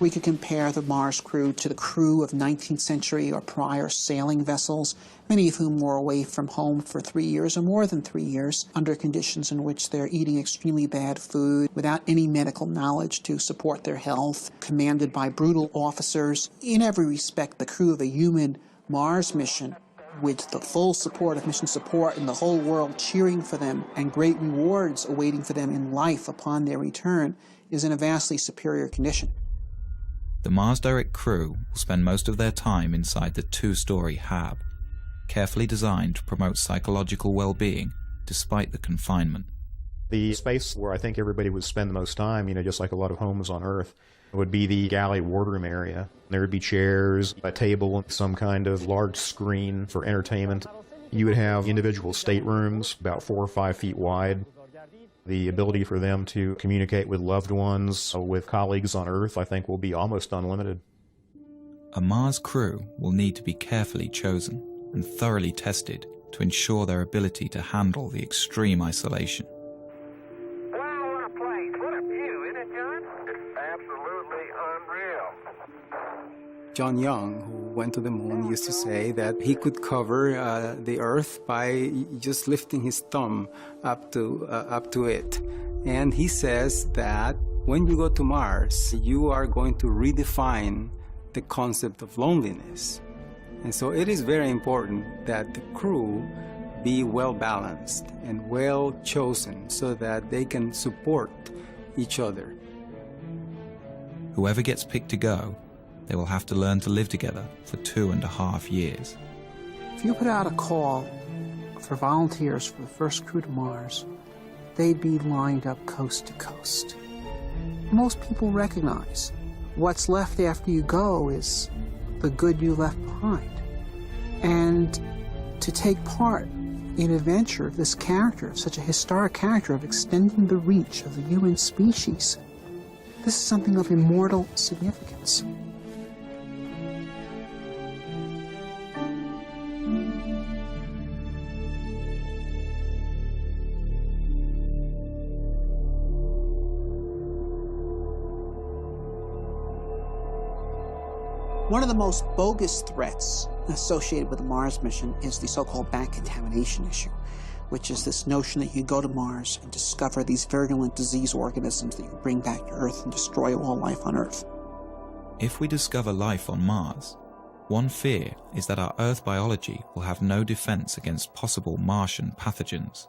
We could compare the Mars crew to the crew of 19th century or prior sailing vessels, many of whom were away from home for 3 years or more than 3 years, under conditions in which they're eating extremely bad food, without any medical knowledge to support their health, commanded by brutal officers. In every respect, the crew of a human Mars mission, with the full support of mission support and the whole world cheering for them and great rewards awaiting for them in life upon their return, is in a vastly superior condition. The Mars Direct crew will spend most of their time inside the 2-story hab, carefully designed to promote psychological well-being despite the confinement. The space where I think everybody would spend the most time, just like a lot of homes on Earth, would be the galley wardroom area. There would be chairs, a table, some kind of large screen for entertainment. You would have individual staterooms about 4 or 5 feet wide. The ability for them to communicate with loved ones, with colleagues on Earth, I think will be almost unlimited. A Mars crew will need to be carefully chosen and thoroughly tested to ensure their ability to handle the extreme isolation. Wow, what a place. What a view, isn't it, John? It's absolutely unreal. John Young, who went to the moon, used to say that he could cover the Earth by just lifting his thumb up to it. And he says that when you go to Mars, you are going to redefine the concept of loneliness. And so it is very important that the crew be well balanced and well chosen so that they can support each other. Whoever gets picked to go, they will have to learn to live together for 2.5 years. If you put out a call for volunteers for the first crew to Mars, they'd be lined up coast to coast. Most people recognize what's left after you go is the good you left behind. And to take part in an adventure of this character, of such a historic character, of extending the reach of the human species, this is something of immortal significance. One of the most bogus threats associated with the Mars mission is the so-called back contamination issue, which is this notion that you go to Mars and discover these virulent disease organisms that you bring back to Earth and destroy all life on Earth. If we discover life on Mars, one fear is that our Earth biology will have no defense against possible Martian pathogens.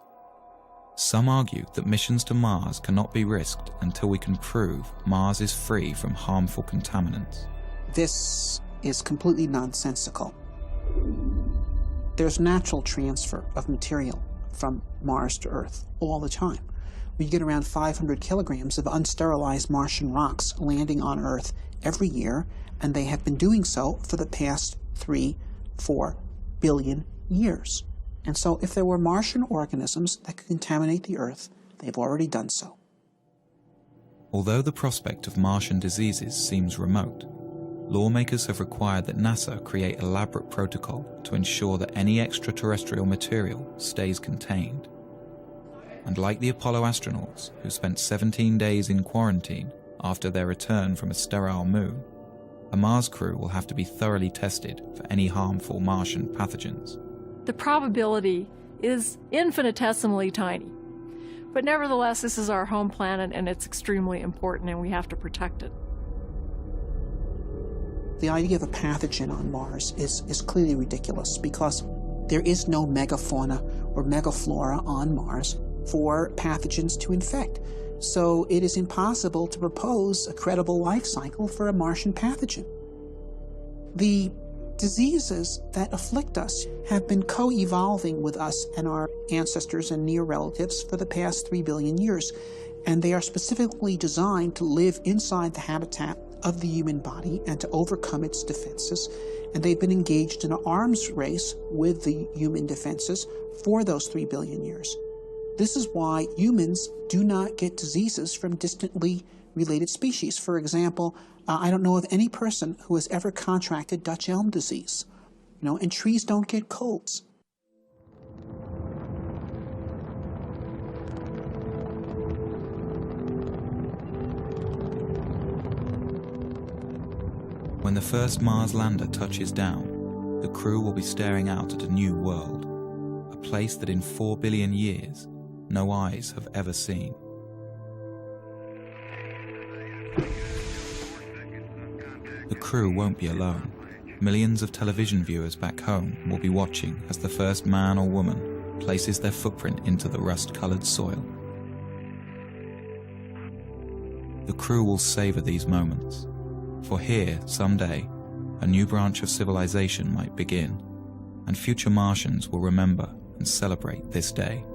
Some argue that missions to Mars cannot be risked until we can prove Mars is free from harmful contaminants. This is completely nonsensical. There's natural transfer of material from Mars to Earth all the time. We get around 500 kilograms of unsterilized Martian rocks landing on Earth every year, and they have been doing so for the past 3-4 billion years. And so if there were Martian organisms that could contaminate the Earth, they've already done so. Although the prospect of Martian diseases seems remote, lawmakers have required that NASA create elaborate protocol to ensure that any extraterrestrial material stays contained. And like the Apollo astronauts, who spent 17 days in quarantine after their return from a sterile moon, a Mars crew will have to be thoroughly tested for any harmful Martian pathogens. The probability is infinitesimally tiny. But nevertheless, this is our home planet and it's extremely important and we have to protect it. The idea of a pathogen on Mars is clearly ridiculous because there is no megafauna or megaflora on Mars for pathogens to infect. So it is impossible to propose a credible life cycle for a Martian pathogen. The diseases that afflict us have been co-evolving with us and our ancestors and near relatives for the past 3 billion years, and they are specifically designed to live inside the habitat of the human body and to overcome its defenses, and they've been engaged in an arms race with the human defenses for those 3 billion years. This is why humans do not get diseases from distantly related species. For example, I don't know of any person who has ever contracted Dutch elm disease, and trees don't get colds. When the first Mars lander touches down, the crew will be staring out at a new world, a place that in 4 billion years, no eyes have ever seen. The crew won't be alone. Millions of television viewers back home will be watching as the first man or woman places their footprint into the rust-colored soil. The crew will savor these moments, for here, someday, a new branch of civilization might begin, and future Martians will remember and celebrate this day.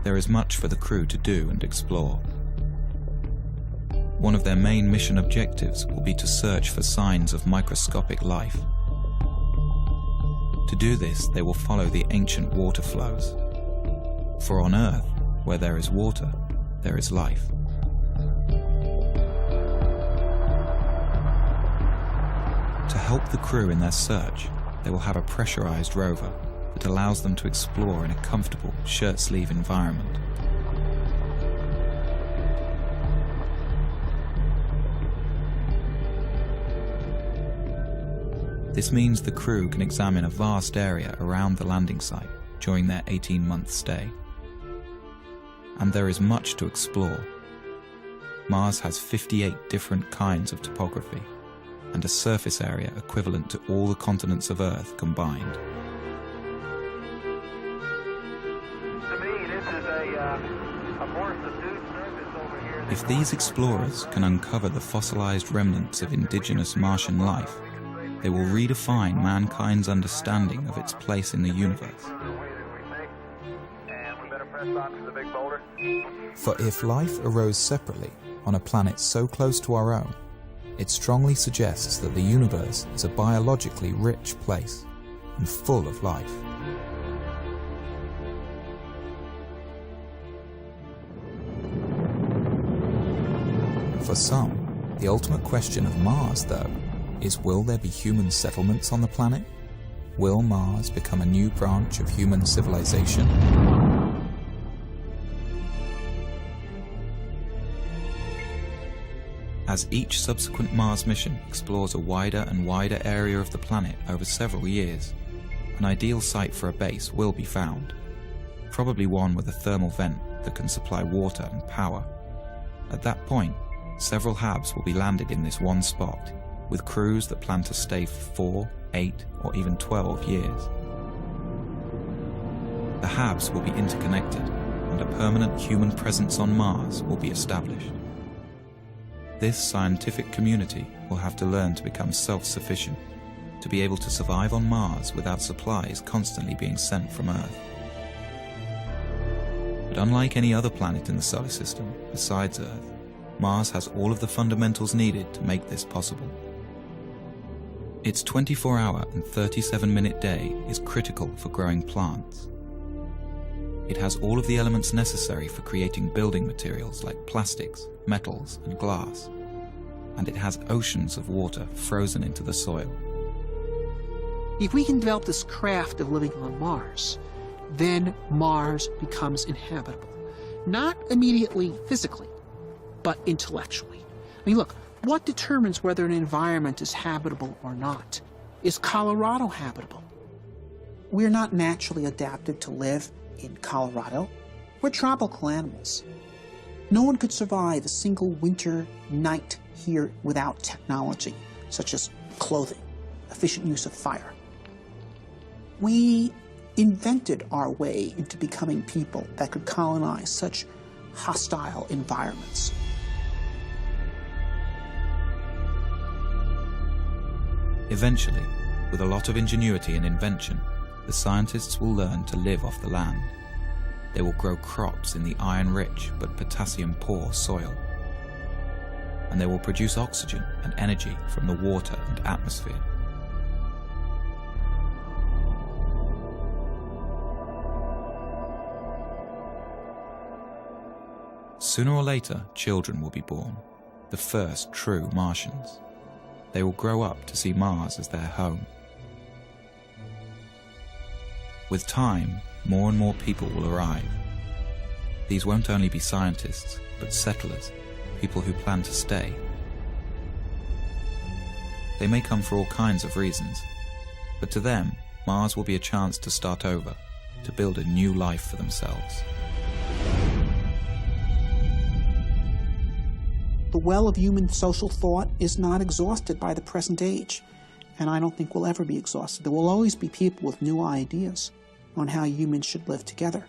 There is much for the crew to do and explore. One of their main mission objectives will be to search for signs of microscopic life. To do this, they will follow the ancient water flows. For on Earth, where there is water, there is life. To help the crew in their search, they will have a pressurized rover that allows them to explore in a comfortable shirt-sleeve environment. This means the crew can examine a vast area around the landing site during their 18-month stay. And there is much to explore. Mars has 58 different kinds of topography and a surface area equivalent to all the continents of Earth combined. If these explorers can uncover the fossilized remnants of indigenous Martian life, they will redefine mankind's understanding of its place in the universe. For if life arose separately on a planet so close to our own, it strongly suggests that the universe is a biologically rich place and full of life. For some, the ultimate question of Mars, though, is will there be human settlements on the planet? Will Mars become a new branch of human civilization? As each subsequent Mars mission explores a wider and wider area of the planet over several years, an ideal site for a base will be found, probably one with a thermal vent that can supply water and power. At that point, several HABs will be landed in this one spot, with crews that plan to stay for 4, 8, or even 12 years. The HABs will be interconnected, and a permanent human presence on Mars will be established. This scientific community will have to learn to become self-sufficient, to be able to survive on Mars without supplies constantly being sent from Earth. But unlike any other planet in the solar system besides Earth, Mars has all of the fundamentals needed to make this possible. Its 24-hour and 37-minute day is critical for growing plants. It has all of the elements necessary for creating building materials like plastics, metals, and glass. And it has oceans of water frozen into the soil. If we can develop this craft of living on Mars, then Mars becomes inhabitable. Not immediately physically, but intellectually. I mean, look, what determines whether an environment is habitable or not? Is Colorado habitable? We're not naturally adapted to live in Colorado. We're tropical animals. No one could survive a single winter night here without technology, such as clothing, efficient use of fire. We invented our way into becoming people that could colonize such hostile environments. Eventually, with a lot of ingenuity and invention, the scientists will learn to live off the land. They will grow crops in the iron-rich but potassium-poor soil. And they will produce oxygen and energy from the water and atmosphere. Sooner or later, children will be born, the first true Martians. They will grow up to see Mars as their home. With time, more and more people will arrive. These won't only be scientists, but settlers, people who plan to stay. They may come for all kinds of reasons, but to them, Mars will be a chance to start over, to build a new life for themselves. The well of human social thought is not exhausted by the present age, and I don't think will ever be exhausted. There will always be people with new ideas on how humans should live together.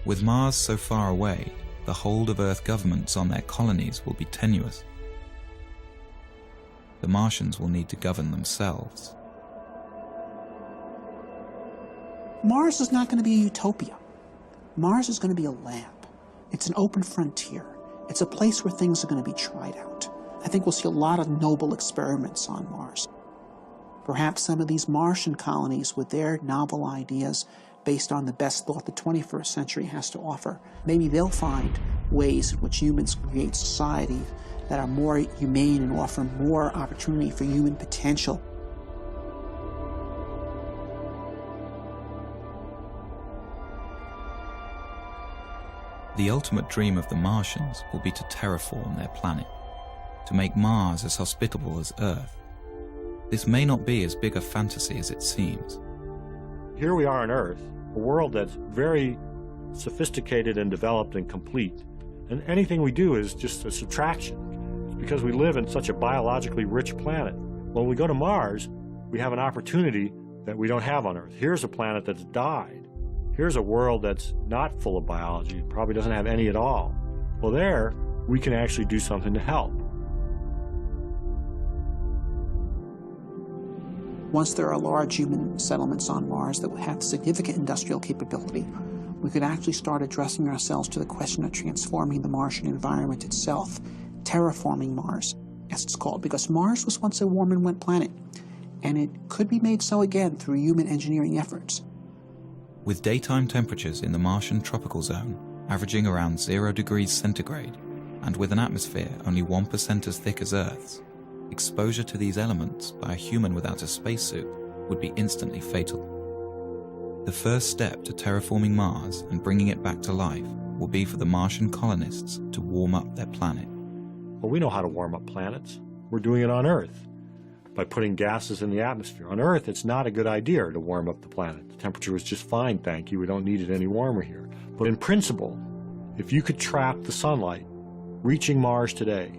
With Mars so far away, the hold of Earth governments on their colonies will be tenuous. The Martians will need to govern themselves. Mars is not going to be a utopia. Mars is going to be a lab. It's an open frontier. It's a place where things are going to be tried out. I think we'll see a lot of noble experiments on Mars. Perhaps some of these Martian colonies with their novel ideas based on the best thought the 21st century has to offer, maybe they'll find ways in which humans create society that are more humane and offer more opportunity for human potential. The ultimate dream of the Martians will be to terraform their planet, to make Mars as hospitable as Earth. This may not be as big a fantasy as it seems. Here we are on Earth, a world that's very sophisticated and developed and complete. And anything we do is just a subtraction. It's because we live in such a biologically rich planet. When we go to Mars, we have an opportunity that we don't have on Earth. Here's a planet that's died. Here's a world that's not full of biology, probably doesn't have any at all. Well, there, we can actually do something to help. Once there are large human settlements on Mars that will have significant industrial capability, we could actually start addressing ourselves to the question of transforming the Martian environment itself, terraforming Mars, as it's called, because Mars was once a warm and wet planet, and it could be made so again through human engineering efforts. With daytime temperatures in the Martian tropical zone averaging around 0 degrees centigrade, and with an atmosphere only 1% as thick as Earth's, exposure to these elements by a human without a spacesuit would be instantly fatal. The first step to terraforming Mars and bringing it back to life will be for the Martian colonists to warm up their planet. Well, we know how to warm up planets. We're doing it on Earth by putting gases in the atmosphere. On Earth, it's not a good idea to warm up the planet. The temperature was just fine, thank you. We don't need it any warmer here. But in principle, if you could trap the sunlight reaching Mars today,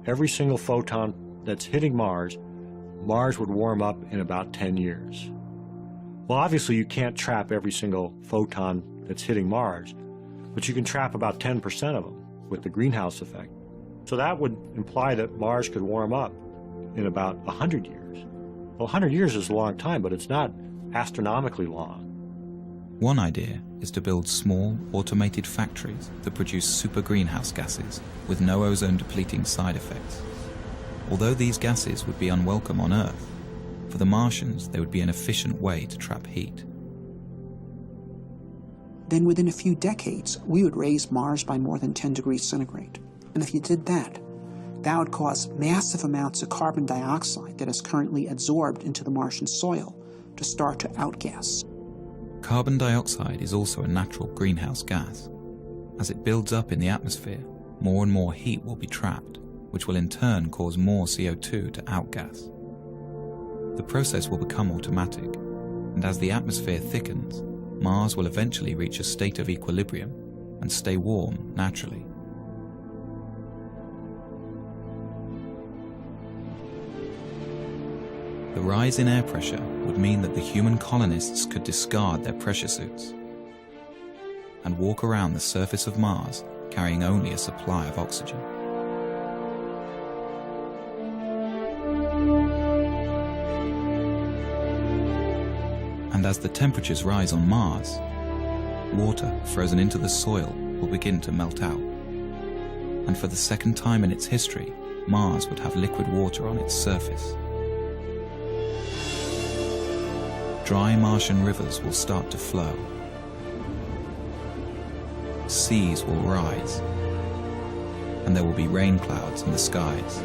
every single photon that's hitting Mars, Mars would warm up in about 10 years. Well, obviously you can't trap every single photon that's hitting Mars, but you can trap about 10% of them with the greenhouse effect. So that would imply that Mars could warm up in about 100 years. Well, 100 years is a long time, but it's not astronomically long. One idea is to build small, automated factories that produce super greenhouse gases with no ozone-depleting side effects. Although these gases would be unwelcome on Earth, for the Martians they would be an efficient way to trap heat. Then within a few decades, we would raise Mars by more than 10 degrees centigrade. And if you did that, that would cause massive amounts of carbon dioxide that is currently absorbed into the Martian soil to start to outgas. Carbon dioxide is also a natural greenhouse gas. As it builds up in the atmosphere, more and more heat will be trapped, which will in turn cause more CO2 to outgas. The process will become automatic, and as the atmosphere thickens, Mars will eventually reach a state of equilibrium and stay warm naturally. The rise in air pressure would mean that the human colonists could discard their pressure suits and walk around the surface of Mars carrying only a supply of oxygen. And as the temperatures rise on Mars, water frozen into the soil will begin to melt out. And for the second time in its history, Mars would have liquid water on its surface. Dry Martian rivers will start to flow. Seas will rise, and there will be rain clouds in the skies.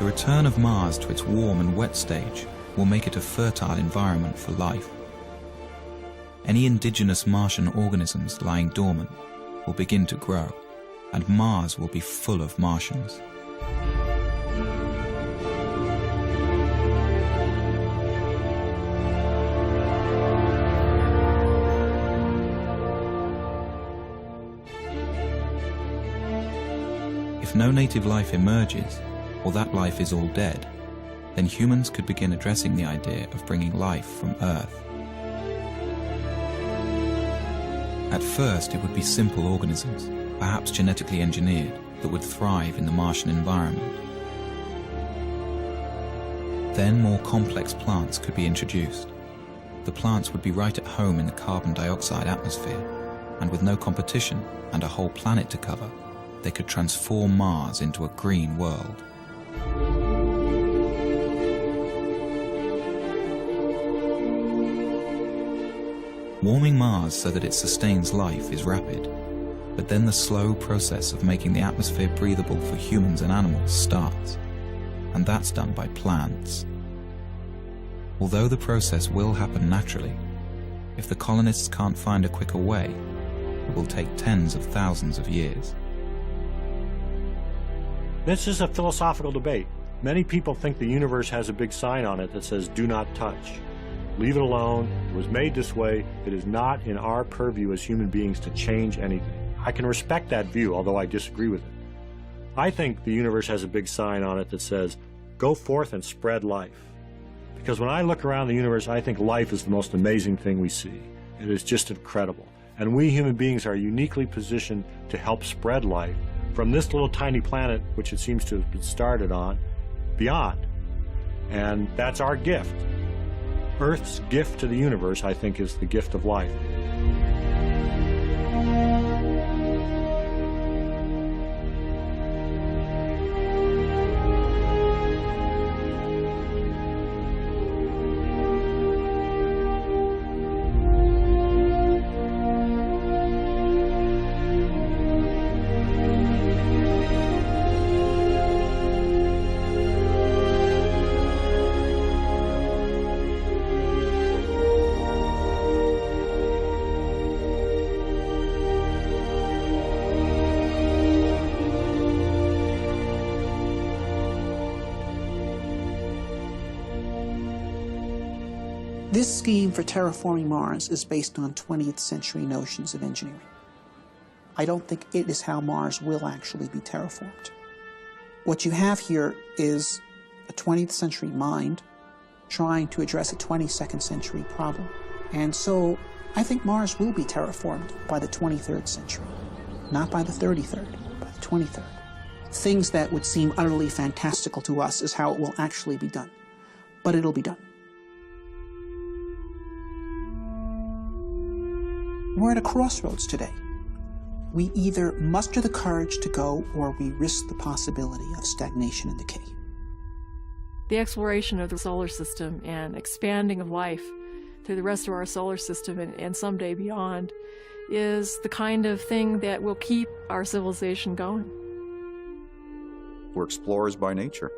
The return of Mars to its warm and wet stage will make it a fertile environment for life. Any indigenous Martian organisms lying dormant will begin to grow, and Mars will be full of Martians. If no native life emerges, or that life is all dead, then humans could begin addressing the idea of bringing life from Earth. At first, it would be simple organisms, perhaps genetically engineered, that would thrive in the Martian environment. Then more complex plants could be introduced. The plants would be right at home in the carbon dioxide atmosphere, and with no competition and a whole planet to cover, they could transform Mars into a green world. Warming Mars so that it sustains life is rapid, but then the slow process of making the atmosphere breathable for humans and animals starts, and that's done by plants. Although the process will happen naturally, if the colonists can't find a quicker way, it will take tens of thousands of years. This is a philosophical debate. Many people think the universe has a big sign on it that says, "Do not touch. Leave it alone. It was made this way. It is not in our purview as human beings to change anything." I can respect that view, although I disagree with it. I think the universe has a big sign on it that says, "Go forth and spread life." Because when I look around the universe, I think life is the most amazing thing we see. It is just incredible. And we human beings are uniquely positioned to help spread life from this little tiny planet, which it seems to have been started on, beyond. And that's our gift. Earth's gift to the universe, I think, is the gift of life. This scheme for terraforming Mars is based on 20th century notions of engineering. I don't think it is how Mars will actually be terraformed. What you have here is a 20th century mind trying to address a 22nd century problem. And so I think Mars will be terraformed by the 23rd century, not by the 33rd, by the 23rd. Things that would seem utterly fantastical to us is how it will actually be done. But it'll be done. We're at a crossroads today. We either muster the courage to go or we risk the possibility of stagnation and decay. The exploration of the solar system and expanding of life to the rest of our solar system and someday beyond is the kind of thing that will keep our civilization going. We're explorers by nature.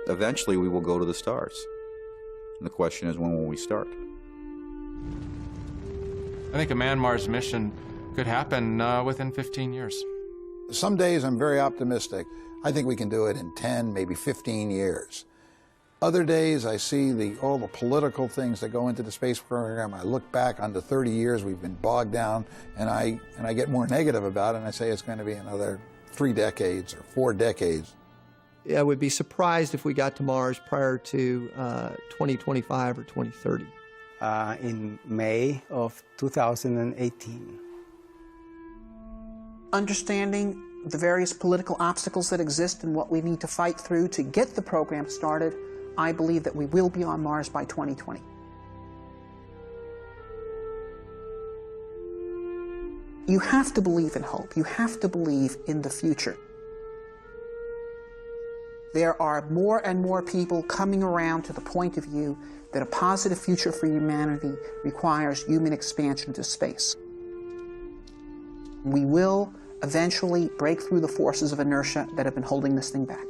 Eventually we will go to the stars. And the question is, when will we start? I think a manned-Mars mission could happen within 15 years. Some days I'm very optimistic. I think we can do it in 10, maybe 15 years. Other days I see all the political things that go into the space program. I look back on the 30 years we've been bogged down, and I get more negative about it, and I say it's going to be another 3 decades or 4 decades. I would be surprised if we got to Mars prior to 2025 or 2030. In May of 2018. Understanding the various political obstacles that exist and what we need to fight through to get the program started, I believe that we will be on Mars by 2020. You have to believe in hope. You have to believe in the future. There are more and more people coming around to the point of view that a positive future for humanity requires human expansion into space. We will eventually break through the forces of inertia that have been holding this thing back.